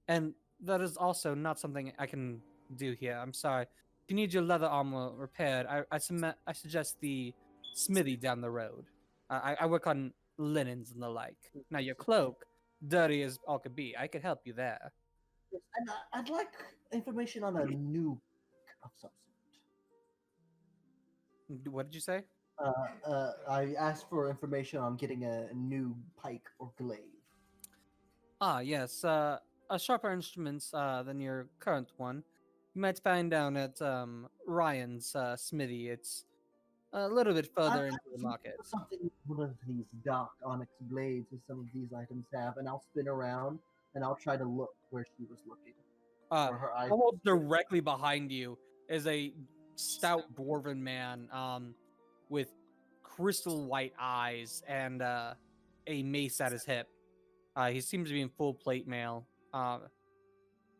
And that is also not something I can do here. I'm sorry. If you need your leather armor repaired, I suggest the smithy down the road. I work on linens and the like. Now your cloak, dirty as all could be, I could help you there. Yes, and I'd like information on a new of some What did you say? sort. I asked for information on getting a new pike or glaive. Ah, yes. A sharper instruments than your current one. You might find down at Ryan's smithy. It's a little bit further into the market. Something one of these dark onyx blades as some of these items have, and I'll spin around and I'll try to look where she was looking. Where her eyes. Almost directly behind you is a stout dwarven man with crystal white eyes and a mace at his hip. He seems to be in full plate mail.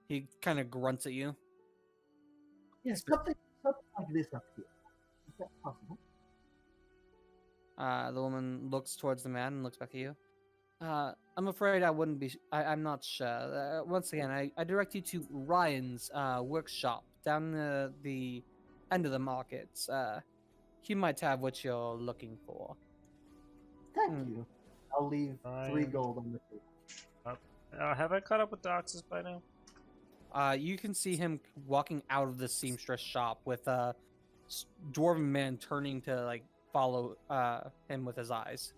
He kind of grunts at you. Yeah, something like this up here. Is that possible? The woman looks towards the man and looks back at you. I'm afraid I wouldn't be. I'm not sure. Once again, I direct you to Ryan's workshop down the end of the markets. He might have what you're looking for. Thank you. I'll leave 3 gold on the table. Have I caught up with Doxus by now? You can see him walking out of the seamstress shop with a dwarven man turning to like follow him with his eyes.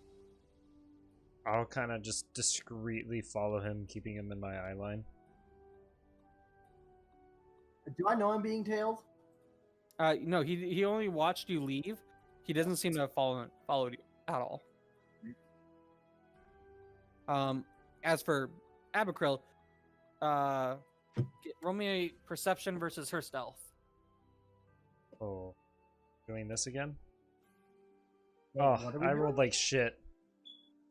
I'll kind of just discreetly follow him, keeping him in my eye line. Do I know I'm being tailed? No, he only watched you leave. He doesn't seem to have followed you at all. As for Abicril, roll me a perception versus her stealth. Oh, doing this again? Wait, Oh, what are we I doing? rolled like shit.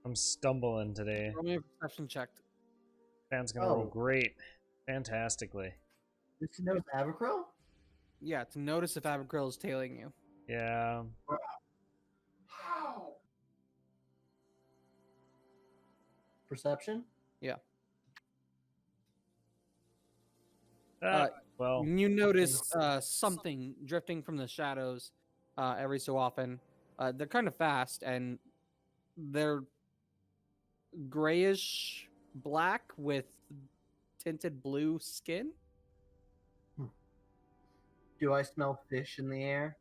I'm stumbling today. Roll me a perception check. Dan's gonna roll Oh. great. Fantastically. Does she know it's Abercrow? Yeah, to notice if Abicril is tailing you. Yeah. How? Perception? Well, You notice something drifting from the shadows every so often. They're kind of fast and they're grayish black with tinted blue skin. Do I smell fish in the air?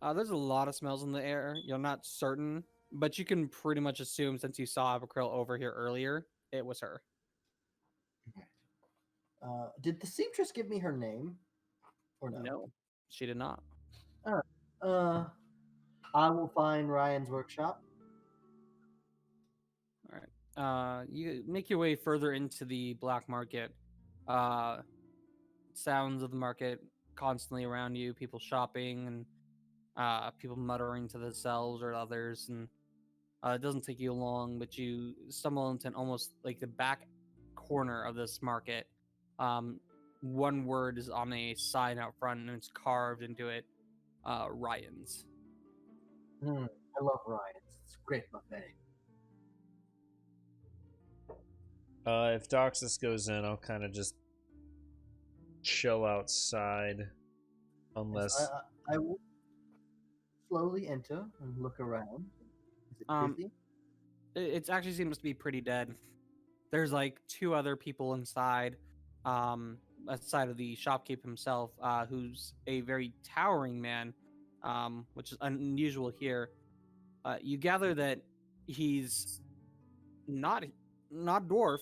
There's a lot of smells in the air. You're not certain, but you can pretty much assume since you saw Abicril over here earlier, it was her. Did the seamstress give me her name? Or no? No, she did not. I will find Ryan's workshop. All right. You make your way further into the black market. Sounds of the market constantly around you, people shopping and people muttering to themselves or others. And it doesn't take you long, but you stumble into almost like the back corner of this market. One word is on a sign out front and it's carved into it, Ryan's. I love Ryan's. It's great buffet. if Doxus goes in, I'll kind of just chill outside. Unless. Yes, I will slowly enter and look around. Is it busy? It actually seems to be pretty dead. There's like 2 other people inside, aside of the shopkeep himself, who's a very towering man, which is unusual here. You gather that he's not dwarf,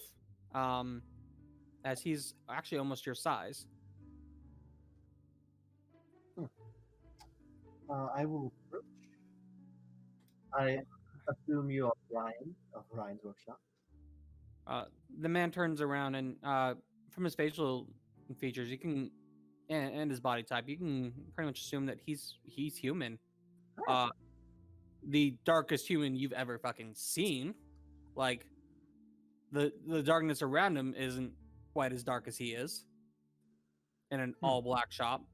as he's actually almost your size. I will approach. I assume you are Ryan of Ryan's workshop. The man turns around and from his facial features, you can and his body type, you can pretty much assume that he's human. The darkest human you've ever fucking seen. Like the darkness around him isn't quite as dark as he is. In an all black shop,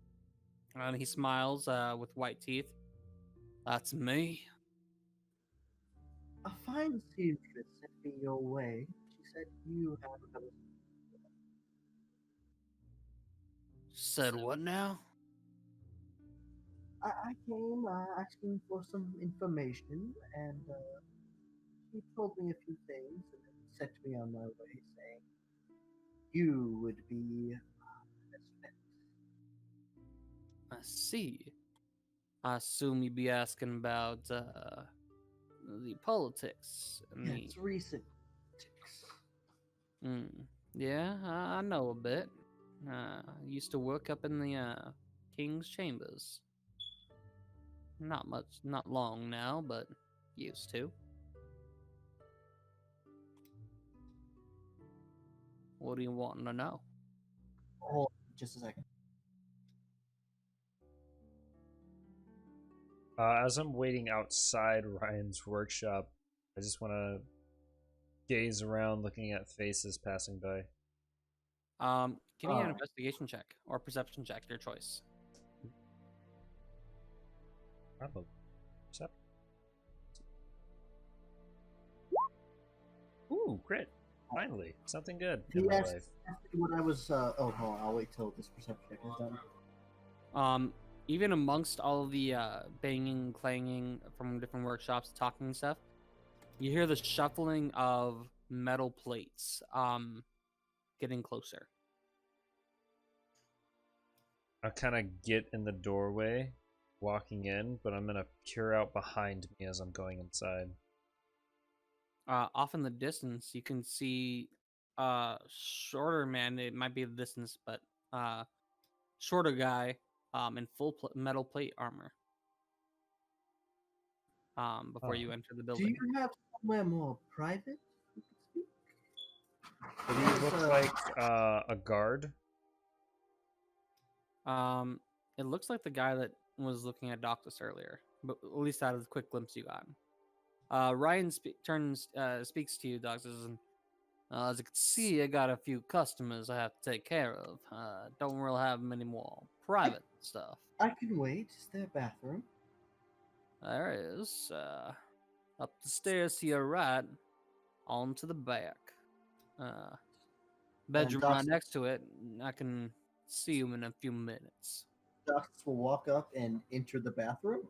and he smiles with white teeth. That's me. A fine seamstress sent me your way. She said you have a couple. Said what now? I came asking for some information, and she told me a few things and then sent me on my way, saying You would be. I see. I assume you'd be asking about the politics and the. It's recent. Ticks. Yeah, I know a bit. I used to work up in the king's chambers. Not much, not long now, but used to. What do you want to know? Hold on just a second. As I'm waiting outside Ryan's workshop, I just want to gaze around, looking at faces passing by. Give me an Alright. investigation check or perception check, your choice. Probably. Ooh, crit! Finally, something good in my Yes. life. What I was. Oh, hold on. I'll wait till this perception check is done. Even amongst all of the banging, clanging from different workshops, talking and stuff, you hear the shuffling of metal plates getting closer. I kind of get in the doorway, walking in, but I'm gonna peer out behind me as I'm going inside. Off in the distance, you can see shorter man. It might be the distance, but shorter guy in full metal plate armor. Before you enter the Do building. you have somewhere more private? we could speak? Does he look like a guard? It looks like the guy that was looking at Doctus earlier, but at least out of the quick glimpse you got. Ryan speaks to you, Doctus, and as you can see, I got a few customers I have to take care of. Don't really have many more private stuff. I can wait. Is there a bathroom? There is. Up the stairs to your right, on to the back. Bedroom right Doctus- next to it. I can see you in a few minutes. Doctus will walk up and enter the bathroom.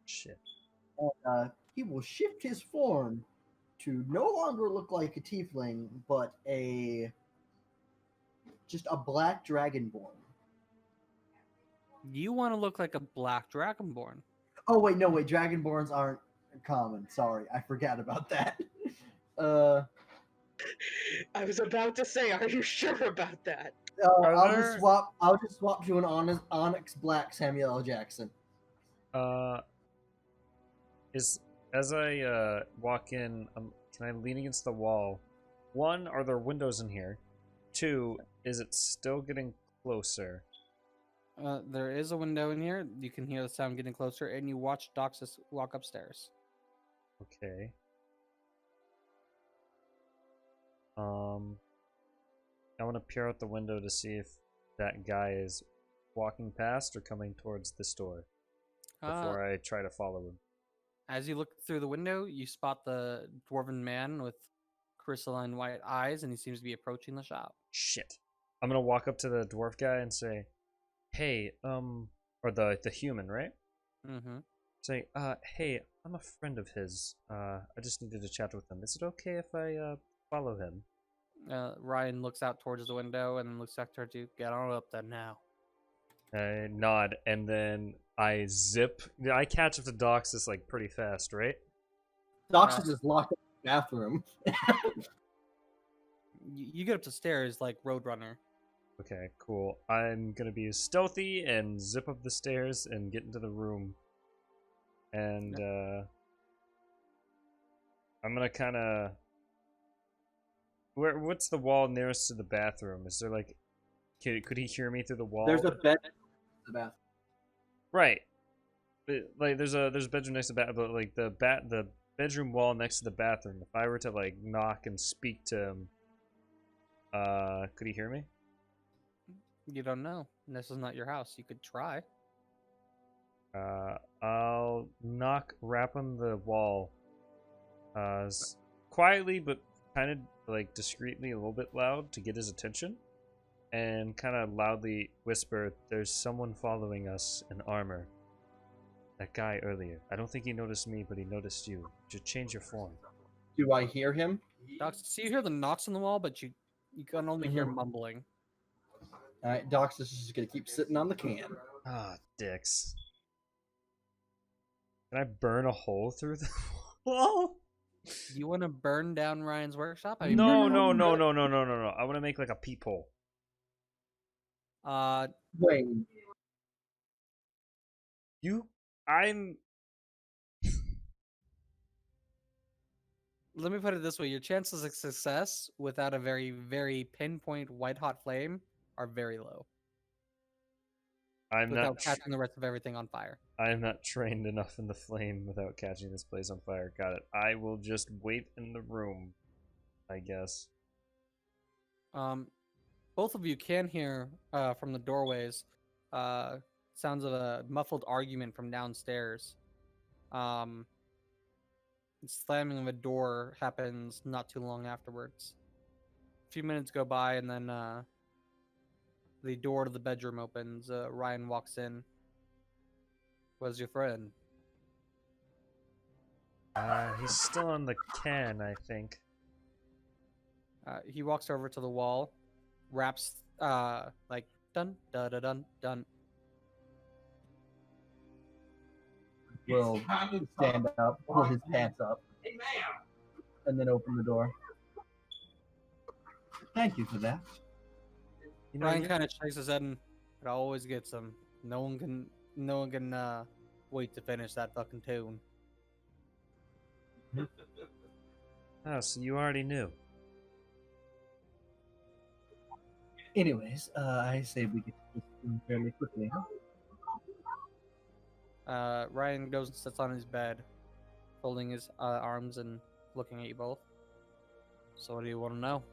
Shit. And, he will shift his form to no longer look like a tiefling, but just a black dragonborn. You want to look like a black dragonborn. Oh wait, no wait, dragonborns aren't common. Sorry, I forgot about that. I was about to say, are you sure about that? I'll there- just swap. I'll just swap to an onyx black Samuel L. Jackson. As I walk in, can I lean against the wall? One, are there windows in here? Two, is it still getting closer? There is a window in here. You can hear the sound getting closer, and you watch Doxus walk upstairs. Okay. I want to peer out the window to see if that guy is walking past or coming towards this door before I try to follow him. As you look through the window, you spot the dwarven man with crystalline white eyes, and he seems to be approaching the shop. Shit. I'm gonna walk up to the dwarf guy and say, "Hey, or the human, right? Mm-hmm. Say, hey, I'm a friend of his. I just needed to chat with him. Is it okay if I follow him?" Ryan looks out towards the window and then looks back towards you. Get on up there now. I nod, and then I zip. I catch up to Doxus like pretty fast, right? Doxus is locked in the bathroom. You get up the stairs like Roadrunner. Okay, cool. I'm gonna be stealthy and zip up the stairs and get into the room. And I'm gonna kind of. What's the wall nearest to the bathroom? Is there like, could he hear me through the wall? There's a bed in the bathroom. Right. But, like there's a bedroom next to the bath, but like the bedroom wall next to the bathroom. If I were to like knock and speak to him, could he hear me? You don't know. This is not your house. You could try. I'll rap on the wall, quietly but kind of like discreetly, a little bit loud to get his attention, and kind of loudly whisper, "There's someone following us in armor. That guy earlier. I don't think he noticed me, but he noticed you. Just change your form." Do I hear him? Doc, so you hear the knocks on the wall, but You can only hear mumbling. All right, Doc's just gonna keep sitting on the can. Ah, dicks. Can I burn a hole through the wall? Do you want to burn down Ryan's workshop? I No, burn no, it. no, no, no, no, no, no. I want to make like a peephole. Wait, I'm. Let me put it this way: your chances of success without a very, very pinpoint white hot flame are very low. I'm Without not. catching the rest of everything on fire. I am not trained enough in the flame without catching this place on fire. Got it. I will just wait in the room, I guess. Both of you can hear from the doorways sounds of a muffled argument from downstairs. Slamming of a door happens not too long afterwards. A few minutes go by, and then the door to the bedroom opens. Ryan walks in. Where's your friend? He's still on the can, I think. He walks over to the wall, raps like dun da da dun dun. will stand up, pull his pants up, and then open the door. Thank you for that. You know, Ryan kind of shakes his head, and it always gets him. No one can wait to finish that fucking tune. Oh, so you already knew. Anyways, I say we get this through fairly quickly, huh? Ryan goes and sits on his bed, folding his arms and looking at you both. So what do you want to know?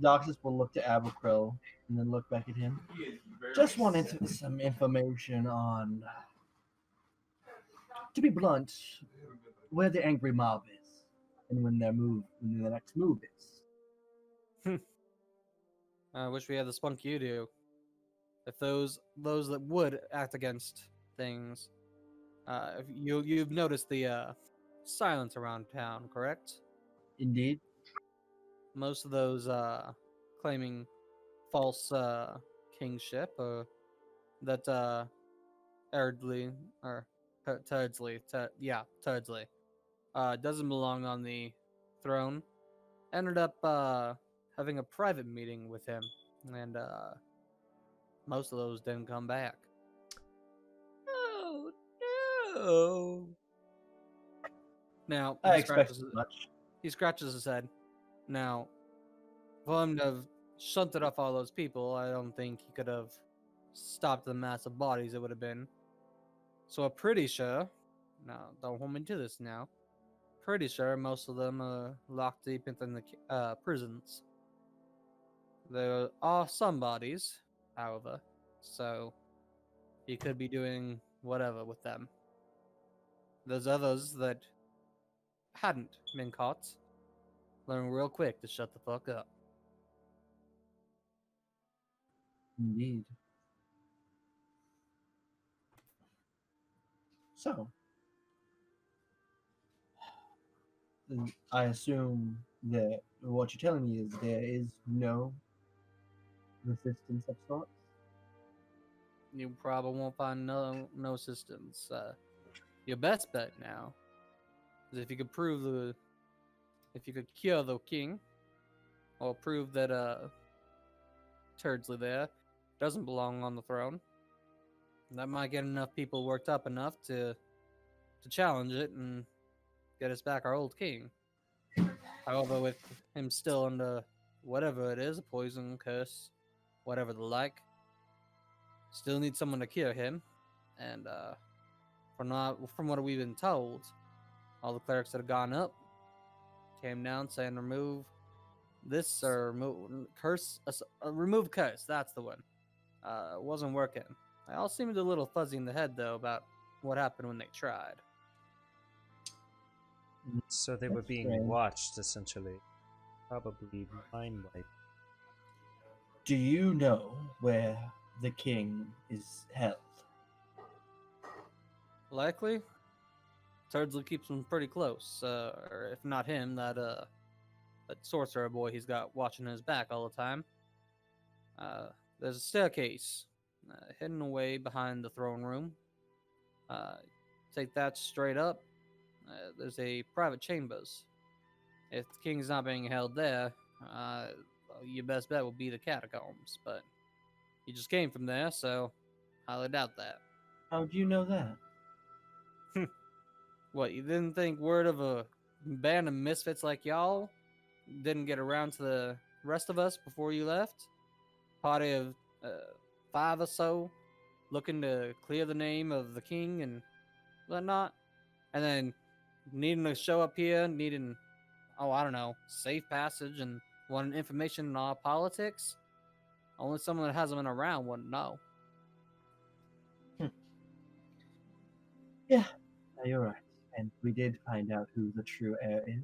Doxus will look to Abercrow and then look back at him. Just wanted some information on, to be blunt, where the angry mob is and when their next move is. I wish we had the spunk you do. If those that would act against things, if you've noticed the silence around town, correct? Indeed. Most of those claiming false kingship, that Erdley or Turdsley, Turdsley, doesn't belong on the throne. Ended up having a private meeting with him, and most of those didn't come back. Oh no! Now I expected much. He scratches his head. Now, for him to have shunted off all those people, I don't think he could have stopped the mass of bodies it would have been. So I'm pretty sure. Now, don't hold me to this now. Pretty sure most of them are locked deep in the prisons. There are some bodies, however, so he could be doing whatever with them. There's others that hadn't been caught. Learn real quick to shut the fuck up. Indeed. So, I assume that what you're telling me is there is no resistance of sorts. You probably won't find no assistance. Your best bet now is if you could cure the king, or prove that Turdsley there doesn't belong on the throne. That might get enough people worked up enough to challenge it and get us back our old king. However, with him still under whatever it is, a poison, curse, whatever the like, still need someone to cure him. And from what we've been told, all the clerics that have gone up came down saying remove this or remove curse. That's the one. It wasn't working. They all seemed a little fuzzy in the head though about what happened when they tried. So they were That's being strange. watched, essentially. Probably mind wiped. Do you know where the king is held? Likely Turdsley keeps him pretty close. Or if not him, that sorcerer boy he's got watching his back all the time. There's a staircase hidden away behind the throne room. Take that straight up. There's a private chambers. If the king's not being held there, your best bet will be the catacombs. But you just came from there, so highly doubt that. How do you know that? What, you didn't think word of a band of misfits like y'all didn't get around to the rest of us before you left? Party of 5 or so looking to clear the name of the king and whatnot, and then needing to show up here, needing, I don't know, safe passage and wanting information on our politics. Only someone that hasn't been around wouldn't know. Yeah, you're right. And we did find out who the true heir is.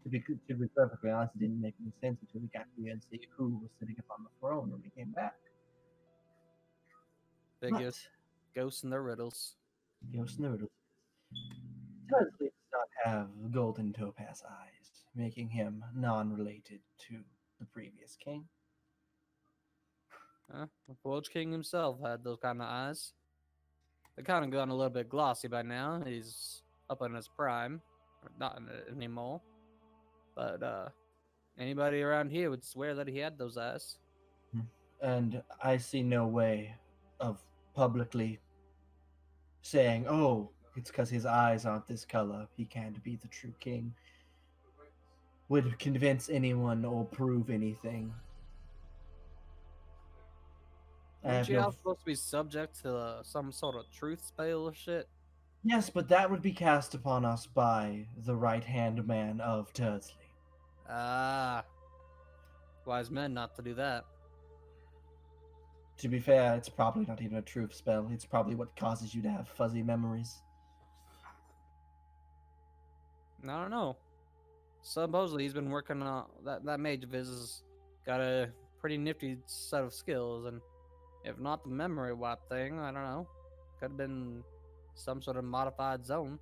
To be perfectly honest, it didn't make any sense until we got here and see who was sitting up on the throne when we came back. Figures. Ghosts and their riddles. Ghost in the riddle. Turdsley does not have golden topaz eyes, making him non-related to the previous king. The Forge King himself had those kind of eyes. They're kind of gone a little bit glossy by now. He's up in his prime. Or not in it anymore. But anybody around here would swear that he had those eyes. And I see no way of publicly saying, oh, it's because his eyes aren't this color, he can't be the true king, would convince anyone or prove anything. Aren't you all supposed to be subject to some sort of truth spell or shit? Yes, but that would be cast upon us by the right-hand man of Turdsley. Ah. Wise men not to do that. To be fair, it's probably not even a truth spell. It's probably what causes you to have fuzzy memories. I don't know. Supposedly he's been working on that mage of his has got a pretty nifty set of skills, and if not the memory wipe thing, I don't know. Could have been some sort of modified zone.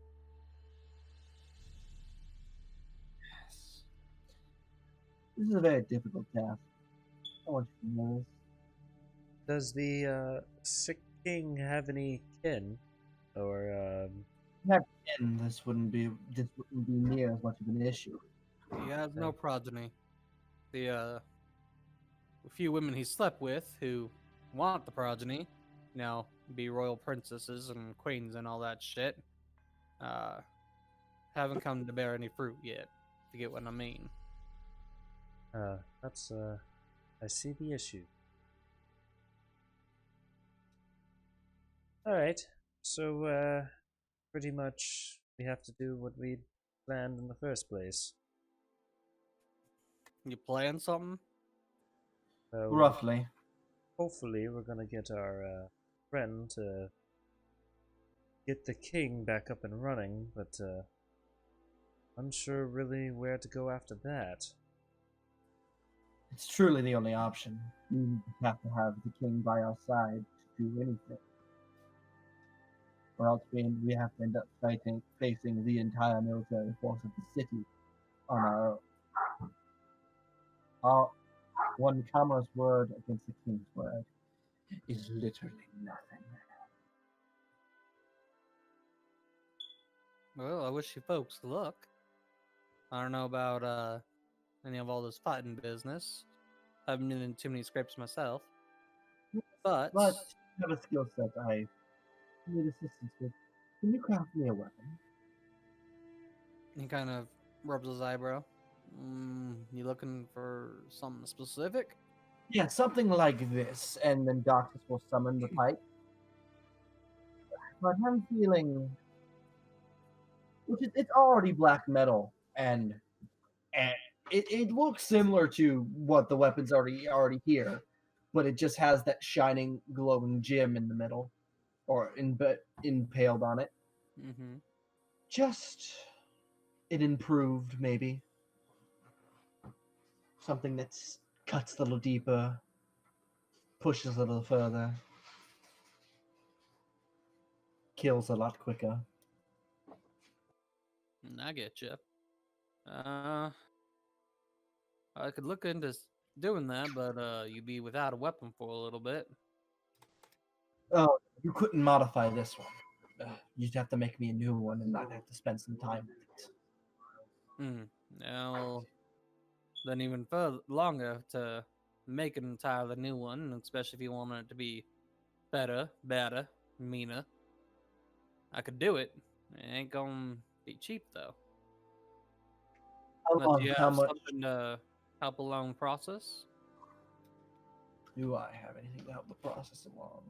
Yes. This is a very difficult task. I want you to know this. Does the sick king have any kin, or And this wouldn't be near as much of an issue. He has no progeny. The few women he slept with who want the progeny, be royal princesses and queens and all that shit, haven't come to bear any fruit yet, if you get what I mean. that's I see the issue. All right, so pretty much we have to do what we planned in the first place. You playing something? So Roughly. hopefully we're gonna get our friend to get the king back up and running, but unsure really where to go after that. It's truly the only option. We have to have the king by our side to do anything. Or else we have to end up facing the entire military force of the city on our own. Our one comma's word against the king's word is literally nothing. Well, I wish you folks luck. I don't know about any of all this fighting business. I haven't been in too many scrapes myself. But you have a skill set I need assistance with. Can you craft me a weapon? he kind of rubs his eyebrow. You looking for something specific? Yeah, something like this, and then Doctus will summon the pipe. But I'm feeling, it's already black metal, and it looks similar to what the weapon's already here, but it just has that shining, glowing gem in the middle, or impaled on it. Mm-hmm. Just it improved, maybe. Something that cuts a little deeper, pushes a little further, kills a lot quicker. I get you. I could look into doing that, but you'd be without a weapon for a little bit. Oh, you couldn't modify this one. You'd have to make me a new one, and I'd have to spend some time with it. Now, then even further longer to make an entirely new one, especially if you want it to be better, badder, meaner. I could do it. It ain't gonna be cheap though. How Unless long? you How have much something to help along the process. do I have? Anything to help the process along?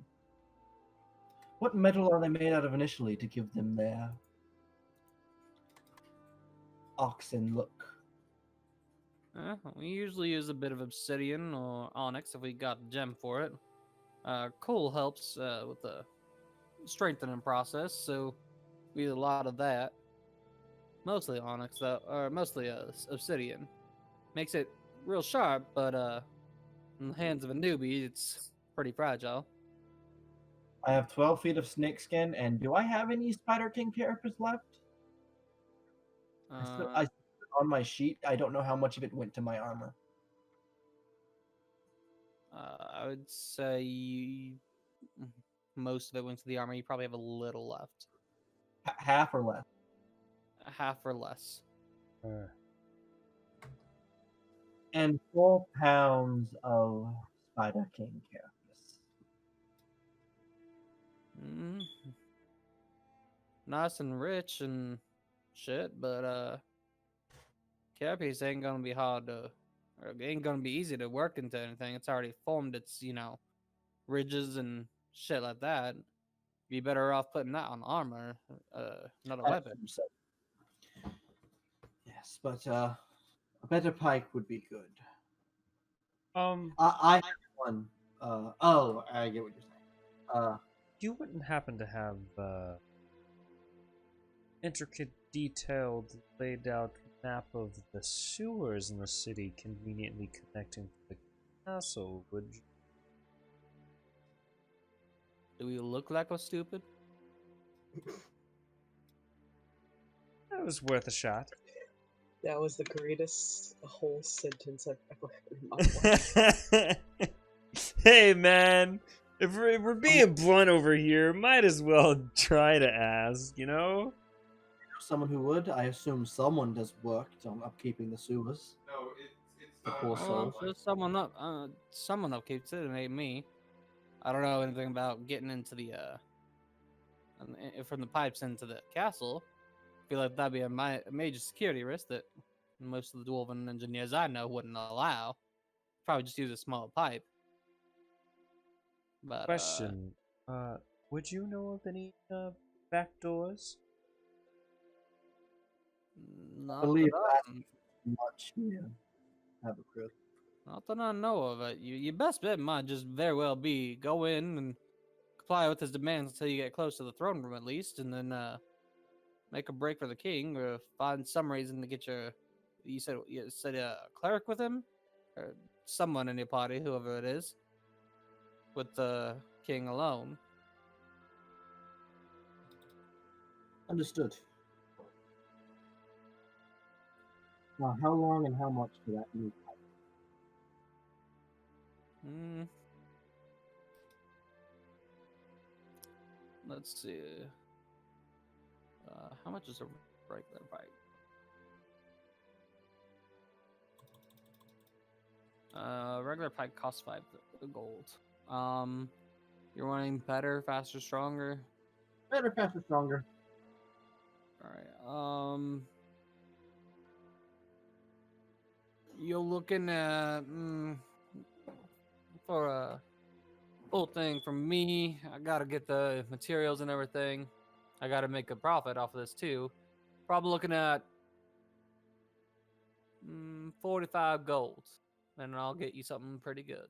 What metal are they made out of initially to give them their oxen look? We usually use a bit of obsidian or onyx if we got the gem for it. Coal helps with the strengthening process, so we use a lot of that. Mostly onyx though, or mostly obsidian. Makes it real sharp, but in the hands of a newbie, it's pretty fragile. I have 12 feet of snakeskin, and do I have any Spider King carapace left? I on my sheet. I don't know how much of it went to my armor. I would say most of it went to the armor. You probably have a little left. Half or less? Half or less. And 4 pounds of Spider King carapace. Nice and rich and shit, but carapace ain't gonna be hard to, or ain't gonna be easy to work into anything. It's already formed its, ridges and shit like that. Be better off putting that on armor, not a weapon. Yes, but a better pike would be good. I I have one. Oh, I get what you're saying. You wouldn't happen to have intricate, detailed, laid out map of the sewers in the city conveniently connecting to the castle, would you? Do we look like we're stupid? That was worth a shot. That was the greatest whole sentence I've ever heard in my life. Hey, man. If we're being blunt over here, might as well try to ask, you know? Someone who would. I assume someone does work on upkeeping the sewers. No, it's The not. poor Well, soul. there's someone up keeps it. It ain't me. I don't know anything about getting into the from the pipes into the castle. I feel like that'd be a major security risk that most of the dwarven engineers I know wouldn't allow. Probably just use a small pipe. But Question. Would you know of any back doors? I not believe that that's much here. Have a crew. not that I know of it. Your best bet might just very well be go in and comply with his demands until you get close to the throne room at least, and then make a break for the king, or find some reason to get your. You said a cleric with him, or someone in your party, whoever it is, with the king alone. Understood. Now, how long and how much for that new pipe? Let's see. How much is a regular pipe? Regular pipe costs 5 gold. You're wanting better, faster, stronger. Better, faster, stronger. All right. You're looking at for a full thing from me. I gotta get the materials and everything. I gotta make a profit off of this too. Probably looking at 45 gold, and I'll get you something pretty good.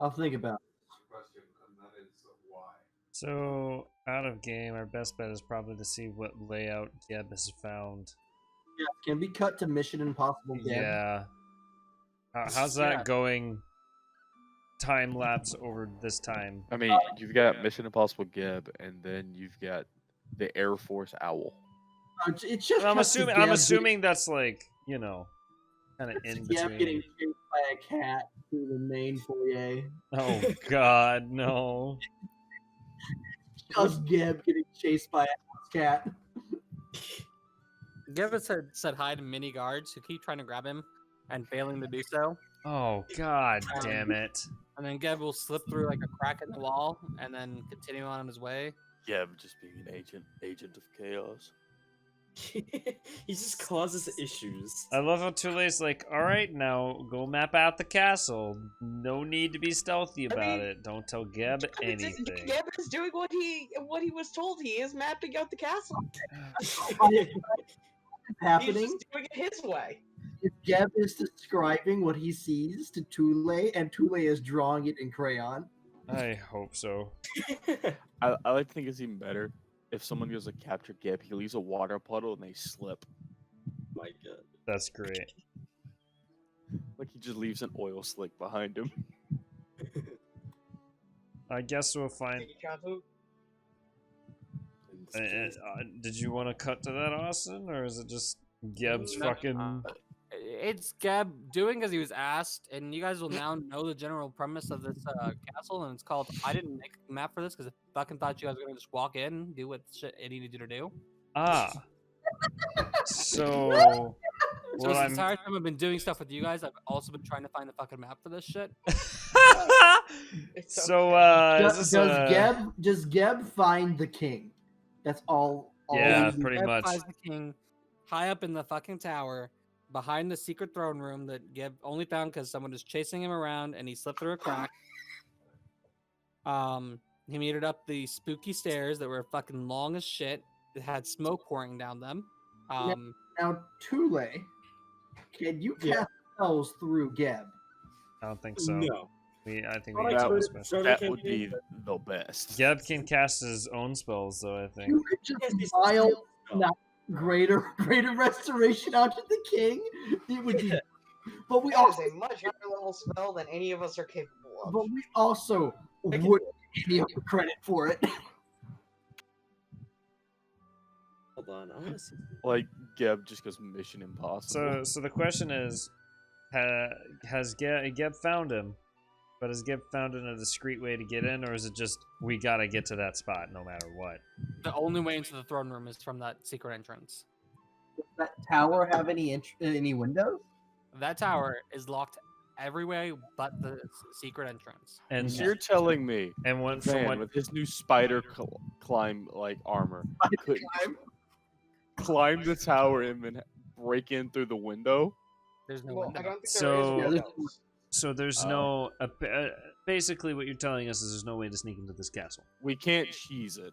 I'll think about it. Question, and that is why. So, out of game, our best bet is probably to see what layout Geb has found. Yeah, can we cut to Mission Impossible again? Yeah. How's that going? Time lapse over this time. I mean, you've got Mission Impossible Geb, and then you've got the Air Force Owl. It's just I'm cuts to assuming. I'm Geb assuming that's like kind of getting, in Geb getting between. chased by a cat through the main foyer. Oh God, no. Just Geb getting chased by a cat. Geb said hi to mini guards who keep trying to grab him and failing to do so. Oh God, damn it. And then Geb will slip through like a crack in the wall and then continue on his way. Yeah, but just being an agent of chaos. He just causes issues. I love how Tule's like, all right, now go map out the castle. No need to be stealthy about it. Don't tell Geb anything. Geb is doing what he was told. He is mapping out the castle. Happening. He's just doing it his way. If Geb is describing what he sees to Tule, and Tule is drawing it in crayon. I hope so. I like to think it's even better if someone goes to capture Geb, he leaves a water puddle and they slip. My God. That's great. Like he just leaves an oil slick behind him. I guess we'll find. Did you want to cut to that, Austin, or is it just Geb's fucking? It's Geb doing as he was asked, and you guys will now know the general premise of this castle, and it's called I didn't make a map for this because I fucking thought you guys were gonna just walk in, do what shit it needed you to do. Ah. So So what this I'm. entire time I've been doing stuff with you guys, I've also been trying to find the fucking map for this shit. So Does Geb find the king? That's all Yeah, he- pretty Geb much. finds the king high up in the fucking tower, behind the secret throne room that Geb only found because someone was chasing him around and he slipped through a crack. He made it up the spooky stairs that were fucking long as shit. It had smoke pouring down them. Now, Tule, can you cast spells through Geb? I don't think so. No. I think Well, we I got could- this special. Sure, That can would be, be the best. Geb can cast his own spells, though. I think. You could just Yes, it's vial still- not greater restoration onto the king. It would be, but we That is also, a much higher level spell than any of us are capable of. but we also I can- wouldn't give you credit for it. Hold on, I want to see. Like Geb just goes Mission Impossible. So the question is, has Geb found him? But has Geb found in a discreet way to get in, or is it just we gotta get to that spot no matter what? The only way into the throne room is from that secret entrance. Does that tower have any windows? That tower is locked every way but the secret entrance. And So you're telling me and what from Van what with his new spider climb like armor could climb the tower and then break in through the window? There's no Well, window. I don't think So- there is windows. so there's Oh. no basically what you're telling us is there's no way to sneak into this castle. We can't cheese it.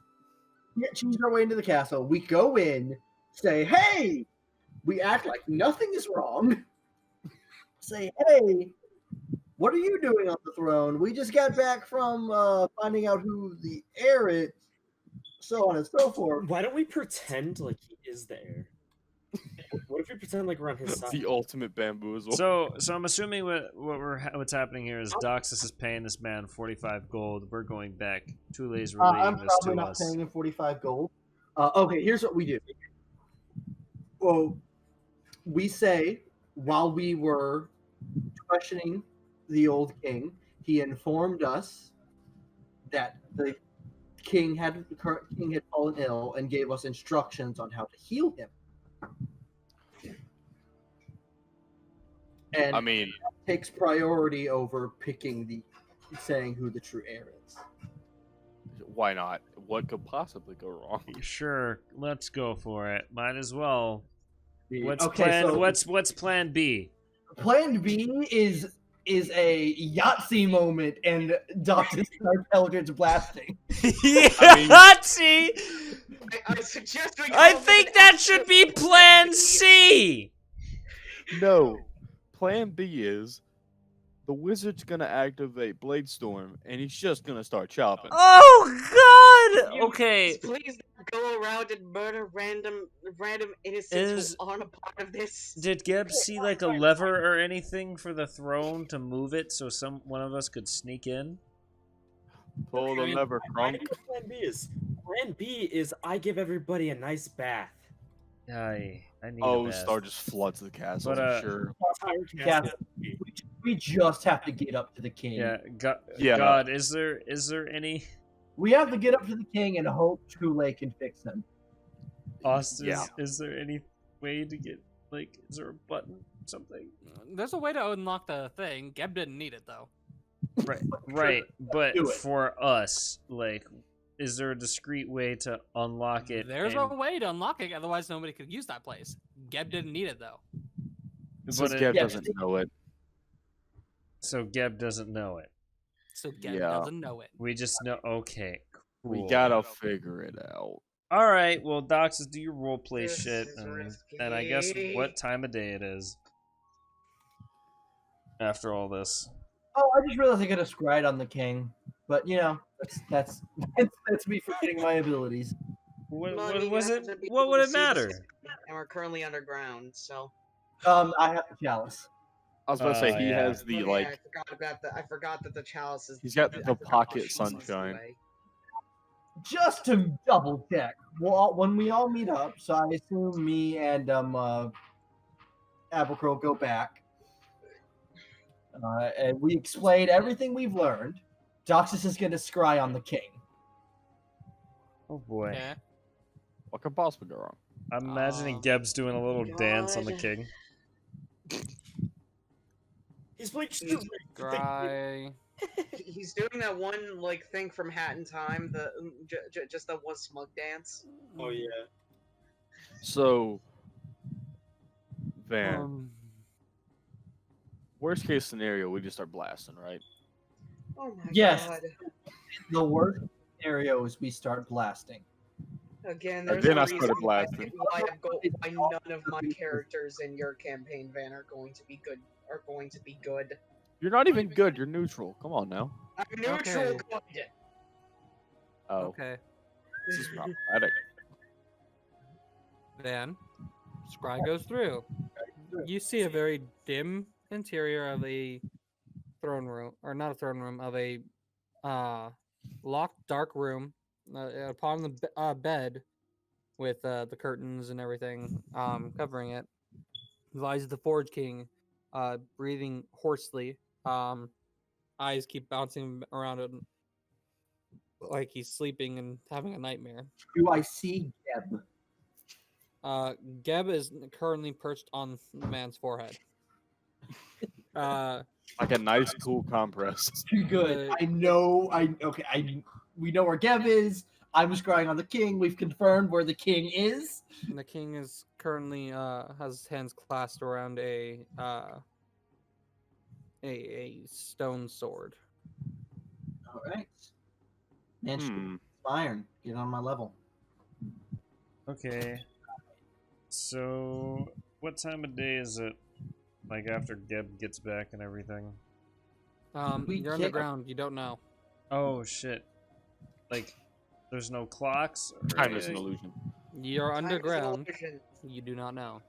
We choose our way into the castle. We go in, say, "Hey!" We act like nothing is wrong. Say, "Hey, what are you doing on the throne? We just got back from finding out who the heir is, so on and so forth." Why don't we pretend like he is the heir? What if we pretend like we're on his side? The ultimate bamboozle. So I'm assuming what's happening here is Doxus is paying this man 45 gold. We're going back. Tule's I'm relaying this probably to not us. paying him 45 gold. Okay, here's what we do. Well, we say while we were questioning the old king, he informed us that the current king had fallen ill and gave us instructions on how to heal him. And I mean, takes priority over saying who the true heir is. why not? What could possibly go wrong? Sure, let's go for it. Might as well. What's Okay, plan? so- What's plan B? Plan B is a Yahtzee moment, and Doctor starts Eldritch blasting. Yahtzee! I suggest we go I with think an that extra should be Plan C. No. Plan B is the wizard's gonna activate Blade Storm, and he's just gonna start chopping. Oh God! You Okay. Please don't go around and murder random innocents who aren't a part of this. Did Geb see like a lever or anything for the throne to move it so one of us could sneak in? Pull the lever, I crunk. think the plan B is Plan B is I give everybody a nice bath. I need Oh, a bath. Star just floods the castle. But, I'm sure. Yeah, we just have to get up to the king. Yeah, Yeah. God, is there any We have to get up to the king and hope Tule can fix him. Austin? Yeah. Is there any way to get is there a button, something? There's a way to unlock the thing. Geb didn't need it though. Right, but Do it. for us, is there a discreet way to unlock it? There's a way to unlock it, otherwise nobody could use that place. Geb didn't need it though. Since Geb doesn't know it. So Geb doesn't know it. So Geb Yeah. doesn't know it. We just know. Okay, We cool. gotta figure it out. All right, well, Doxus, do your role play This shit, is and I guess risky. what time of day it is. After all this, Oh, I just realized I got a scribe on the king, but that's me forgetting my abilities. what Money was has it? to be What would able it to see the matter? city, and we're currently underground, so. I have the chalice. I was about to say he yeah. has the Oh, yeah, I forgot that the chalice is. He's got I the forgot pocket how she sneaks sunshine. away. Just to double check, well, when we all meet up, so I assume me and Abercrow go back, and we explain everything we've learned. Doxus is going to scry on the king. Oh boy, Okay. What could possibly go wrong? I'm imagining Geb's doing a little dance on the God. king. He's playing Scry. He's doing that one thing from Hat in Time, just that one smug dance. Oh yeah. So, Van, worst case scenario, we just start blasting, right? Oh my Yes. god! The worst scenario is we start blasting. Again, there's Then a I reason started why, blasting. why none of my characters in your campaign, Van, are going to be good. You're not even good. You're neutral. Come on now. I'm neutral Okay. good. Oh, Okay. this is problematic. Then Scry goes through. You see a very dim interior of a throne room, or not a throne room, of a locked dark room. Upon the bed, with the curtains and everything covering it, lies the Forge King, breathing hoarsely. Eyes keep bouncing around him like he's sleeping and having a nightmare. Do I see Geb? Geb is currently perched on the man's forehead. Like a nice, cool compress. Good. I know. We know where Geb is. I'm scrying on the king. We've confirmed where the king is. And the king is currently has his hands clasped around a stone sword. All right. Man, Hmm. iron. Get on my level. Okay. So, what time of day is it? After Geb gets back and everything. We You're can't- underground. You don't know. Oh shit! There's no clocks. Time is an illusion. You're Time is an underground. illusion. You do not know.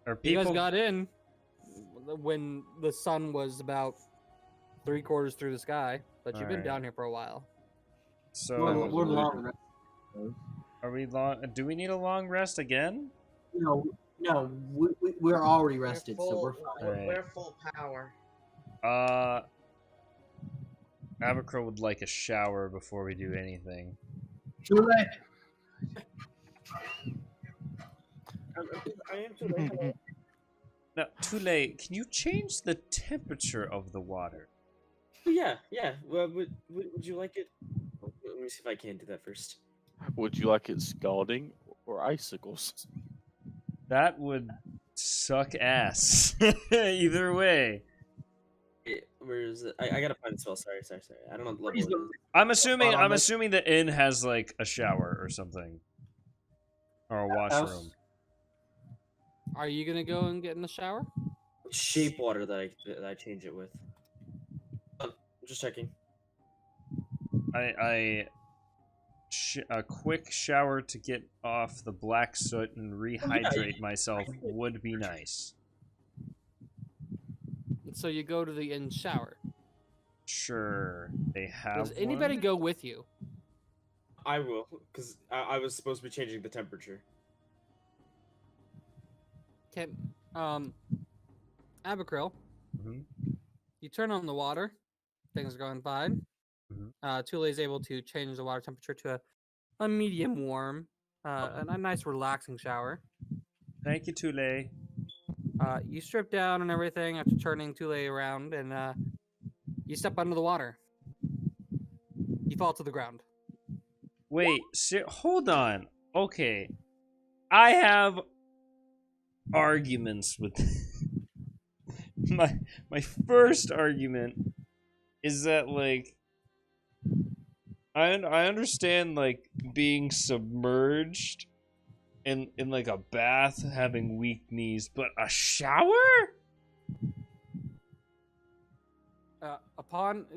Are You people? guys got in when the sun was about 3/4 through the sky, but you've been Alright. down here for a while. So We're long. are we long? Do we need a long rest again? No, we're already rested, so we're fine. Alright. We're full power. Abercrow would like a shower before we do anything. Too late. I am too late. Now, too late. Can you change the temperature of the water? Yeah. Well, would you like it? Let me see if I can do that first. Would you like it scalding or icicles? That would suck ass. Either way. Where is it? I gotta find the spell. Sorry. I don't know the level. it is. I'm assuming the inn has a shower or something. Or a washroom. Are you gonna go and get in the shower? Shape water that I change it with. I'm just checking. A quick shower to get off the black soot and rehydrate myself would be nice. So you go to the inn shower. Sure, they have. Does anybody one? go with you? I will, because I was supposed to be changing the temperature. Okay. Abacril, Mhm. you turn on the water. Things are going fine. Mhm. Tule is able to change the water temperature to a medium warm, a nice relaxing shower. Thank you, Tule. You strip down and everything after turning Tule around, and you step under the water. You fall to the ground. Wait, hold on. Okay. I have arguments with my first argument is that like I understand like being submerged in like a bath having weak knees, but a shower?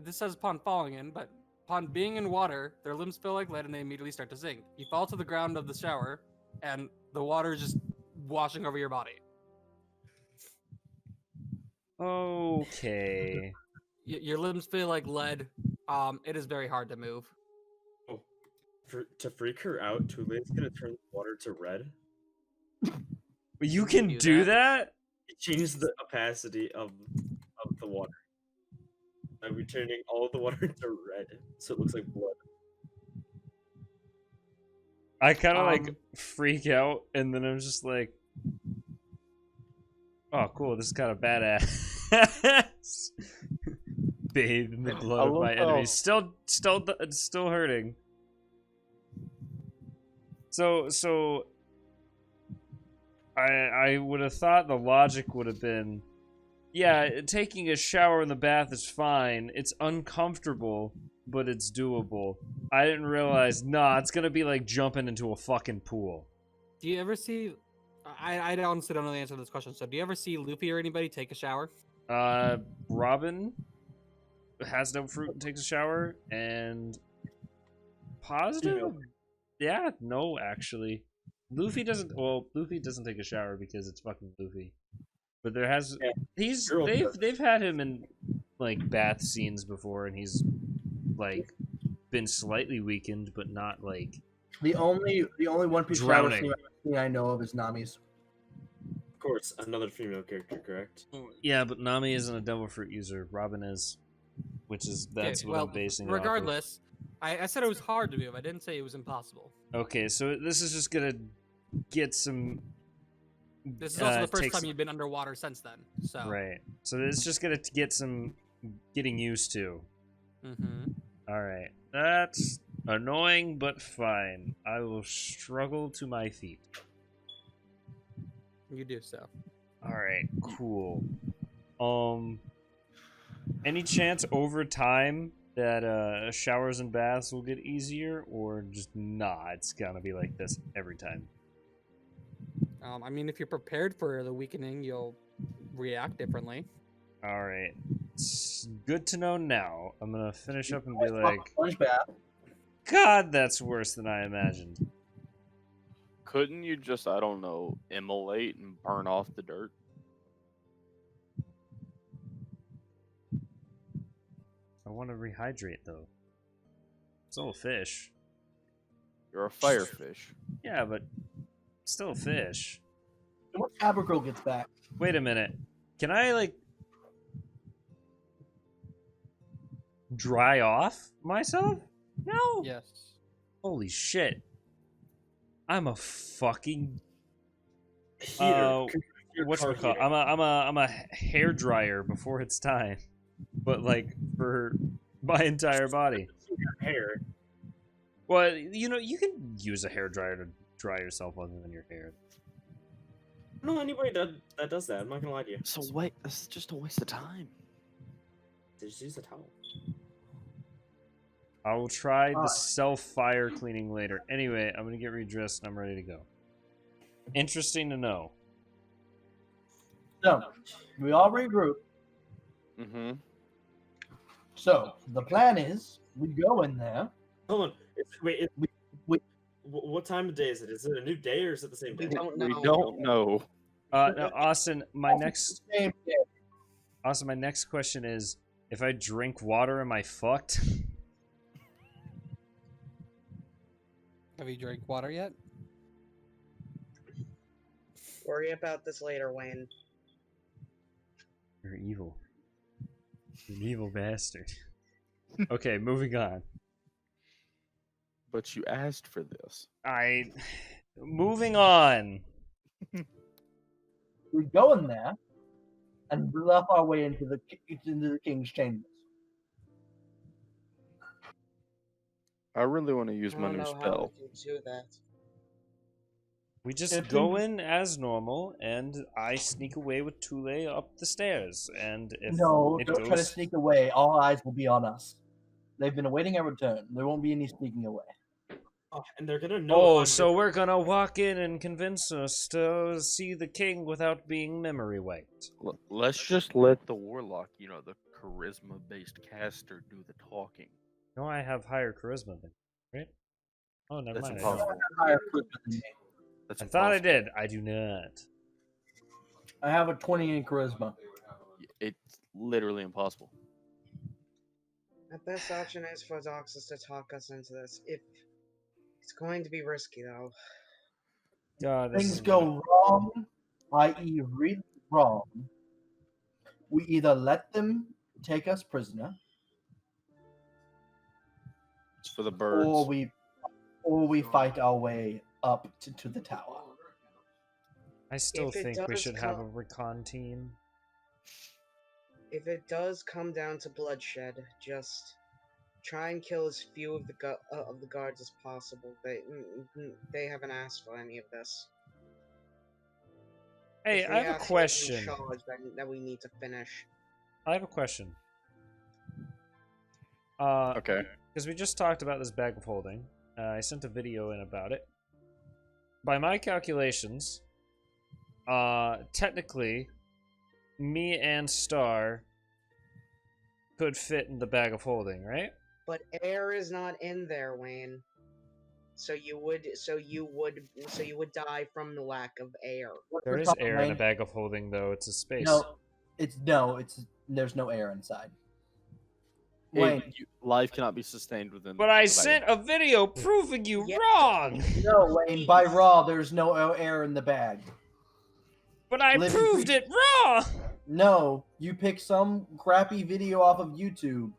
This says upon falling in, but upon being in water, their limbs feel like lead and they immediately start to sink. You fall to the ground of the shower, and the water is just washing over your body. Okay. Your limbs feel like lead. It is very hard to move. Oh, to freak her out, Tule's gonna turn the water to red. You can do that? It changes the opacity of the water. I'll be turning all of the water to red, so it looks like blood. I kind of like freak out, and then I'm just like, "Oh, cool! This is kind of badass." Bathed in the blood of my enemies, still hurting. So, I would have thought the logic would have been, yeah, taking a shower in the bath is fine. It's uncomfortable, but it's doable. I didn't realize, nah, it's gonna be like jumping into a fucking pool. Do you ever see? I honestly don't know the answer to this question. So, do you ever see Luffy or anybody take a shower? Robin has no fruit and takes a shower, and positive? Yeah, no, actually. Luffy doesn't. Well, Luffy doesn't take a shower because it's fucking Luffy. But there has they've had him in like bath scenes before, and he's like been slightly weakened, but not like the only One Piece shower drowning. scene I know of is Nami's. Of course, another female character, correct? Yeah, but Nami isn't a devil fruit user. Robin is, that's what I'm basing it off of. Regardless, I said it was hard to move. I didn't say it was impossible. Okay, so this is just gonna get some. This is also the first time you've been underwater since then. So right. So it's just gonna get some getting used to. Mm-hmm. All right, that's annoying, but fine. I will struggle to my feet. You do so. All right, cool. Any chance over time that showers and baths will get easier, or just nah? It's gonna be like this every time. I mean, if you're prepared for the weakening, you'll react differently. All right, it's good to know now. I'm gonna finish up and be like, God, that's worse than I imagined. Couldn't you just, I don't know, immolate and burn off the dirt? I want to rehydrate though. Still a fish. You're a firefish. Yeah, but still a fish. Once Abergirl gets back. Wait a minute. Can I like dry off myself? No. Yes. Holy shit. I'm a fucking Heater. whatchamacallit? I'm a hair dryer before it's time. But like for my entire body. Hair. Well, you know, you can use a hair dryer to dry yourself other than your hair. I don't know anybody that does that. I'm not gonna lie to you. So wait, this is just a waste of time. Just use a towel. I will try the self-fire cleaning later. Anyway, I'm gonna get redressed and I'm ready to go. Interesting to know. So, we all regroup. Mm-hmm. So, the plan is, we go in there. Hold on. What time of day is it? Is it a new day or is it the same day? We don't know. We don't know. No, Austin, my next Same day. Austin, my next question is, if I drink water, am I fucked? Have you drank water yet? Worry about this later, Wayne. You're evil. You're an evil bastard. Okay, moving on. But you asked for this. Moving on. We go in there and bluff our way into the king's chambers. I really want to use I my don't new know how spell. we can do that. We just If go we- in as normal, and I sneak away with Tule up the stairs. And if No, it don't try to goes, sneak away. All eyes will be on us. They've been awaiting our return. There won't be any sneaking away. Oh, and they're gonna know. oh, I'm so we're gonna walk in and convince us to see the king without being memory wiped. Let's just let the warlock, the charisma-based caster, do the talking. No, I have higher charisma than you, right? Oh, never That's mind. I don't. impossible. Higher charisma than me. That's I thought I impossible. did. I do not. I have a 20 in charisma. It's literally impossible. The best option is for Doxus to talk us into this. If it's going to be risky, though. God, this Things is go wrong, i.e., really wrong. We either let them take us prisoner, It's for the birds. or we fight our way up to the tower. I still If it think we does should have a come- recon team. If it does come down to bloodshed, just try and kill as few of the guards as possible. They haven't asked for any of this. Hey, It's I the have a assholes in question. charge that we need to finish. I have a question. Okay. Because we just talked about this bag of holding. I sent a video in about it. By my calculations, technically, me and Star could fit in the bag of holding, right? But air is not in there, Wayne. So you would die from the lack of air. There is air in a bag of holding, though. It's a space. There's no air inside. Hey, Wayne, life cannot be sustained within. But I the bag of- sent a video proving you Yeah. wrong! no, Wayne. By raw, there's no air in the bag. But I Living proved creature. it raw! No, you pick some crappy video off of YouTube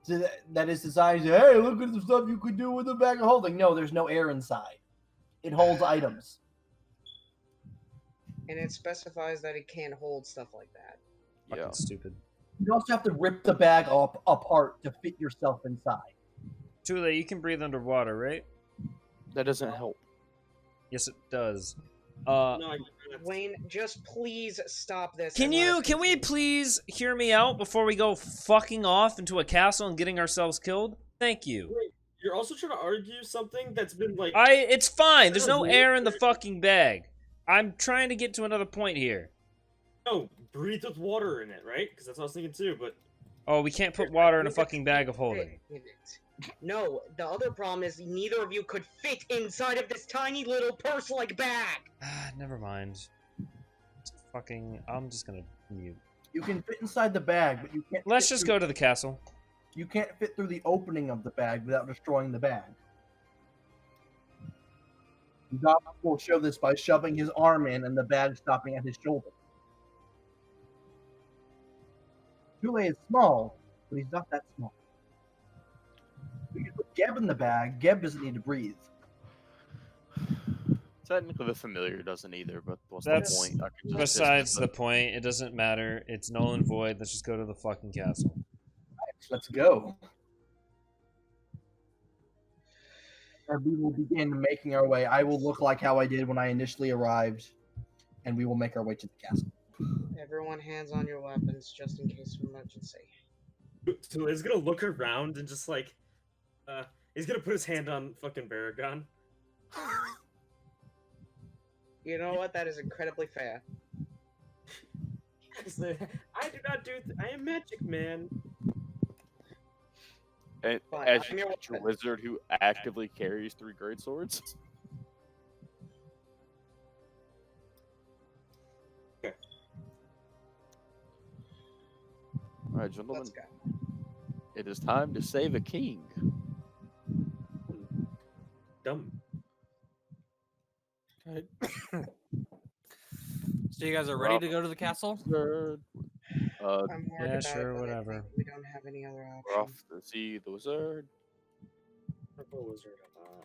that is designed to, hey, look at the stuff you could do with a bag of holding. No, there's no air inside. It holds items. And it specifies that it can't hold stuff like that. Yeah. Fucking stupid. You also have to rip the bag apart to fit yourself inside. Tule, you can breathe underwater, right? That doesn't help. Yes, it does. No, I can't. Wayne, just please stop this. Can and let you? us Can we continue. please hear me out before we go fucking off into a castle and getting ourselves killed? Thank you. Wait, you're also trying to argue something that's been like. It's fine. There's no No, air in the wait. fucking bag. I'm trying to get to another point here. No, breathe with water in it, right? Because that's what I was thinking too. But Oh, we can't put water in a fucking bag of holding. No, the other problem is neither of you could fit inside of this tiny little purse-like bag. Never mind. I'm just gonna mute. You can fit inside the bag, but you can't. Let's fit just through- go to the castle. You can't fit through the opening of the bag without destroying the bag. Doc will show this by shoving his arm in and the bag stopping at his shoulder. Tule is small, but he's not that small. We can put Geb in the bag. Geb doesn't need to breathe. Technically, the familiar doesn't either, but what's That's the point? I could just Besides dismiss the it. point, it doesn't matter. It's null and void. Let's just go to the fucking castle. Let's go. And we will begin making our way. I will look like how I did when I initially arrived, and we will make our way to the castle. Everyone, hands on your weapons, just in case of emergency. so he's gonna look around and just like, he's gonna put his hand on fucking Baragon. You know what? That is incredibly fair. He's like, I do not do. I am magic man. And Fine, as I'm you your get your weapon. wizard who actively carries 3 great swords. All right, gentlemen, Let's go. it is time to save a king. dumb. Alright. So you guys are ready to go to the castle? Wizard. I'm worried Yeah, about sure, it, but I whatever. think we don't have any other We're off option. to see the wizard. Purple wizard.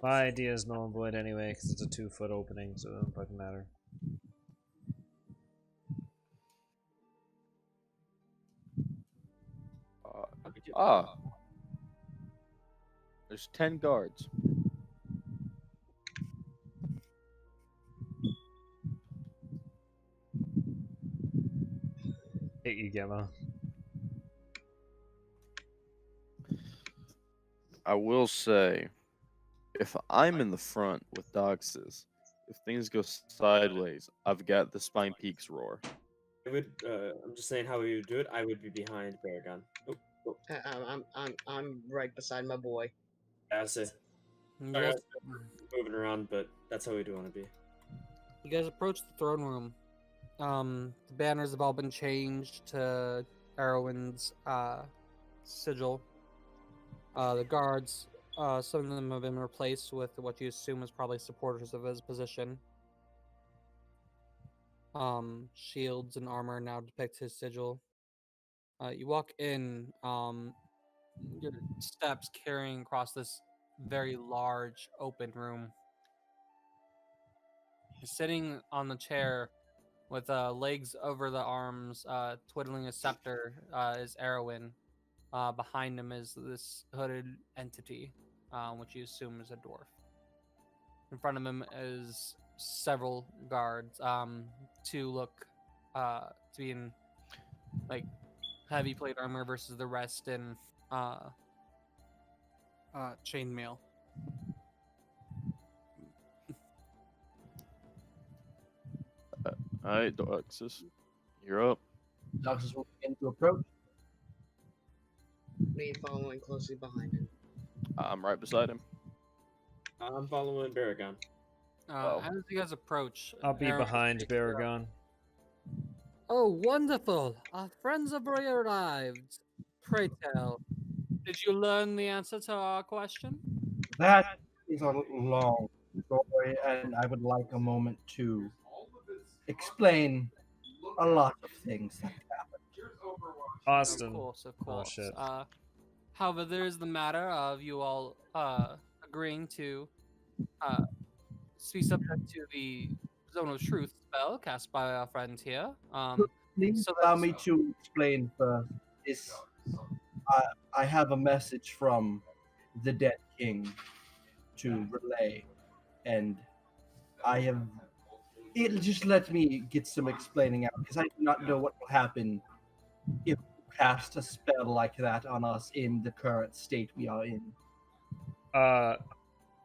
My idea is null and void anyway, because it's a 2-foot opening, so it doesn't fucking matter. There's 10 guards. Hate you, Gemma. I will say, if I'm in the front with Doxus, if things go sideways, I've got the Spine Peaks roar. I would. I'm just saying how we would do it. I would be behind Baragon. Oh, I'm right beside my boy. I say. You Sorry, I guys, was moving around, but that's how we do want to be. you guys approach the throne room. The banners have all been changed to Erwin's sigil. The guards, some of them have been replaced with what you assume is probably supporters of his position. Shields and armor now depict his sigil. You walk in, your steps carrying across this very large open room. Sitting on the chair with legs over the arms, twiddling a scepter, is Erwin. Behind him is this hooded entity, which you assume is a dwarf. In front of him is several guards. Two look to be in like heavy plate armor versus the rest in chainmail. Alright, Doxus, you're up. Doxus will begin to approach. Me following closely behind him. I'm right beside him. I'm following Baragon. As you guys approach, I'll be Erwin behind speaks up. Baragon. Oh, wonderful! Our friends have arrived. Pray tell, did you learn the answer to our question? That is a long story, and I would like a moment to explain a lot of things that happened. Austin. Of course, of Oh, course. shit. However, there is the matter of you all agreeing to be subject to the Zone of Truth spell cast by our friend here. Please So allow that's- me to explain first. I have a message from the dead king to relay, and it'll just let me get some explaining out, because I do not know what will happen if you cast a spell like that on us in the current state we are in.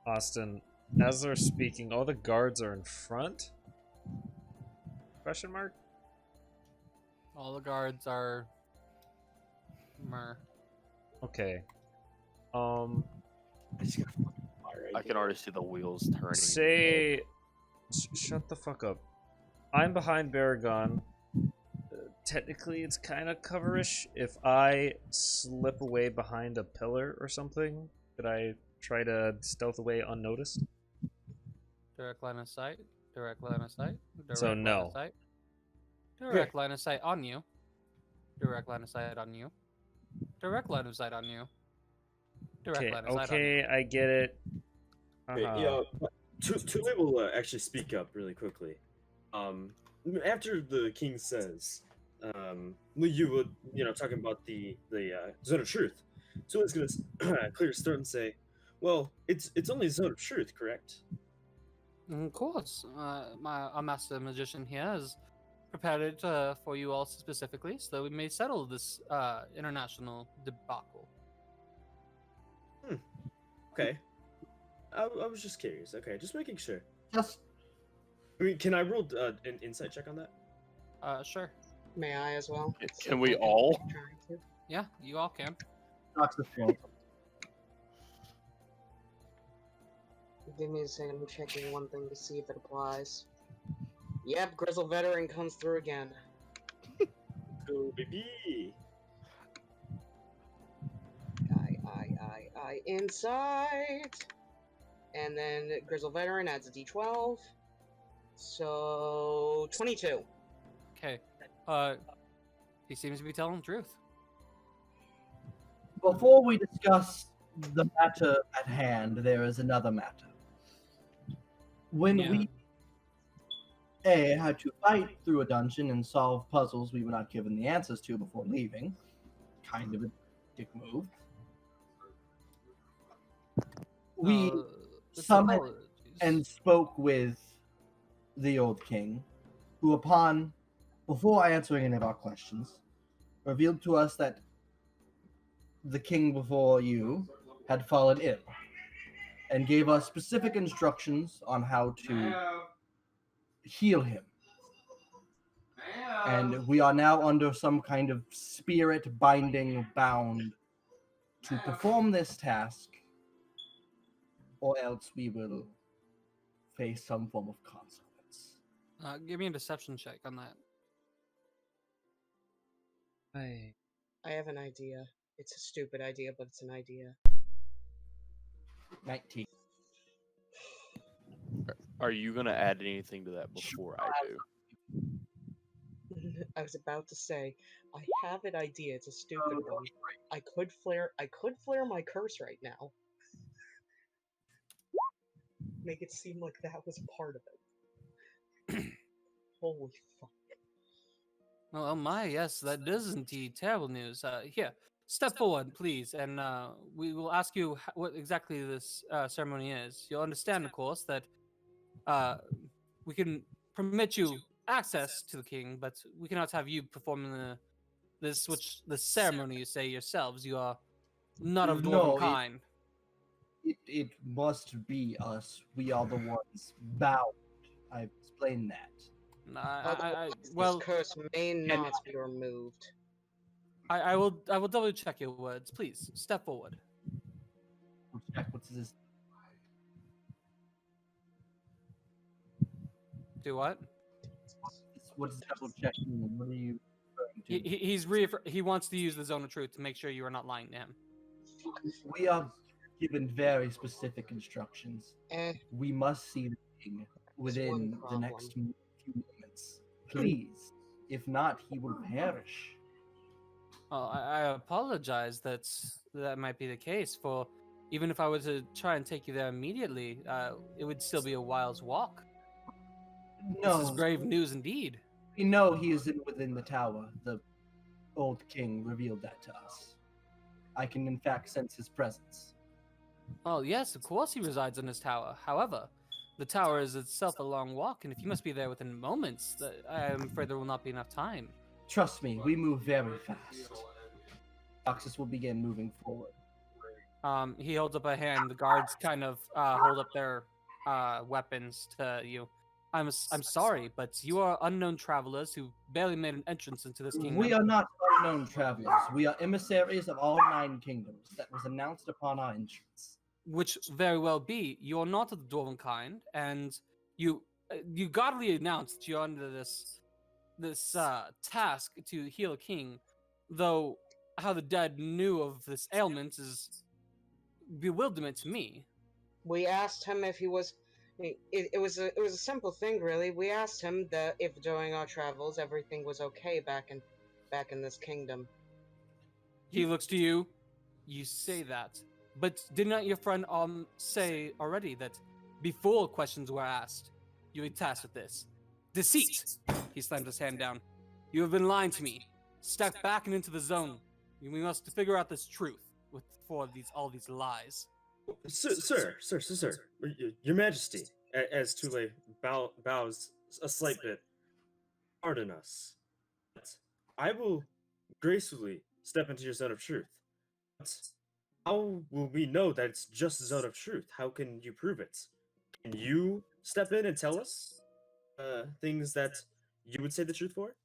Austin, as they're speaking, all the guards are in front? Question mark? all the guards are. Okay. I just got I can already see the wheels turning. Say... Shut the fuck up. I'm behind Baragon. Technically, it's kind of coverish. If I slip away behind a pillar or something, could I try to stealth away unnoticed? Direct line of sight. Direct line of sight. Direct So line no. Of sight. Direct line of sight on you. Direct line of sight on you. Direct line of sight on you. Direct Okay, line of sight on you. okay, I get it. Okay, Tule will actually speak up really quickly. After the king says, you would, talking about the zone of truth. Tule's gonna clear his throat and say, "Well, it's only zone of truth, correct?" Of course, our master magician here has prepared it for you all specifically, so that we may settle this international debacle. Okay. I was just curious. Okay, just making sure. Just I mean, can I roll an insight check on that? Sure. May I as well? Can we all? Trying to. Yeah, you all can. Doxus will. Give me a second. I'm checking one thing to see if it applies. Yep, Grizzle Veteran comes through again. Go, baby. Insight. and then Grizzle Veteran adds a d12. So 22. Okay. He seems to be telling the truth. Before we discuss the matter at hand, there is another matter. When Yeah. we had to fight through a dungeon and solve puzzles we were not given the answers to before leaving, kind of a dick move. We It's summoned apologies. and spoke with the old king, who before answering any of our questions, revealed to us that the king before you had fallen ill and gave us specific instructions on how to heal him. And we are now under some kind of spirit binding bound to perform this task, or else we will face some form of consequence. Give me a deception check on that. I have an idea. It's a stupid idea, but it's an idea. 19. Are you gonna add anything to that before I do? I was about to say, I have an idea. It's a stupid one. I could flare my curse right now. Make it seem like that was part of it. Holy fuck. Oh my, yes, that is indeed terrible news. Here, step forward, please, and we will ask you what exactly this ceremony is. You'll understand, of course, that we can permit you access to the king, but we cannot have you performing the ceremony. You say yourselves, you are not of dwarven No, kind. It must be us. We are the ones bound. I've explained that. Well, this curse may not be removed. I will double check your words. Please step forward. Check what's this? Do what? What's double checking? What are you referring to? He wants to use the zone of truth to make sure you are not lying to him. We are given very specific instructions. We must see the king within the next few moments. Please. If not, he will perish. I apologize that might be the case. For even if I were to try and take you there immediately, it would still be a while's walk. No. This is grave news indeed. We know he is within the tower. The old king revealed that to us. I can in fact sense his presence. Oh yes, of course he resides in his tower. However, the tower is itself a long walk, and if you must be there within moments, I am afraid there will not be enough time. Trust me, we move very fast. Roxas will begin moving forward. He holds up a hand. The guards kind of hold up their weapons to you. I'm sorry, but you are unknown travelers who barely made an entrance into this kingdom. We are not unknown travelers. We are emissaries of all 9 kingdoms. That was announced upon our entrance. Which very well be. You're not of the dwarven kind, and you godly announced that you're under this task to heal a king. Though how the dead knew of this ailment is bewilderment to me. We asked him if he was. It was a simple thing, really. We asked him that if during our travels everything was okay back in this kingdom. He looks to you. You say that, but did not your friend say already that before questions were asked, you were tasked with this deceit? He slammed his hand down. You have been lying to me. Step back and into the zone. We must figure out this truth for all these lies. Sir, your Majesty, as Tule bows a slight bit, pardon us. I will gracefully step into your zone of truth. But how will we know that it's just zone of truth? How can you prove it? Can you step in and tell us things that you would say the truth for?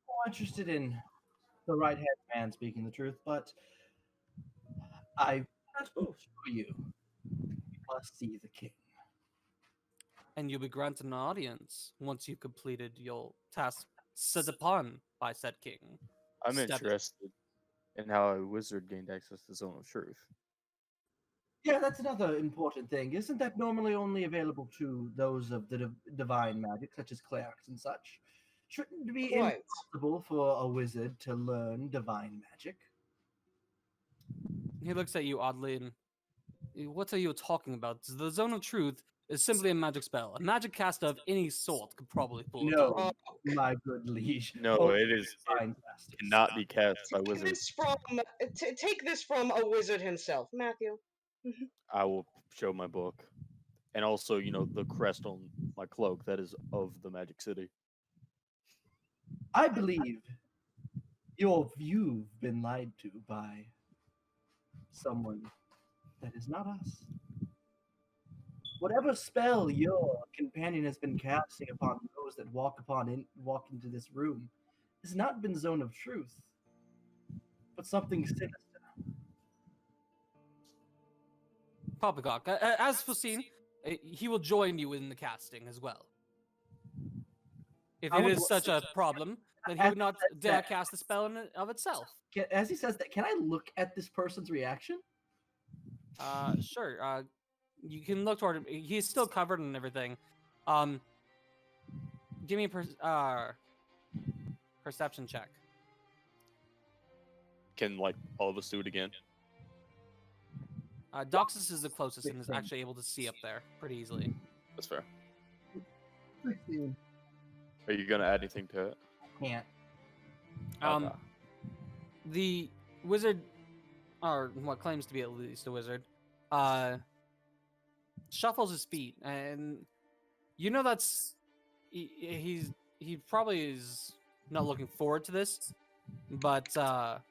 I'm interested in the right-hand man speaking the truth, but I assure you, you must see the king. And you'll be granted an audience once you've completed your task set upon by said king. I'm interested in how a wizard gained access to the Zone of Truth. Yeah, that's another important thing. Isn't that normally only available to those of the divine magic, such as clerics and such? Shouldn't it be Quite. impossible for a wizard to learn divine magic? He looks at you oddly and, what are you talking about? The Zone of Truth is simply a magic spell. A magic cast of any sort could probably pull it No, off. my good liege. No, Only it is. It divine casters. cannot be cast by Take wizards. this from take this from a wizard himself, Matthew. I will show my book, and also, the crest on my cloak that is of the Magic City. I believe you've been lied to by someone that is not us. Whatever spell your companion has been casting upon those that walk into this room has not been Zone of Truth, but something sinister. Poppycock, as foreseen, he will join you in the casting as well. If I it would is such a problem, then he would not dare that- cast the spell in it of itself. As he says that, can I look at this person's reaction? Sure. You can look toward him. He's still covered and everything. Give me a perception check. Can all of us do it again? Doxus is the closest and is actually able to see up there pretty easily. That's fair. Are you gonna add anything to it? Can't. Okay. The wizard, or what claims to be at least a wizard, shuffles his feet, and that's he probably is not looking forward to this, but the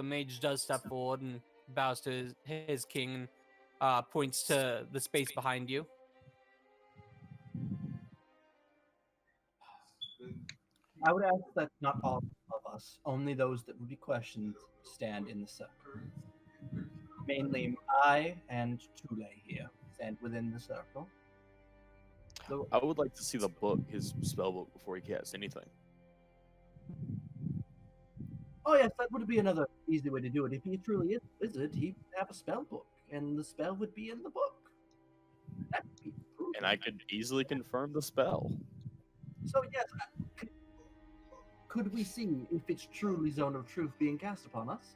mage does step forward and bows to his king and points to the space behind you. I would ask that not all of us, only those that would be questioned, stand in the circle. Mainly I and Tule here stand within the circle. I would like to see the book, his spell book, before he casts anything. Oh yes, that would be another easy way to do it. If he truly is a wizard, he would have a spell book, and the spell would be in the book. That would be proven. And I could easily confirm the spell. So yes, could we see if it's truly Zone of Truth being cast upon us?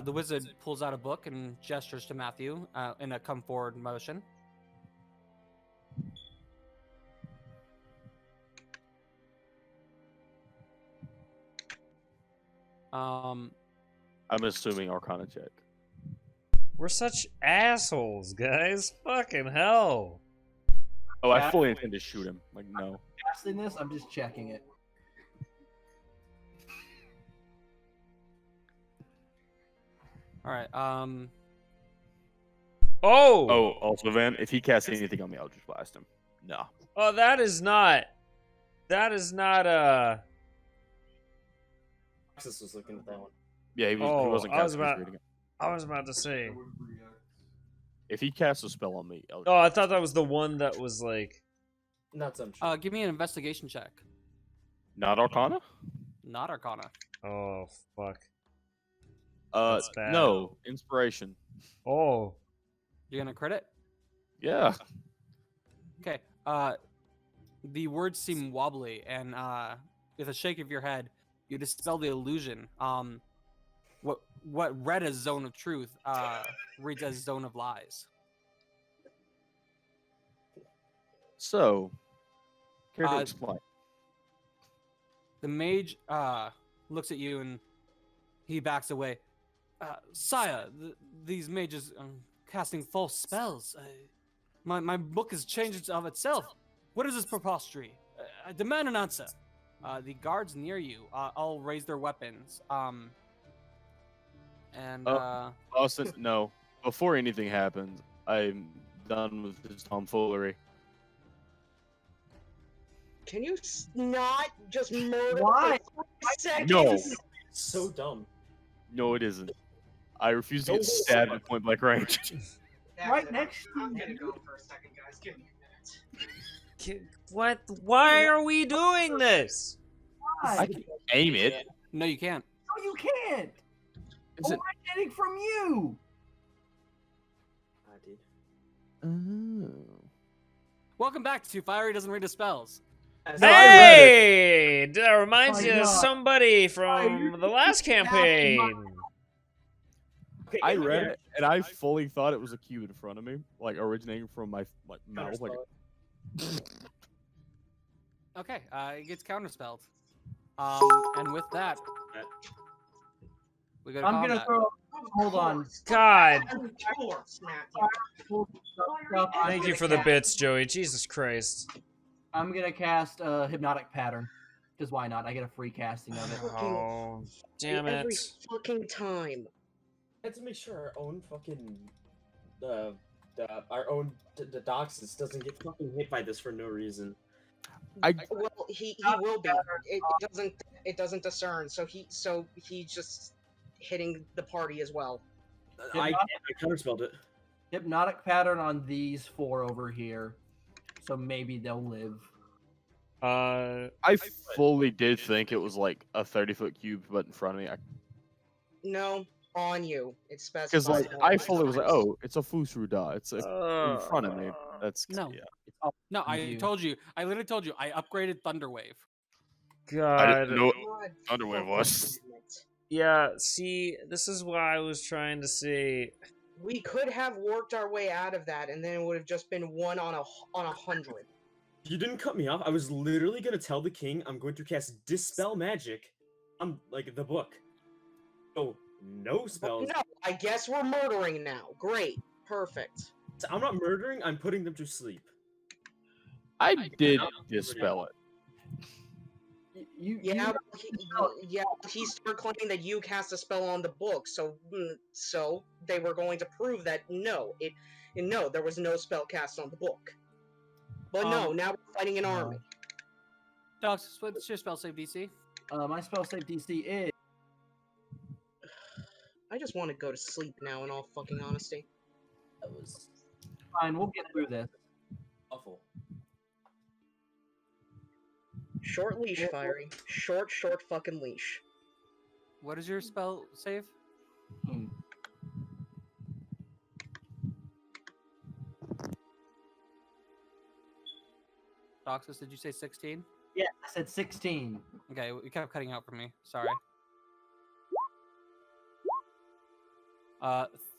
The wizard pulls out a book and gestures to Matthew in a come forward motion. I'm assuming Arcana check. We're such assholes, guys. Fucking hell. Oh, I fully intend to shoot him. No. Casting this, I'm just checking it. All right. Oh! Oh, also, Van, if he casts anything on me, I'll just blast him. No. Oh, that is not... Roxas was looking at that one. Yeah, he Oh, wasn't I was casting. He was about- reading it. I was about to say... If he casts a spell on me, I'll Oh, I thought that was the one that was like... Not some shit. Give me an investigation check. Not Arcana? Not Arcana. Oh, fuck. That's bad. No. Inspiration. Oh. You're gonna crit it? Yeah. Okay. The words seem wobbly, and with a shake of your head, you dispel the illusion. What read as Zone of Truth reads as Zone of Lies. So, care to Uh, explain? The mage looks at you and he backs away. Sire, these mages are casting false spells. My book has changed of itself. What is this prepostery? I demand an answer. The guards near you all raise their weapons. Austin, no. Before anything happens, I'm done with this tomfoolery. Can you not just murder Why? for 5 seconds? No. So dumb. No, it isn't. I refuse to get No. stabbed at point blank range. Right next to I'm gonna you. go for a second, guys. Give me a minute. What? Why are we doing this? Why? I can aim it. no, you can't. No, you can't. Is it? Originating from you. Welcome back to Fiery Doesn't Read His Spells. Hey! That reminds My you of God. somebody from the last campaign. Okay, I in the read reaction- it and I fully thought it was a cube in front of me, like originating from my mouth. Like, Okay, it gets counterspelled. And with that, we go to I'm combat. gonna throw. Hold on. God, Of course, Matthew. thank you for the bits, Joey. Jesus Christ. I'm gonna cast Hypnotic Pattern. Because why not? I get a free casting of it. Oh, damn Every it. fucking time. I had to make sure our own fucking our own the Doxus doesn't get fucking hit by this for no reason. Well, he will be. It doesn't discern. So he's just hitting the party as well. I counterspelled it. Hypnotic Pattern on these 4 over here. So maybe they'll live. I fully did think it was like a 30-foot cube, but in front of me, No, on you. It's because specified. like I fully was like, oh, it's a Fusruda. It's in front of me. That's No. yeah. No, I You. told you. I literally told you. I upgraded Thunderwave. I God. didn't know God Underwave fucking was. damn it. Yeah, see, this is what I was trying to say. We could have worked our way out of that, and then it would have just been 1 on 100. You didn't cut me off. I was literally gonna tell the king I'm going to cast Dispel Magic on like the book. So no spells. No, I guess we're murdering now. Great. Perfect. So I'm not murdering, I'm putting them to sleep. I did dispel it. Yeah, he started claiming that you cast a spell on the book, so they were going to prove that no, there was no spell cast on the book. But no, now we're fighting an army. Dox, what's your spell save DC? My spell save DC is. I just want to go to sleep now, in all fucking honesty. That was Fine, we'll get through this. awful. Short leash, Fiery. Short fucking leash. What is your spell save? Hmm. Doxus, did you say 16? Yeah, I said 16. Okay, you kept cutting out for me. Sorry.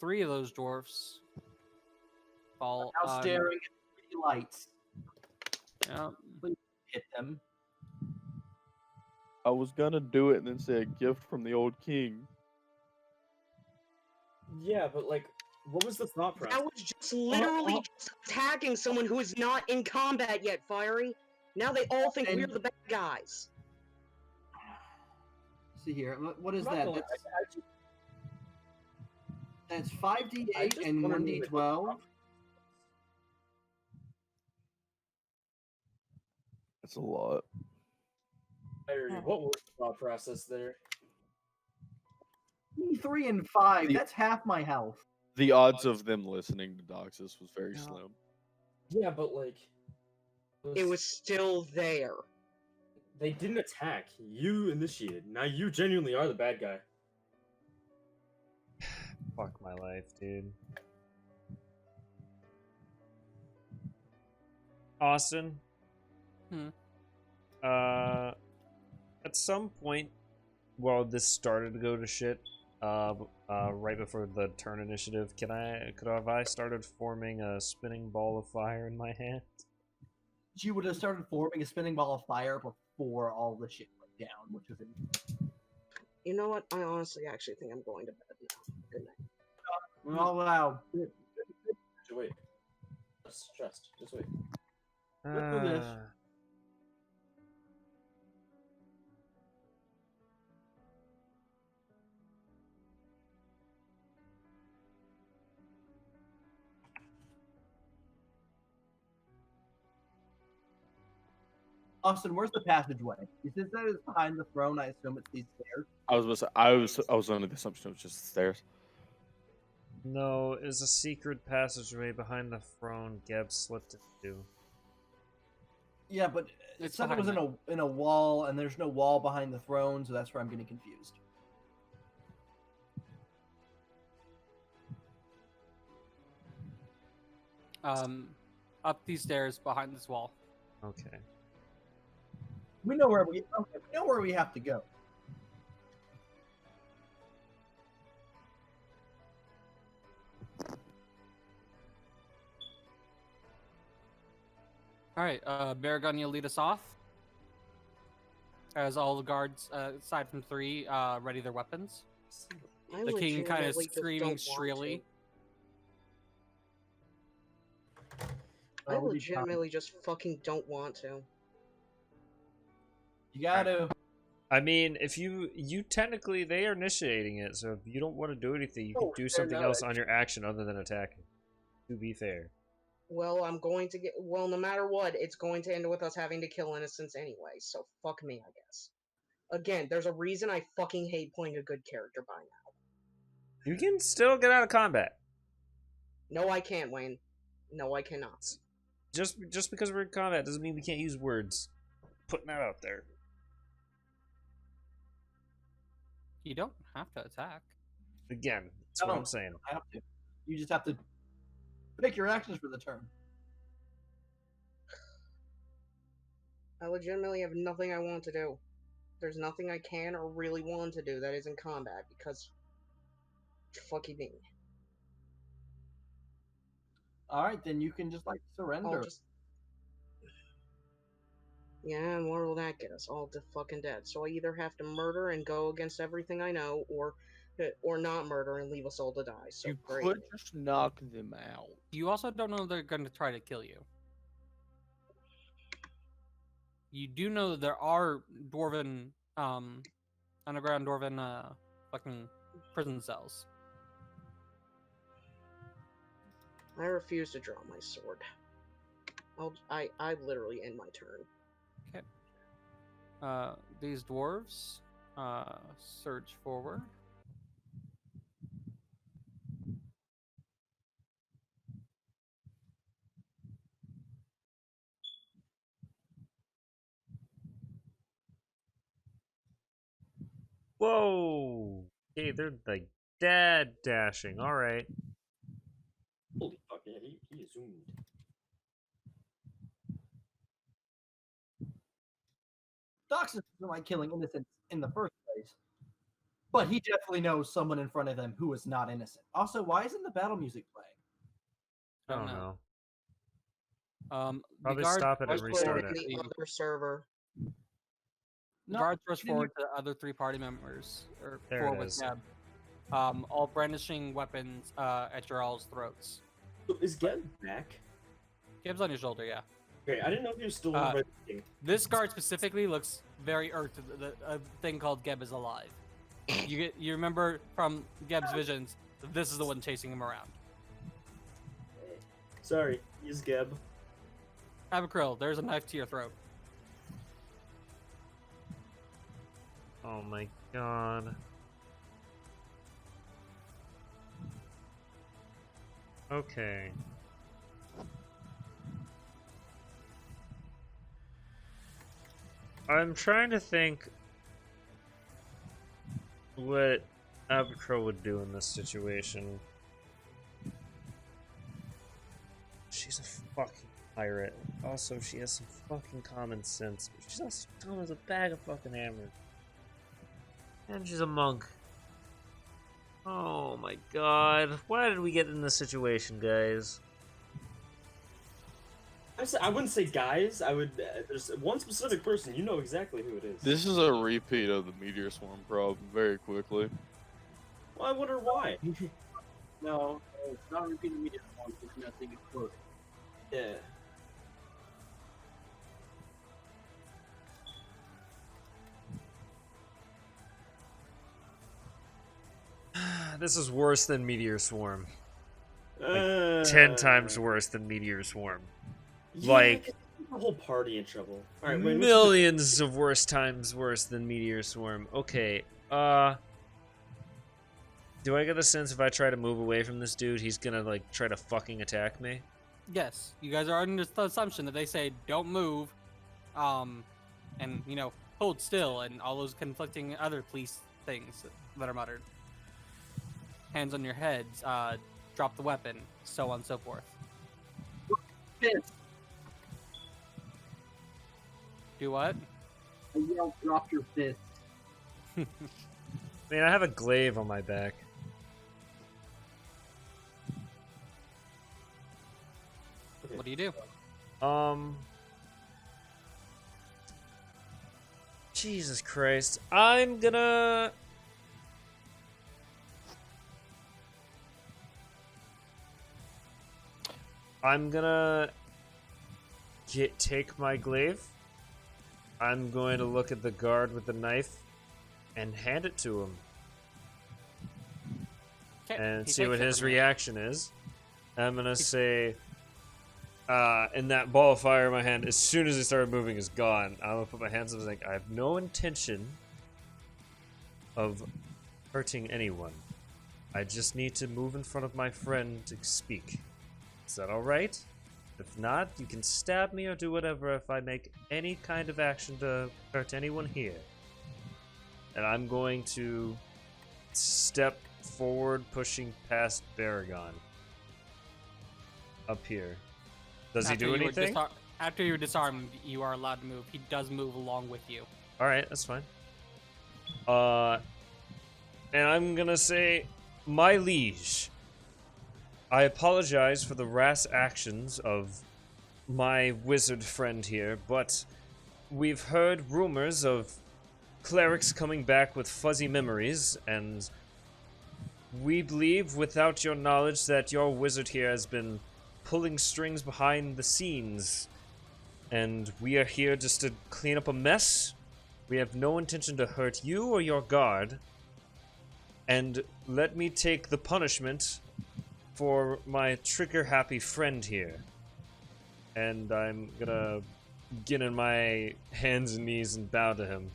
3 of those dwarfs fall Now on... staring at 3 lights. Yeah. Please hit them. I was gonna do it and then say a gift from the old king. Yeah, but like, what was the thought process? That was just literally just attacking someone who is not in combat yet, Fiery. Now they all think we're the bad guys. See here, what is I'm not that? gonna lie, That's I 5d8 just and wanna know the 1d12. That's a lot. What was the thought process there? 3 and 5. The- That's half my health. The odds of them listening to Doxus was very slim. Yeah, but like, It was still there. they didn't attack. You initiated. Now you genuinely are the bad guy. Fuck my life, dude. Austin? Hmm. At some point, while this started to go to shit, right before the turn initiative, could I started forming a spinning ball of fire in my hand? You would have started forming a spinning ball of fire before all the shit went down, which is You know what? I honestly actually think I'm going to bed now. Good night. all allowed. Just wait. Just wait. Let's do this. Austin, where's the passageway? He says that is behind the throne. I assume it's these stairs. I was under the assumption it was just the stairs. No, it was a secret passageway behind the throne Geb slipped into. Yeah, but it It's said it was behind in a wall, and there's no wall behind the throne, so that's where I'm getting confused. Up these stairs behind this wall. Okay. We know where we have to go. All right, Baragon, you'll lead us off. As all the guards, aside from 3, ready their weapons. I The king kind of legitimately just screaming don't want shrilly. to. I legitimately just fucking don't want to. You gotta. I mean, if you technically they are initiating it, so if you don't want to do anything, you can do something else on your action other than attacking. To be fair. Well, I'm going to get. Well, no matter what, it's going to end with us having to kill innocents anyway, so fuck me, I guess. Again, there's a reason I fucking hate playing a good character by now. You can still get out of combat. No, I can't, Wayne. No, I cannot. Just because we're in combat doesn't mean we can't use words. Putting that out there. You don't have to attack. Again, that's what I'm saying. I have to. You just have to pick your actions for the turn. I legitimately have nothing I want to do. There's nothing I can or really want to do that isn't combat, because... fucking me. Alright, then you can just, like, surrender. I'll just... Yeah, and where will that get us? All to fucking dead. So I either have to murder and go against everything I know, or not murder and leave us all to die. So You great. could just knock them out. You also don't know they're going to try to kill you. You do know that there are dwarven, underground dwarven, fucking prison cells. I refuse to draw my sword. I literally end my turn. These dwarves, surge forward. Whoa! Okay, they're like dead dashing. All right. Holy fuck, yeah, he zoomed. Doxus doesn't like killing innocents in the first place. But he definitely knows someone in front of them who is not innocent. Also, why isn't the battle music playing? I don't know. The Probably guards stop it and rush restart forward it. to The other server. The guards rush forward to the other 3 party members, or There 4 it with is. Geb, all brandishing weapons at your all's throats. So is Geb back? Geb's on your shoulder, yeah. Okay, I didn't know if he was still on the king. This guard specifically looks very irked. A thing called Geb is alive. You remember from Geb's visions, this is the one chasing him around. Sorry, he's Geb. Abacril, there's a knife to your throat. Oh my god. Okay. I'm trying to think what Abacril would do in this situation. She's a fucking pirate. Also, she has some fucking common sense. But she's also dumb as a bag of fucking hammers. And she's a monk. Oh my god. Why did we get in this situation, guys? I wouldn't say guys. I would. There's one specific person. You know exactly who it is. This is a repeat of the meteor swarm problem. Very quickly. Well, I wonder why. No, it's not repeating media form. It's nothing close. Yeah. This is worse than Meteor Swarm. Like, 10 times worse than Meteor Swarm. Yeah, Like, the whole party in trouble. All right, wait, millions of times worse than Meteor Swarm. Okay, do I get the sense if I try to move away from this dude, he's gonna, like, try to fucking attack me? Yes, you guys are under the assumption that they say don't move, and you know, hold still, and all those conflicting other police things that are muttered. Hands on your heads, drop the weapon, so on and so forth. fist. Do what? I yelled, drop your fist. I mean, I have a glaive on my back. What do you do? Jesus Christ. I'm gonna... take my glaive. I'm going to look at the guard with the knife and hand it to him. Okay, And he see takes what it his from you. reaction is. I'm gonna say, and that ball of fire in my hand, as soon as it started moving, is gone. I'm gonna put my hands up and think, I have no intention of hurting anyone. I just need to move in front of my friend to speak. Is that alright? If not, you can stab me or do whatever if I make any kind of action to hurt anyone here. And I'm going to step forward, pushing past Baragon. Up here. Does he do anything? After you're disarmed, you are allowed to move. He does move along with you. Alright, that's fine. And I'm gonna say, my liege, I apologize for the rash actions of my wizard friend here, but we've heard rumors of clerics coming back with fuzzy memories, and we believe, without your knowledge, that your wizard here has been pulling strings behind the scenes, and we are here just to clean up a mess. We have no intention to hurt you or your guard, and let me take the punishment for my trigger-happy friend here. And I'm gonna get on my hands and knees and bow to him.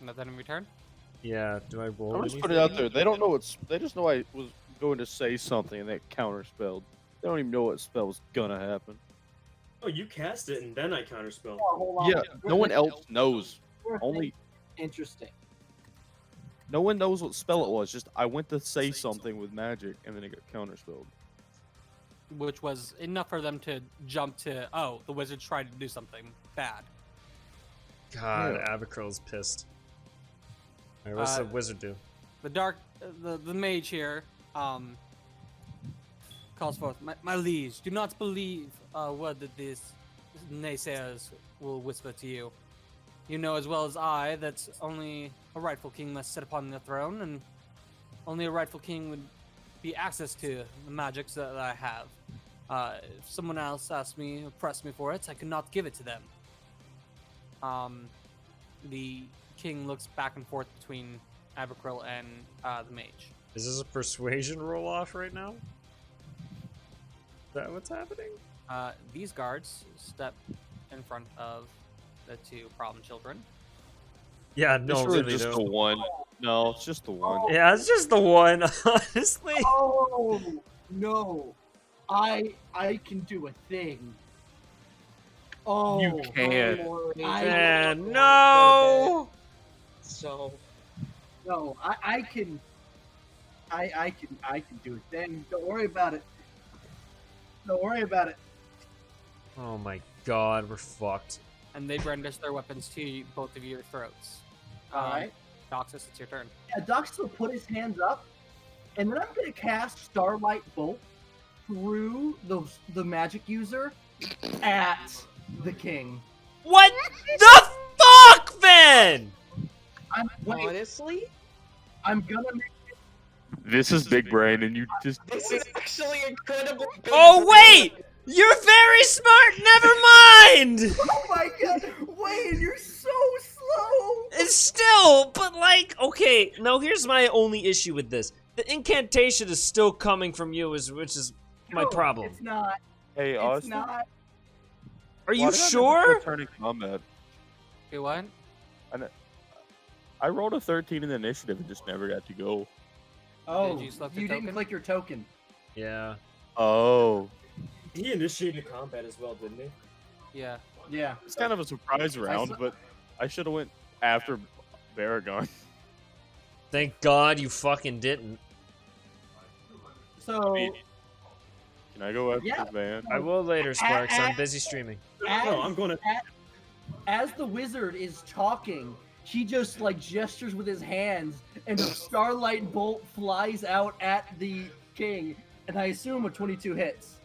Nothing in return? Yeah, do I roll I'll just anything? put it out there. They don't know what's. They just know I was going to say something and that counterspelled. They don't even know what spell was gonna happen. Oh, you cast it and then I counterspell. Oh, hold on. Yeah, no one else knows. We're Only interesting. no one knows what spell it was. Just I went to say something with magic and then it got counterspelled. Which was enough for them to jump to, oh, the wizard tried to do something bad. God, Yeah. Abakrill's pissed. Alright, what's the wizard do? The mage here, calls forth, my liege, do not believe a word that these naysayers will whisper to you. You know as well as I that only a rightful king must sit upon the throne, and only a rightful king would be access to the magics that I have. If someone else asked me or pressed me for it, I could not give it to them. The king looks back and forth between Abercrill and the mage. Is this a persuasion roll off right now? Is that what's happening? These guards step in front of the two problem children. Yeah, It's no, really really just no. the one. No, it's just the one. Yeah, it's just the one, honestly. Oh no, I can do a thing. Oh, You can't. Man, no! So, No, I can do a thing. Don't worry about it. Don't worry about it. Oh my god, we're fucked. And they brandish their weapons to both of your throats. All right. Doxus, it's your turn. Yeah, Dox will put his hands up, and then I'm gonna cast Starlight Bolt through the magic user at the king. What the fuck, man? honestly, I'm gonna make This is big brain, and you just. this is actually incredible. Oh, wait! You're very smart, never mind! Oh my god! Wait, you're so slow! It's still, but like, okay, now here's my only issue with this. The incantation is still coming from you, which is my No, problem. It's not. Hey, It's Austin. not. Are why you did I never sure? return in combat? Okay, what? I rolled a 13 in the initiative and just never got to go. Oh, you select your you didn't token? click your token. Yeah. Oh, He initiated combat as well, didn't he? Yeah. Yeah. it's kind of a surprise round, saw- but I should have went after Baragon. Thank God you fucking didn't. So, Can I go after Yeah. the van? I will later, Sparks. I'm busy streaming. No, I'm going to. As the wizard is talking, he just like gestures with his hands, and a starlight bolt flies out at the king, and I assume a 22 hits.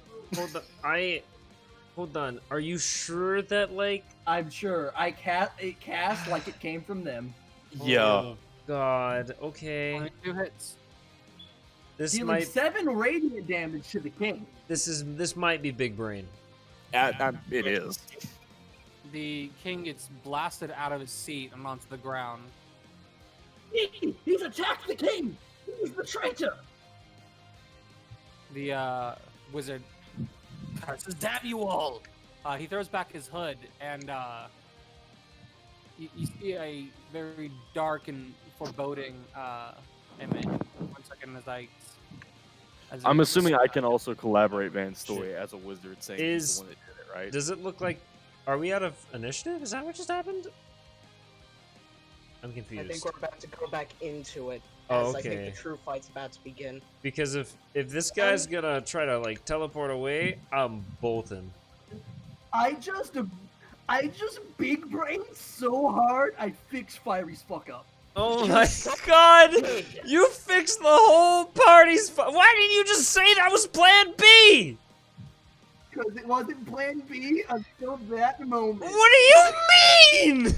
Hold on. Are you sure that like? I'm sure. It cast like it came from them. Yeah. Oh, God. Okay. 2 hits. This Dealing might. 7 radiant damage to the king. This might be big brain. It is. The king gets blasted out of his seat and onto the ground. He's attacked the king! He's the traitor! The wizard curses, damn you all! He throws back his hood, and you see a very dark and foreboding image. 1 second as I'm assuming I can also collaborate Van's story as a wizard, saying he's Is- the one that did it, right? Does it look like? Are we out of initiative? Is that what just happened? I'm I confused. think we're about to go back into it. Oh, As I think okay. the true fight's about to begin. Because if this guy's gonna try to like teleport away, I'm bolting. I just big brain so hard I fix Fiery's fuck up. Oh my God! You fixed the whole party's. Why didn't you just say that was Plan B? Because it wasn't plan B until that moment. What do you mean?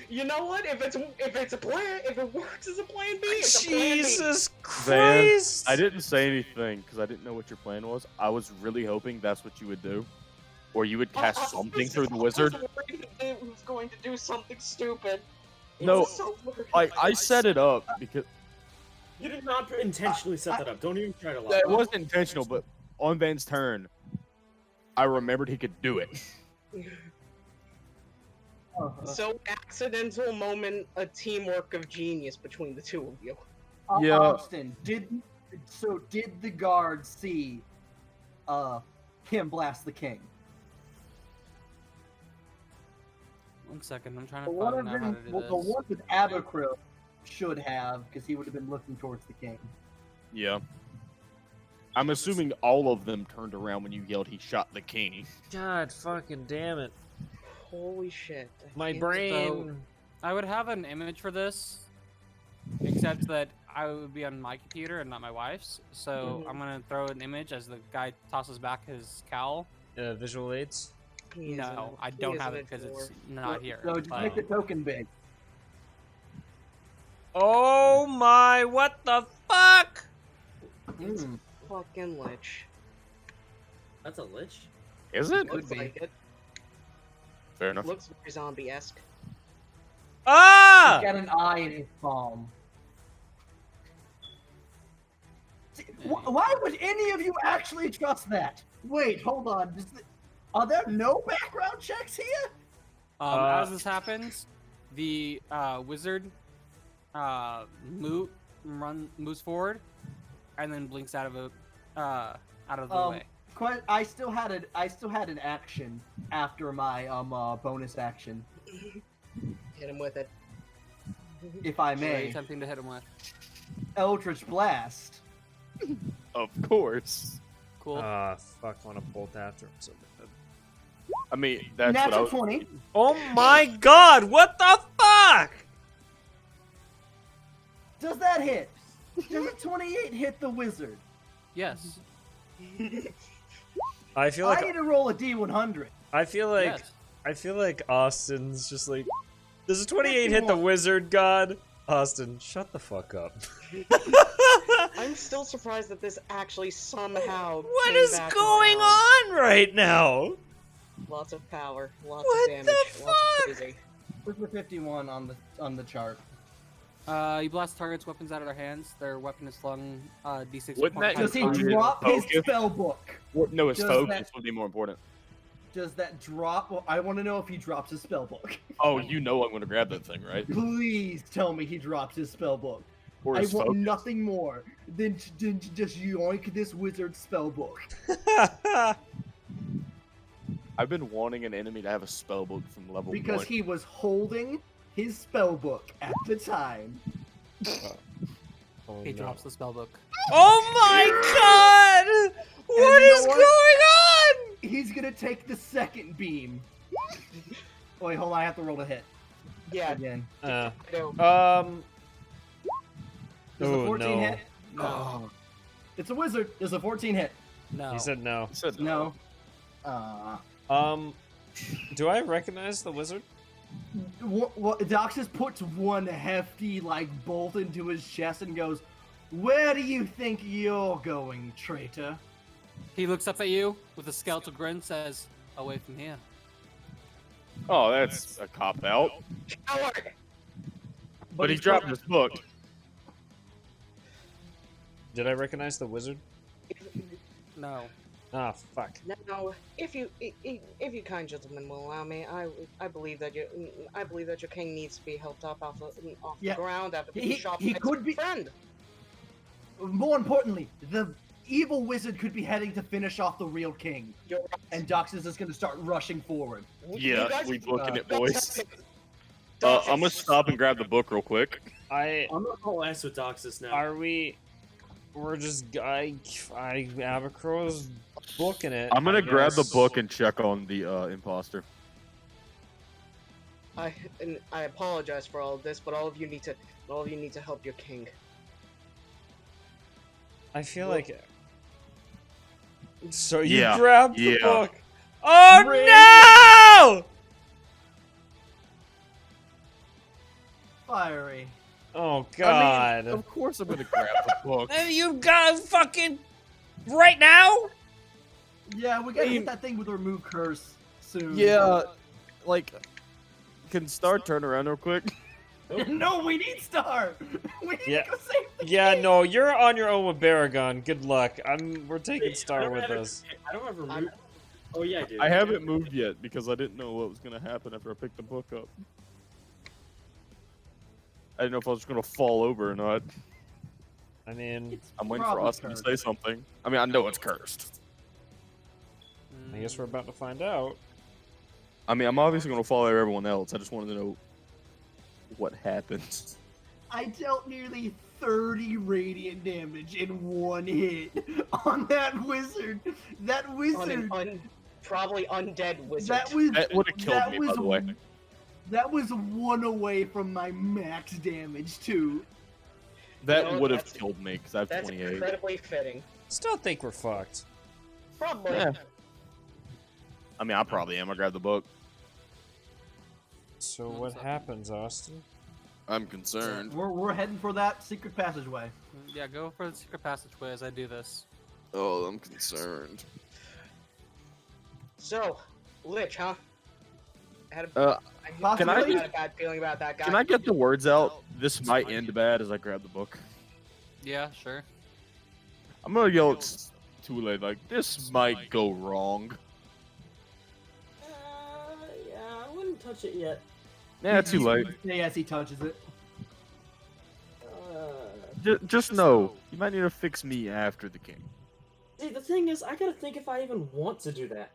You know what? If it's a plan, if it works as a plan B, it's a plan B. Jesus Van, Christ! I didn't say anything because I didn't know what your plan was. I was really hoping that's what you would do, or you would cast something through the wizard. I was worried that it was going to do something stupid. No, So worried. I set it up because You did not intentionally set that up. Don't even try to lie. it wasn't intentional, but on Van's turn, I remembered he could do it. So accidental moment, a teamwork of genius between the two of you. Yeah. Austin, did the guard see him blast the king? 1 second, I'm trying The to one find of out how them, to do well, this. the one with Abercrow should have, because he would have been looking towards the king. Yeah. I'm assuming all of them turned around when you yelled he shot the king. God fucking damn it! Holy shit. I My can't- brain. I would have an image for this, except that I would be on my computer and not my wife's. So Mhm. I'm gonna throw an image as the guy tosses back his cowl. Visual aids. He is No, a- I he don't is have an it because it's adore. not here. So just but- make the token big. Oh my! What the fuck? It's Hmm. fucking lich. That's a lich. Is it? Looks like it. Fair enough. Looks very zombie-esque. Ah! He's got an eye in his palm. See, why would any of you actually trust that? Wait, hold on. Are there no background checks here? As this happens, the wizard moves forward and then blinks out of the way. I still had an action after my bonus action, Hit him with it. if I What are you may. attempting to hit him with? Eldritch Blast. Of course. Cool. Ah, fuck! I want to bolt after him so bad. I mean, that's Natural what I was... 20. Oh my God! What the fuck? Does that hit? Does a 28 hit the wizard? Yes. I feel I like need to roll a D100. I feel like Yes. I feel like Austin's just like. Does a 28 hit the wizard god? Austin, shut the fuck up. I'm still surprised that this actually somehow. What came is back going around. on right now? Lots of power, lots What of damage, the lots fuck? of crazy. Where's the 51 on the chart? You blast targets' weapons out of their hands. Their weapon is flung d6. Wouldn't that Does he Focus. drop his Focus. spell book? No, his Does focus that- would be more important. Does that drop? Well, I want to know if he drops his spell book. Oh, you know I'm going to grab that thing, right? Please tell me he drops his spell book. Or I his want focus. nothing more than just yoink this wizard's spell book. I've been wanting an enemy to have a spell book from level Because 1. he was holding his spell book at the time. Oh, He no. drops the spellbook. Oh my God! What is going on? He's gonna take the second beam. Oh, wait, hold on. I have to roll to hit Yeah. again. I know. Does a 14 no. hit? No. It's a wizard. Does a 14 hit? No. He said no. He said No. Do I recognize the wizard? Doxus puts one hefty bolt into his chest and goes, "Where do you think you're going, traitor?" He looks up at you with a skeletal grin, says, "Away from here." Oh, that's a cop out. Coward! But he dropped his book. Did I recognize the wizard? No. Ah, fuck. Now, if you kind gentlemen will allow me, I believe that your king needs to be helped up off Yeah. the ground after being shot he by could his be- friend. More importantly, the evil wizard could be heading to finish off the real king, You're right. and Doxus is going to start rushing forward. You Yeah, guys- we booking it, you guys boys. have to- I'm gonna stop and grab the book real quick. I'm gonna call ass with Doxus now. We're just Abercrow's booking it. I'm gonna I grab the guess. book and check on the imposter. I apologize for all of this, but all of you need to help your king. I feel like. So you Yeah, grabbed the yeah. book. Oh Ring. no! Fiery. Oh god. Of course I'm gonna grab the book. You got fucking right now? Yeah, we gotta hit that thing with remove curse soon. Yeah, can Star turn around real quick? No, we need Star. We need Yeah. to go save the Yeah, king. no, you're on your own with Baragon. Good luck. We're taking Wait, Star with I us. don't have remove. Oh yeah, I do. I haven't moved yet because I didn't know what was gonna happen after I picked the book up. I didn't know if I was gonna fall over or not. I mean, I'm waiting for probably Austin to cursed. say something. I mean, I know it's cursed. I guess we're about to find out. I mean, I'm obviously gonna follow everyone else. I just wanted to know what happens. I dealt nearly 30 radiant damage in one hit on that wizard. That On wizard. an probably undead wizard. That was. That would have killed that me, was by the way. That was one away from my max damage too. That You know, would have that's- killed me because I have That's 28. incredibly fitting. Still think we're fucked. Probably. Yeah. I mean, I probably am. I grabbed the book. So what happens, Austin? I'm concerned. We're heading for that secret passageway. Yeah, go for the secret passageway as I do this. Oh, I'm concerned. So, Lich, huh? I had Uh, Can I had just- a bad feeling about that guy. Can I get the words out? This might end bad as I grab the book. Yeah, sure. I'm gonna yell it's too late. Like, this might go wrong. Yeah, I wouldn't touch it yet. Nah, too late. Yes, he touches it. Just know, you might need to fix me after the king. See, the thing is, I gotta think if I even want to do that.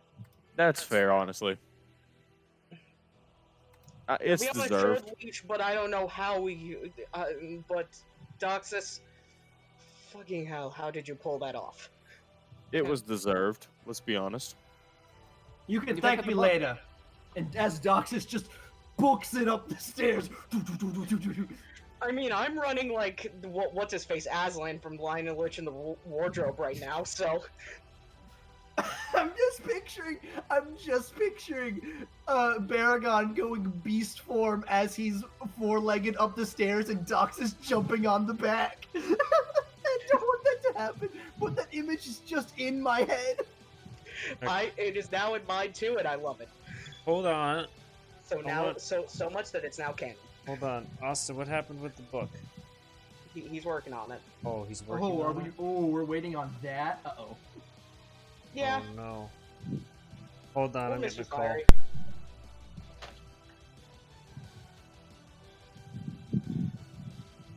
That's fair, honestly. It's we have deserved. a Leech, but I don't know how we. But Doxus, fucking hell, how did you pull that off? It was deserved. Let's be honest. You can You thank pick up me the book. later. And as Doxus just books it up the stairs. I mean, I'm running like what's his face, Aslan from Lion and Lich in the wardrobe right now. So I'm just picturing Baragon going beast form as he's four-legged up the stairs and Doxus jumping on the back. I don't want that to happen, but that image is just in my head. it is now in mine too, and I love it. Hold on. So now, on. so much that it's now canon. Hold on. Austin, what happened with the book? He's working on it. Oh, he's working Oh, are on we? it? Oh, we're waiting on that. Uh-oh. Yeah. Oh, no. Hold on, We'll I'm miss getting you, a call. Fiery.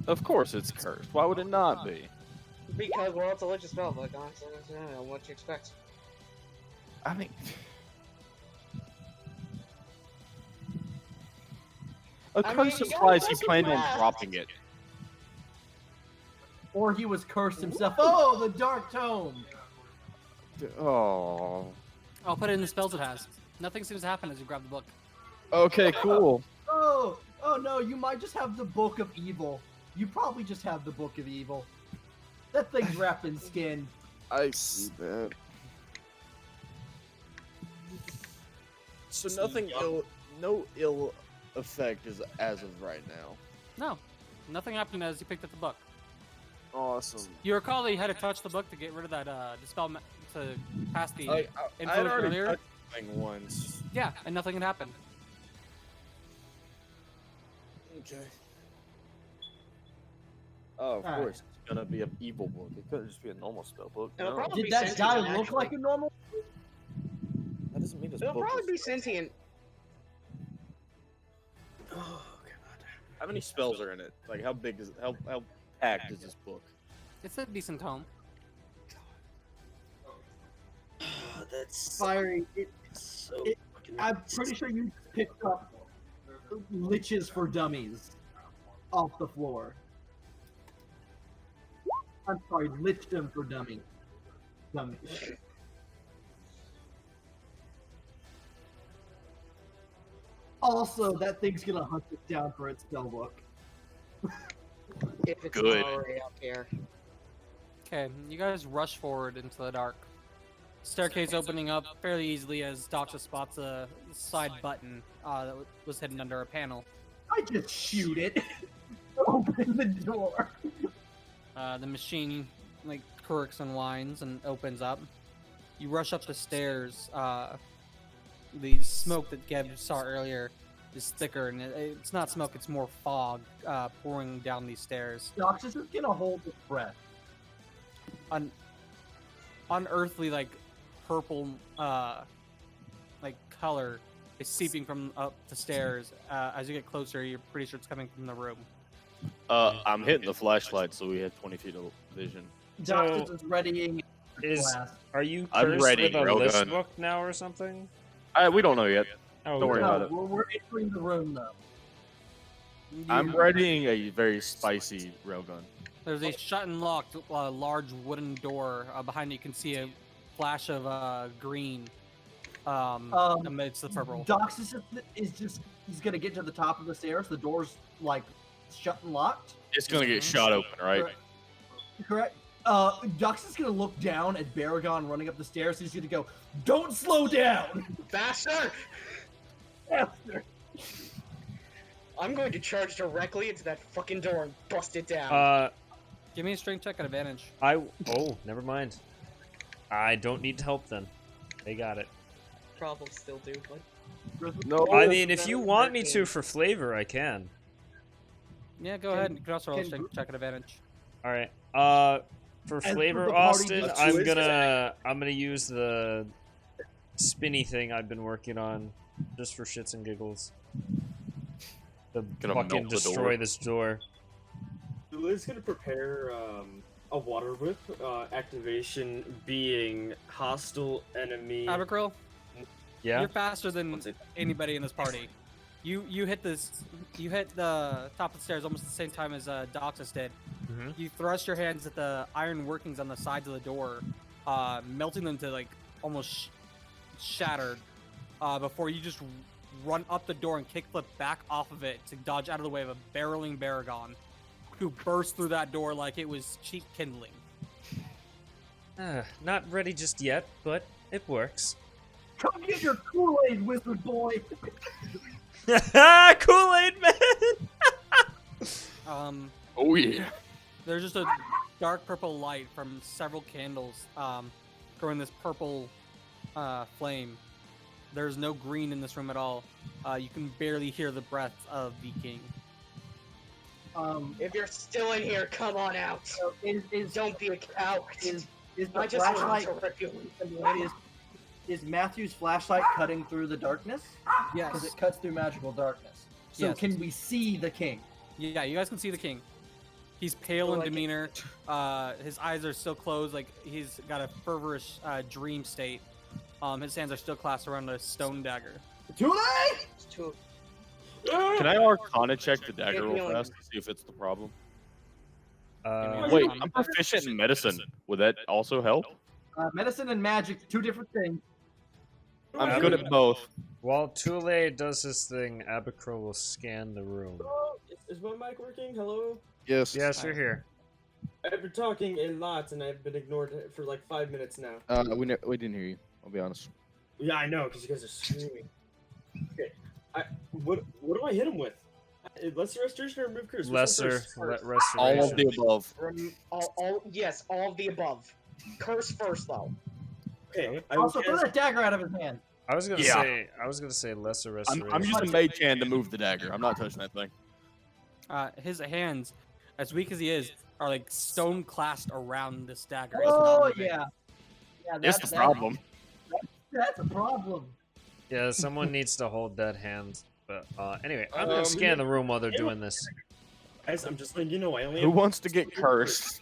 Of course it's cursed. Why would it not be? Because we're all delicious spell, but what you expect. I mean... A I curse mean, implies he yeah, planned on that's- dropping it. Or he was cursed himself. Oh, the Dark Tome. Oh. I'll put it in the spells it has. Nothing seems to happen as you grab the book. Okay, cool. Oh no, you might just have the Book of Evil. You probably just have the Book of Evil. That thing's wrapped in skin. I see that. So no ill effect is as of right now. No, nothing happened as you picked up the book. Awesome. You recall that you had to touch the book to get rid of that dispel to pass the I influence had already earlier. touched the thing once. Yeah, and nothing had happened. Okay. Oh, of Alright. course. It's gonna be an evil book. It couldn't just be a normal spell book. It'll No. probably Did be that sentient, guy look actually. like a normal? That doesn't mean it's It'll book. probably be sentient. Oh god. How many spells are in it? Like how big is how packed is this book? It's a decent tome. That's Fiery. so. I'm pretty sure you picked up Liches for Dummies off the floor. I'm sorry, Lichdom for Dummies. Also, that thing's gonna hunt it down for its spell book. If it's Good. already up here. Okay, you guys rush forward into the dark. Staircase opening up fairly easily as Doxa spots a side button that was hidden under a panel. I just shoot it. Open the door. The machine like quirks and whines and opens up. You rush up the stairs. The smoke that Geb saw earlier is thicker, and it's not smoke; it's more fog pouring down these stairs. Dox is gonna hold his breath. Unearthly, like purple, like color is seeping from up the stairs. As you get closer, you're pretty sure it's coming from the room. I'm hitting the flashlight, so we have 20 feet of vision. Dox is readying his Is glass. are you I'm cursed ready, with a railgun. list book now or something? We don't know yet. Oh, Don't worry okay. about it. We're entering the room though. I'm readying a very spicy railgun. There's a shut and locked large wooden door behind you. You can see a flash of green amidst the purple. Dox is just he's gonna get to the top of the stairs. The door's like shut and locked. It's gonna get shot open, right? Correct. Dox is gonna look down at Baragon running up the stairs. He's gonna go, "Don't slow down, Faster! faster!" I'm going to charge directly into that fucking door and bust it down. Give me a strength check at advantage. Oh, never mind. I don't need help then. They got it. Probably still do, but No. I mean, if you want me to for flavor, I can. Yeah, go ahead. You can also roll a strength check at advantage. All right. For As for flavor, the party, Austin, let's I'm do it. gonna use the spinny thing I've been working on just for shits and giggles. To Gonna fucking melt the destroy door. this door. Liz gonna prepare a water whip. Activation being hostile enemy. Abigail, Yeah. you're faster than anybody in this party. You hit the top of the stairs almost at the same time as Doxus did. Mhm. You thrust your hands at the iron workings on the sides of the door, melting them to like almost shattered. Before you just run up the door and kickflip back off of it to dodge out of the way of a barreling Baragon, who burst through that door like it was cheap kindling. Not ready just yet, but it works. Come get your Kool-Aid, wizard boy. Kool-Aid man. Oh yeah. There's just a dark purple light from several candles growing this purple flame. There's no green in this room at all. You can barely hear the breath of the king. if you're still in here, come on out. Don't be a coward. Is the I just want flashlight? to rip you. Is Matthew's flashlight cutting through the darkness? Yes. Because it cuts through magical darkness. So Yes. can we see the king? Yeah, you guys can see the king. He's pale in like it. demeanor. His eyes are still closed, like he's got a feverish dream state. His hands are still clasped around a stone dagger. Too late! It's too- Can I Arcana check the dagger real Healing. fast to see if it's the problem? Give me a Wait, Arcana I'm check. proficient in medicine. Would that also help? Medicine and magic, two different things. I'm good at both. While Tule does his thing, Abacro will scan the room. Hello? Is my mic working? Hello? Yes. Yes, you're here. I've been talking a lot and I've been ignored for like 5 minutes now. We didn't hear you. I'll be honest. Yeah, I know, because you guys are screaming. Okay, what do I hit him with? Lesser restoration or remove curse? Which one Lesser first? restoration. All of the above. Yes, all of the above. Curse first, though. Okay, I will Also, throw cast- that dagger out of his hand. I was gonna Yeah. say lesser restoration. I'm using Mage Hand to move the dagger. I'm not touching that thing. His hands, as weak as he is, are like stone clasped around this dagger. It's Oh not moving. yeah. Yeah, That's the problem. That's a problem. Yeah, someone needs to hold that hand. But anyway, I'm gonna scan the room while they're doing this. Guys, I'm just letting you know, I only Who have wants to get cursed?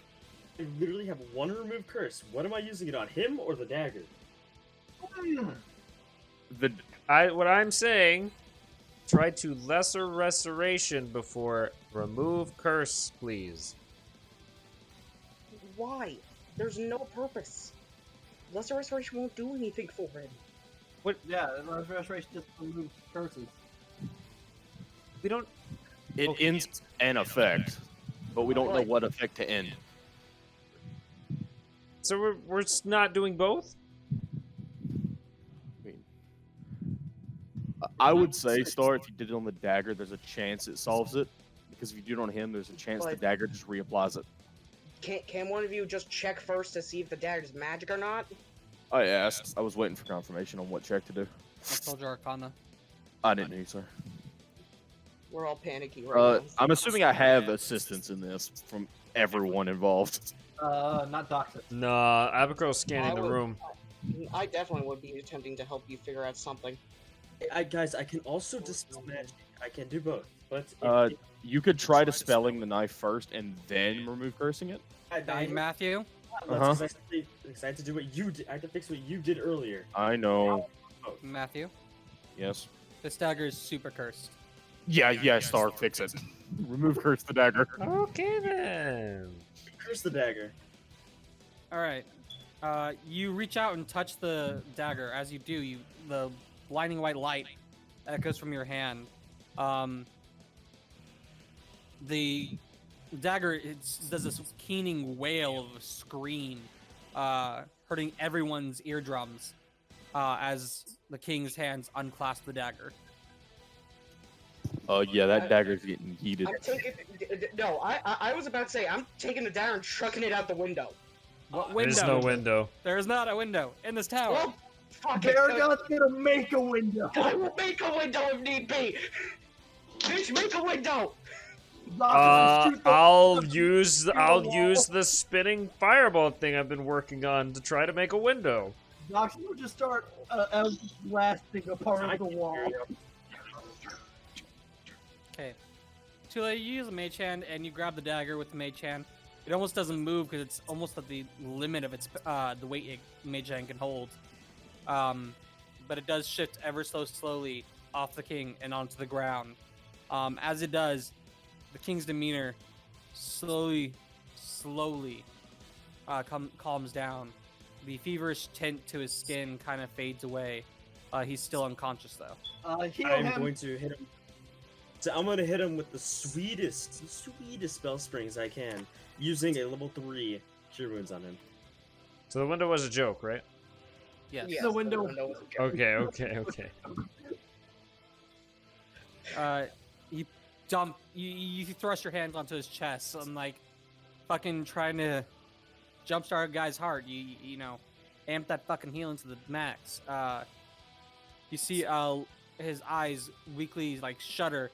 I literally have one remove curse. What am I using it on, him or the dagger? What I'm saying, try to lesser restoration before remove curse, please. Why? There's no purpose. Lesser restoration won't do anything for him. Yeah, restoration just removes curses. We don't. It ends an effect, but we don't know what effect to end. So we're not doing both. I would say, Star, if you did it on the dagger, there's a chance it solves it. Because if you do it on him, there's a chance the dagger just reapplies it. Can one of you just check first to see if the dagger's magic or not? I asked. I was waiting for confirmation on what check to do. I told you Arcana. I didn't hear you, sir. We're all panicky right now. I'm assuming I have assistance in this from everyone involved. Not Doctor. Nah, Abacro's scanning the room. I definitely would be attempting to help you figure out something. Guys, I can also dispel magic. I can do both. But You could try dispelling the knife first and then remove cursing it. Matthew? That's excited to do what you did. I had to fix what you did earlier. I know. Matthew? Yes. This dagger is super cursed. Yeah, Star, fix it. Remove curse the dagger. Okay then. Curse the dagger. Alright. You reach out and touch the dagger. As you do, the blinding white light echoes from your hand. The dagger does this keening wail of a scream, hurting everyone's eardrums as the king's hands unclasp the dagger. Oh yeah, that dagger's getting heated. I'm taking. No, I was about to say I'm taking the dagger and chucking it out the window. What window? There's no window. There is not a window in this tower. Well, fuck it. Paragon's gonna make a window. I will make a window if need be. Bitch, make a window. I'll use the spinning fireball thing I've been working on to try to make a window. Doctor will just start blasting a part of the wall. Okay. Tula, you use a mage hand and you grab the dagger with the mage hand. It almost doesn't move because it's almost at the limit of its the weight mage hand can hold. But it does shift ever so slowly off the king and onto the ground. As it does, the king's demeanor slowly calms down. The feverish tint to his skin kind of fades away. He's still unconscious though. I'm going to hit him. So I'm going to hit him with the sweetest spell springs I can, using a level 3 Cure Wounds on him. So the window was a joke, right? Yes. The window. was a joke. Okay. You dump. You thrust your hands onto his chest. So I'm like, fucking trying to jumpstart a guy's heart. You know, amp that fucking healing to the max. You see, his eyes weakly like shudder.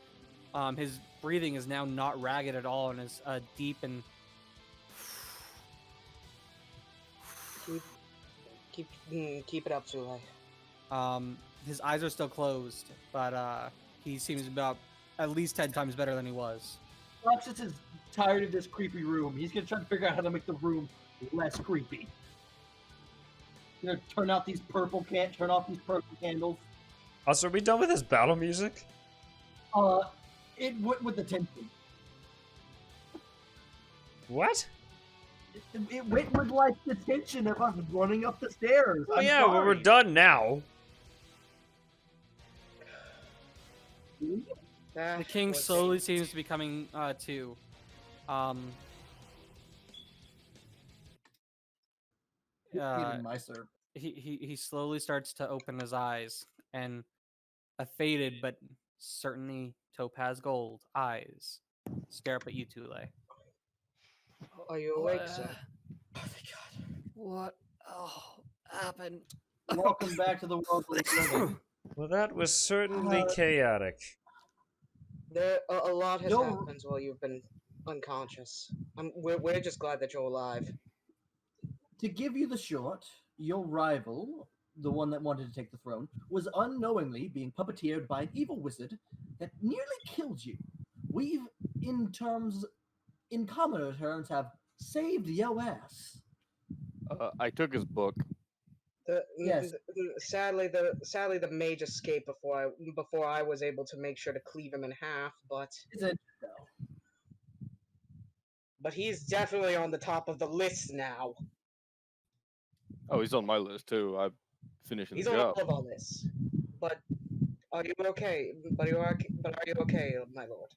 His breathing is now not ragged at all, and is deep and. Keep it up, Zulai. His eyes are still closed, but he seems about at least 10 times better than he was. Roxas is tired of this creepy room. He's gonna try to figure out how to make the room less creepy. You know, turn off these purple candles. Also, are we done with this battle music? It went with the tension. What? It went with like the tension of us running up the stairs. Oh I'm yeah, well, we're sorry. done now. That The king was- slowly seems to be coming to. Even my sir. He slowly starts to open his eyes, and a faded but certainly topaz gold eyes stare up at you, Tule. Are you awake, sir? Oh, thank God. What happened? Welcome back to the world of the living. Well, that was certainly chaotic. A lot has Don't- happened while you've been unconscious. We're just glad that you're alive. To give you the short, your rival, the one that wanted to take the throne, was unknowingly being puppeteered by an evil wizard that nearly killed you. We've, in commoner terms, have saved yo ass. I took his book. Yes. Sadly, the mage escaped before I was able to make sure to cleave him in half. But he's definitely on the top of the list now. Oh, he's on my list too. I'm finishing He's the on all job. of our lists. But are you okay? But are you okay, my lord?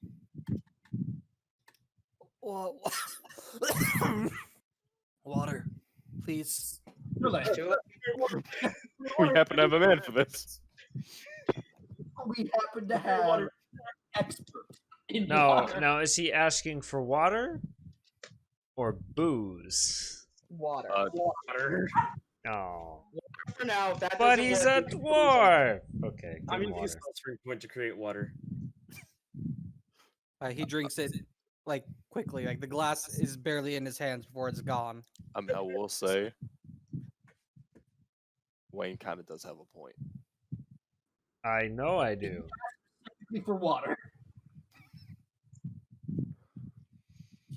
Water, please. Too late. We happen to have a man for this. We happen to have an expert in No, water. now is he asking for water or booze? Water. Water. No. For now, if that But doesn't he's work, a we can dwarf. Okay, I'm give him gonna use water. filtering point to create water. He drinks it like quickly, like the glass is barely in his hands before it's gone. I mean, I will say, Wayne kind of does have a point. I know I do. For water.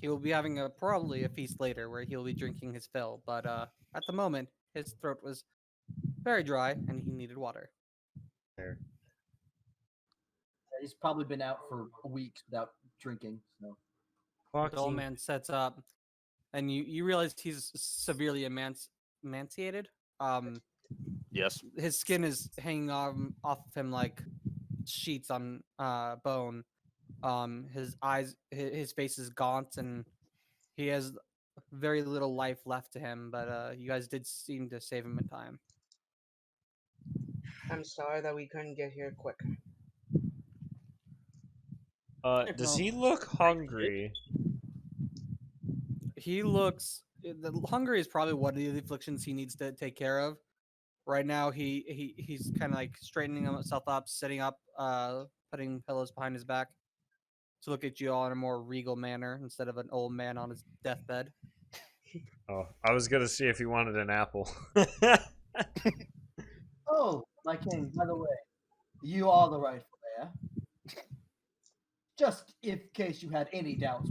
He will be having probably a feast later where he'll be drinking his fill, but at the moment his throat was very dry and he needed water. There. He's probably been out for weeks without drinking. So The old man sets up, and you realize he's severely emaciated. Yes. His skin is hanging off of him like sheets on bone. His eyes, his face is gaunt, and he has very little life left to him. But you guys did seem to save him in time. I'm sorry that we couldn't get here quicker. Does he look hungry? He looks. The hunger is probably one of the afflictions he needs to take care of. Right now, he's kind of like straightening himself up, sitting up, putting pillows behind his back to look at you all in a more regal manner instead of an old man on his deathbed. Oh, I was gonna see if he wanted an apple. Oh, my king, by the way, you are the rightful heir. Just in case you had any doubts.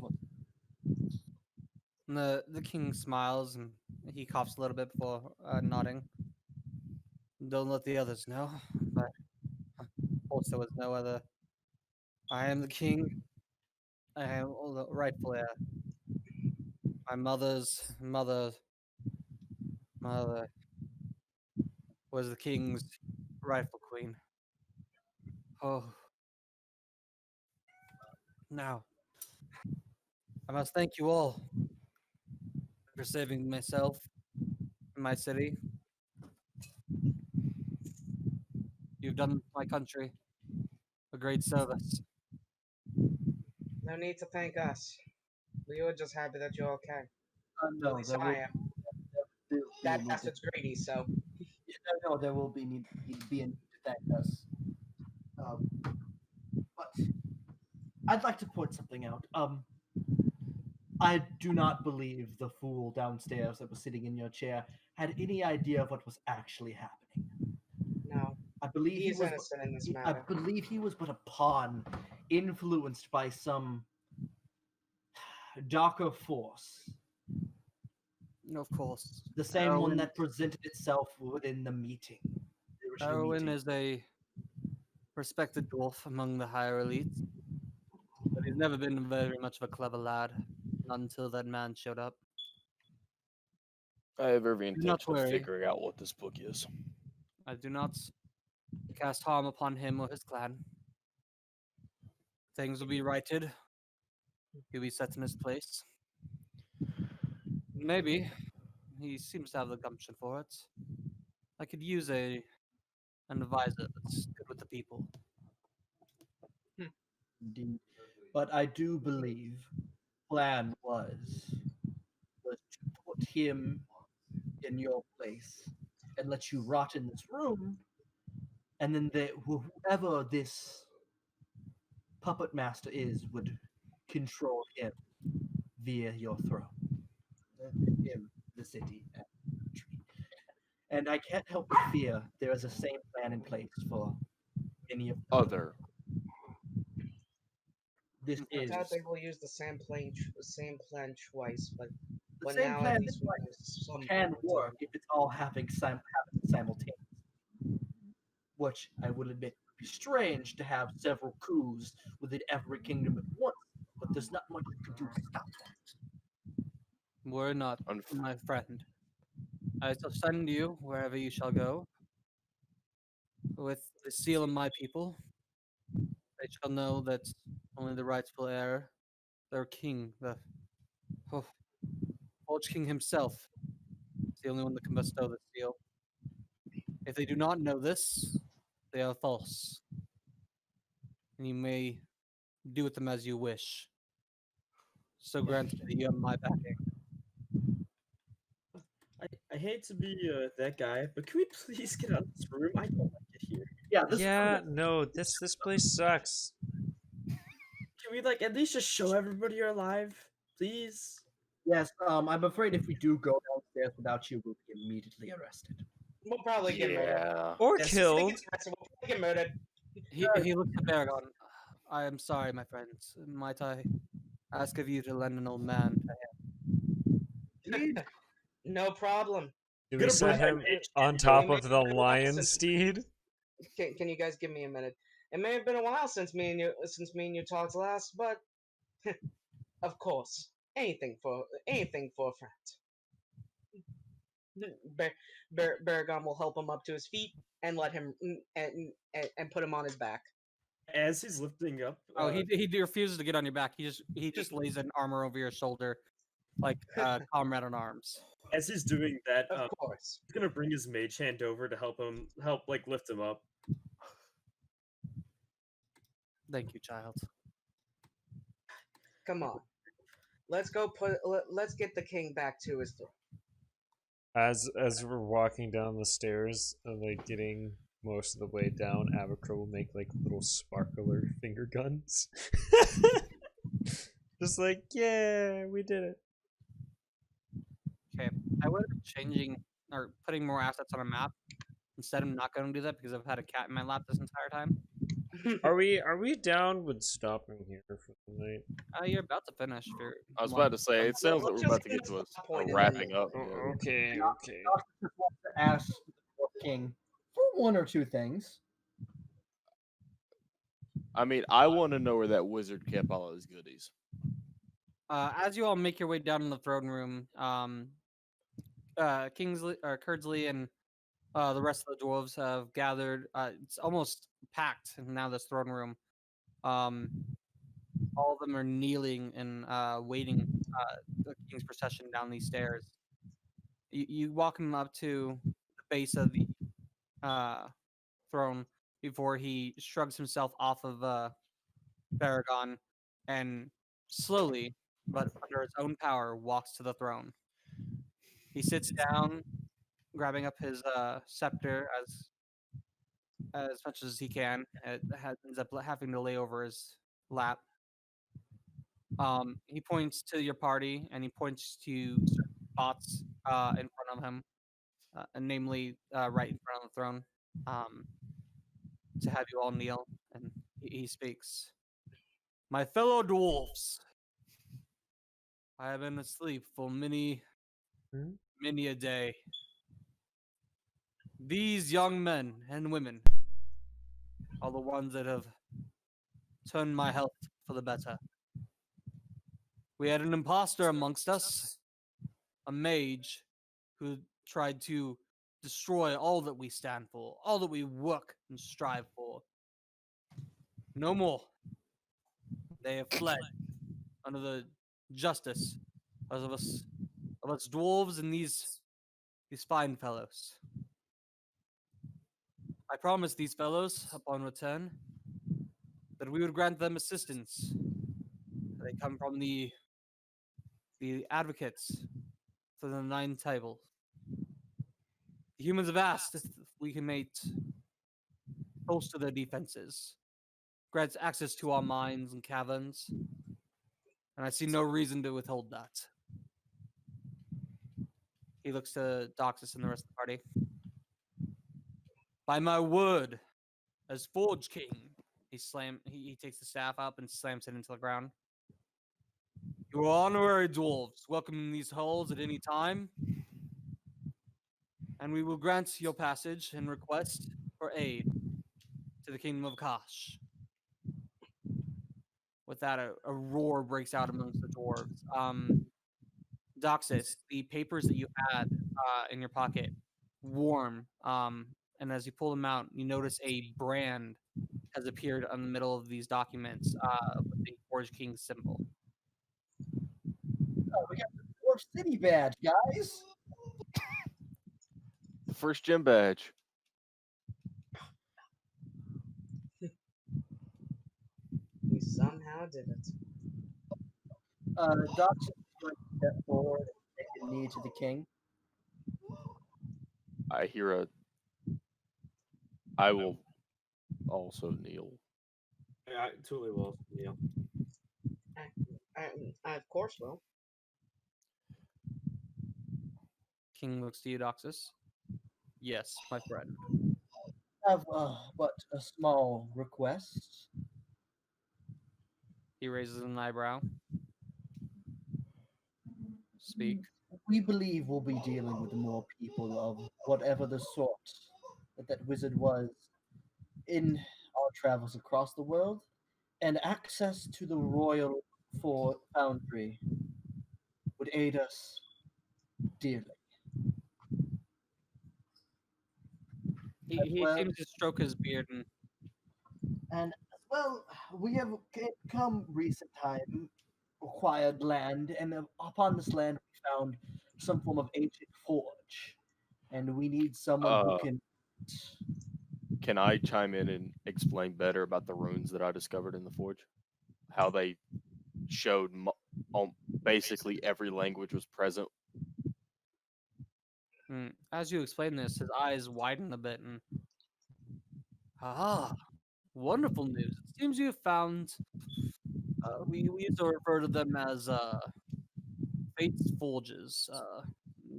And the king smiles and he coughs a little bit before nodding. Don't let the others know, but also as no other. I am the king. I am the rightful heir. My mother's mother was the king's rightful queen. Oh. Now, I must thank you all for saving myself and my city. You've done my country a great service. No need to thank us. We were just happy that you're okay. At No, least there I will, am. there That will bastard's greedy, so. no, there will be need be a need to thank us. But I'd like to point something out. I do not believe the fool downstairs that was sitting in your chair had any idea of what was actually happening. No. I believe He's innocent in this I matter. believe he was but a pawn, influenced by some darker force. Of course. The same one Erwin- that presented itself within the meeting. The original Erwin meeting. is a respected dwarf among the higher elites, but he's never been very much of a clever lad, not until that man showed up. I have every Do not intention of worry. figuring out what this book is. I do not cast harm upon him or his clan. Things will be righted. He'll be set in his place. Maybe. He seems to have the gumption for it. I could use an advisor that's good with the people. Indeed. But I do believe plan was to put him in your place and let you rot in this room, and then whoever this puppet master is would control him via your throne, him, the city, and the country. And I can't help but fear there is the same plan in place for many of the Other. This I is thought they will use the same plan twice, but the now same at plan least we twice know some can to- work if it's all happening simultaneously. Which I will admit would be strange to have several coups within every kingdom at once, but there's not much you can do to stop that. Worry not, Unf- my friend. I shall send you wherever you shall go with the seal of my people. They shall know that only the rightful heir, their king, the oh, Forge King himself, is the only one that can bestow the seal. If they do not know this, they are false. And you may do with them as you wish. So granted that you have my backing. I hate to be that guy, but can we please get out of this room? I don't like it here. Yeah, this Yeah, no, this place sucks. Can we like at least just show everybody you're alive, please? yes, I'm afraid if we do go downstairs without you, we'll be immediately arrested. We'll probably get murdered. Yeah. Or Yes, killed. We'll probably get murdered. He looks at Baragon. I am sorry, my friends. Might I ask of you to lend an old man to him? No problem. Do we Gonna set bring my him mage on hand top over. of the lion steed? Can you guys give me a minute? It may have been a while since me and you talked last, but of course, anything for a friend. Baragon will help him up to his feet and let him and put him on his back. As he's lifting up. Oh, he refuses to get on your back. He just lays an armor over your shoulder, like comrade in arms. As he's doing that, Of course. he's gonna bring his mage hand over to help like lift him up. Thank you, child. Come on. Let's get the king back to his throne. As we're walking down the stairs and like getting most of the way down, Abacro will make like little sparkler finger guns. Just like, yeah, we did it. Okay, I would have changing or putting more assets on a map. Instead, I'm not going to do that because I've had a cat in my lap this entire time. Are we down with stopping here for the night? You're about to finish. If you're I was about to say, it sounds like Let's we're about just to get to stop point a and wrapping then- up. Oh, Yeah. okay, Yeah. okay. Just want to ask the king for one or two things. I mean, I want to know where that wizard kept all his goodies. As you all make your way down in the throne room, Kingsley or Curdsley and the rest of the dwarves have gathered. It's almost packed now. This throne room. All of them are kneeling and waiting the king's procession down these stairs. You walk him up to the base of the throne before he shrugs himself off of Baragon and slowly, but under his own power, walks to the throne. He sits down, grabbing up his scepter as much as he can. It ends up having to lay over his lap. He points to your party and he points to certain spots in front of him, and namely right in front of the throne, to have you all kneel. And he speaks. My fellow dwarves, I have been asleep for many a day. These young men and women are the ones that have turned my health for the better. We had an imposter amongst us, a mage who tried to destroy all that we stand for, all that we work and strive for. No more. They have fled under the justice of us dwarves and these fine fellows. I promised these fellows, upon return, that we would grant them assistance. They come from the advocates for the 9 tables. The humans have asked if we can make bolster their defenses, grants access to our mines and caverns, and I see no reason to withhold that. He looks to Doxus and the rest of the party. By my word, as Forge King, he takes the staff up and slams it into the ground. You are honorary dwarves, welcome in these halls at any time, and we will grant your passage and request for aid to the kingdom of Kosh. With that, a roar breaks out amongst the dwarves. Doxus, the papers that you had in your pocket warm, and as you pull them out, you notice a brand has appeared on the middle of these documents with the Forge King symbol. Oh, we got the Dwarf City badge, guys. The first gym badge. We somehow did it. Doxus is going to step forward and take a knee to the king. I will also kneel. I totally will. Yeah. I of course will. King looks to you, Doxus. Yes, my friend. I have but a small request. He raises an eyebrow. Speak. We believe we'll be dealing with more people of whatever the sort that wizard was in our travels across the world, and access to the royal foundry would aid us dearly. He Well- seems to stroke his beard and And well, we have come recent time acquired land, and upon this land we found some form of ancient forge, and we need someone who can. Can I chime in and explain better about the runes that I discovered in the forge? How they showed basically every language was present. as you explain this, his eyes widen a bit and wonderful news. It seems you have found we used to refer to them as Fate's Forges.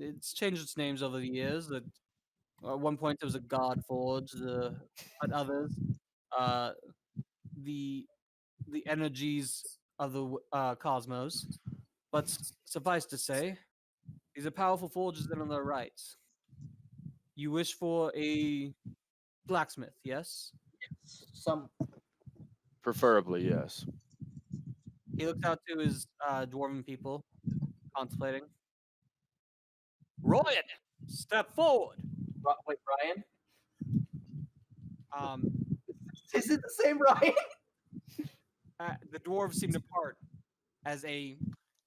It's changed its names over the years. At one point it was a God Forge, at others the energies of the cosmos. But suffice to say, these are powerful forges in their right. You wish for a blacksmith, yes? Some Preferably, yes. He looks out to his dwarven people, contemplating. Ryan, step forward. Wait, Ryan? Um, Is it the same Ryan? the dwarves seem to part as a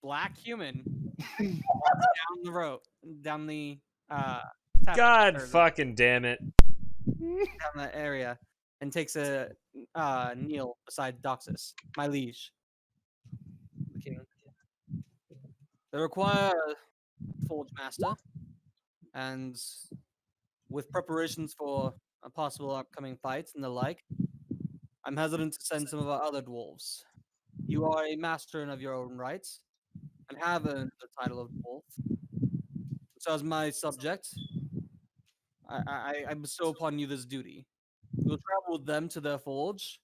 black human down the God or fucking damn it. down that area, and takes a kneel beside Doxus, my liege. The king. They require a Forge Master, and with preparations for a possible upcoming fight and the like, I'm hesitant to send some of our other dwarves. You are a master in of your own rights, and have earned the title of dwarf. So, as my subject, I bestow upon you this duty. You will travel with them to their forge,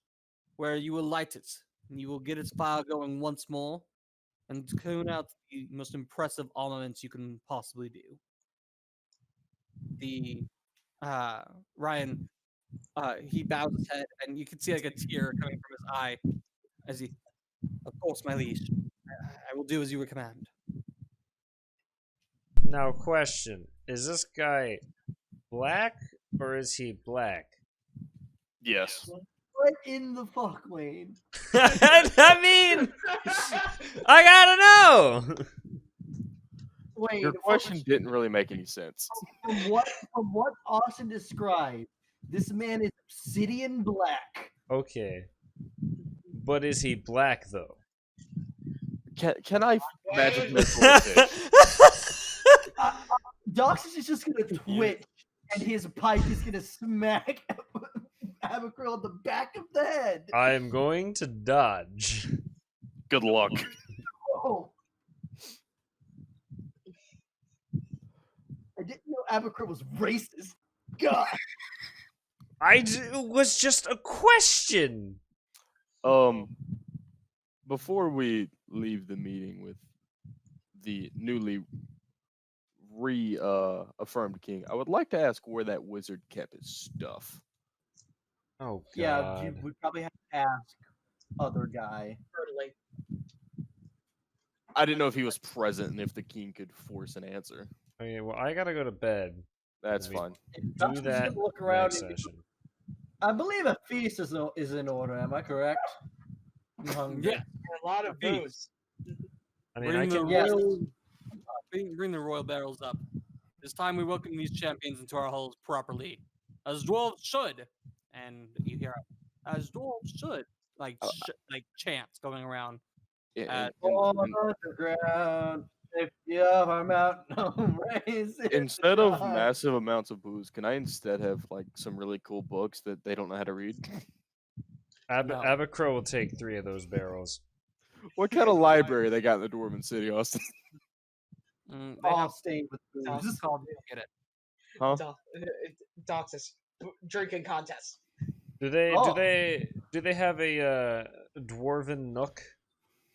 where you will light it, and you will get its fire going once more, and tune out the most impressive armaments you can possibly do. The Ryan, he bows his head, and you can see like a tear coming from his eye as he, of course, my liege, I will do as you command. Now, question: is this guy black or is he black? Yes. What in the fuck, Wayne? I mean, I gotta know. Wayne, Your question didn't really make any sense. from what Austin described, this man is obsidian black. Okay, but is he black though? Can I magic Wayne. missile a fish? Doxus is just gonna twitch, and his pike is gonna smack Abacril on the back of the head. I'm going to dodge. Good luck. Oh. I didn't know Abacril was racist. God. It was just a question. Before we leave the meeting with the newly affirmed king, I would like to ask where that wizard kept his stuff. Oh god. Yeah, you would probably have to ask other guy. Totally. I didn't know if he was present and if the king could force an answer. Okay, well, I gotta go to bed. That's Let me fine. Do Doxus is that gonna look around. next And, session. I believe a feast is in order. Am I correct? I'm hungry. Yeah. A lot of booze. I mean, I Bring the can. Yes. bring the royal barrels up. It's time we welcome these champions into our halls properly, as dwarves should. And you hear, as dwarves should, like chants going around. On the ground, if you are out, no raise it instead of high. massive amounts of booze, can I instead have like some really cool books that they don't know how to read? No. Abacro will take 3 of those barrels. What kind of library they got in the Dwarven City, Austin? They All have stained with it's booze. called get it. Huh? Doxus. Drinking contest. Do they Oh. do they have a dwarven nook?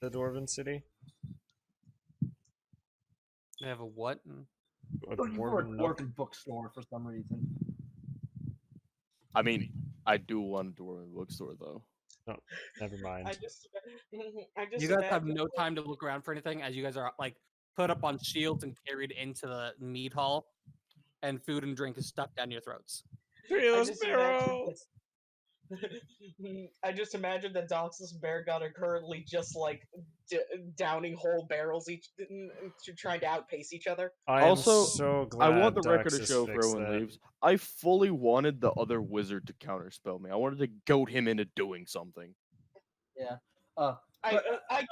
The Dwarven City? They have a what? A Looking for a dwarven nook? dwarven bookstore for some reason. I mean, I do want a Dwarven bookstore though. Oh, never mind. I just You guys have imagine- no time to look around for anything, as you guys are like put up on shields and carried into the mead hall, and food and drink is stuffed down your throats. 3 of I those just imagine barrels! I just imagine that Doxus and Beargut are currently just like downing whole barrels each, trying to outpace each other. I am Also, so glad I want the record to Doxus show for fixed everyone that. leaves. I fully wanted the other wizard to counterspell me. I wanted to goad him into doing something. Yeah. I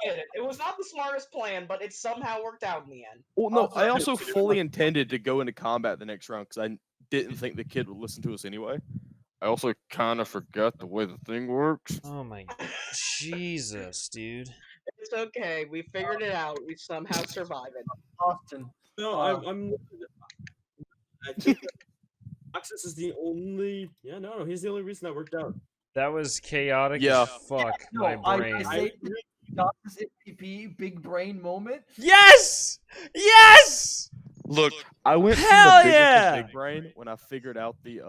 get it. It was not the smartest plan, but it somehow worked out in the end. Well, no, Also, I also consider fully my- intended to go into combat the next round because I didn't think the kid would listen to us anyway. I also kind of forgot the way the thing works. Oh my Jesus, dude. It's okay. We figured it out. We somehow survived it. Austin. No, I'm. I think Doxus is the only. Yeah, no, he's the only reason that worked out. That was chaotic Yeah. as fuck, No, my I brain. say Doxus MVP big brain moment. Yes! Yes! Look, I went from Hell the biggest yeah! of big brain when I figured out the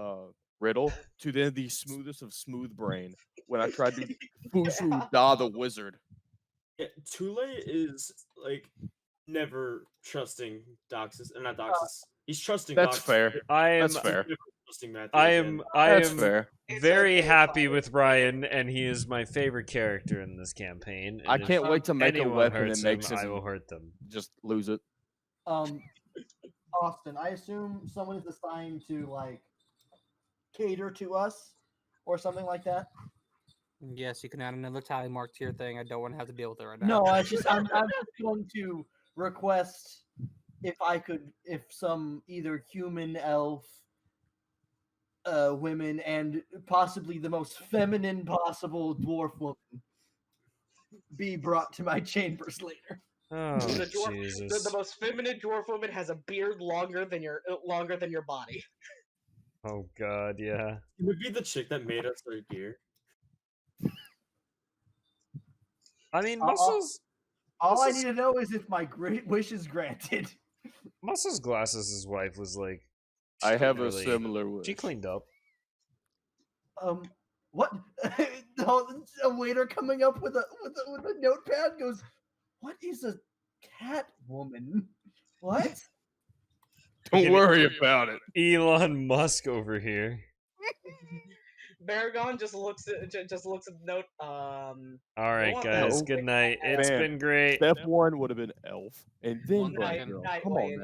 riddle to then the smoothest of smooth brain when I tried to Fushu Da the wizard. Yeah, Tule is like never trusting Doxus, or not Doxus. He's trusting. That's Doxus. fair. I am That's fair. He's never trusting Matthew I again. am That's fair. It's very okay, happy Father. with Ryan, and he is my favorite character in this campaign. I and if can't wait to make a anyone weapon hurts that makes him, I him will hurt them. just lose it. Austin, I assume someone is assigned to like cater to us or something like that. Yes, you can add another tally mark to your thing. I don't want to have to deal with it right now. No, I'm just going to request if some either human, elf, women, and possibly the most feminine possible dwarf woman be brought to my chambers later. Oh, The dwarf, Jesus. the most feminine dwarf woman has a beard longer than your body. Oh, God, yeah. It would be the chick that made us our gear. I mean, Uh-uh. Muscles... All I This is- need to know is if my wish is granted. Muscles Glasses' wife was like... she I have didn't a really- similar wish. She cleaned up. What? A waiter coming up with a notepad goes, "What is a cat woman? What?" Don't worry about it. Elon Musk over here. Baragon just looks at the note. All right, on guys. that. Good night. It's Man, been great. Step 1 would have been elf, and then One bunny second. girl. Night Come on Wayne. now.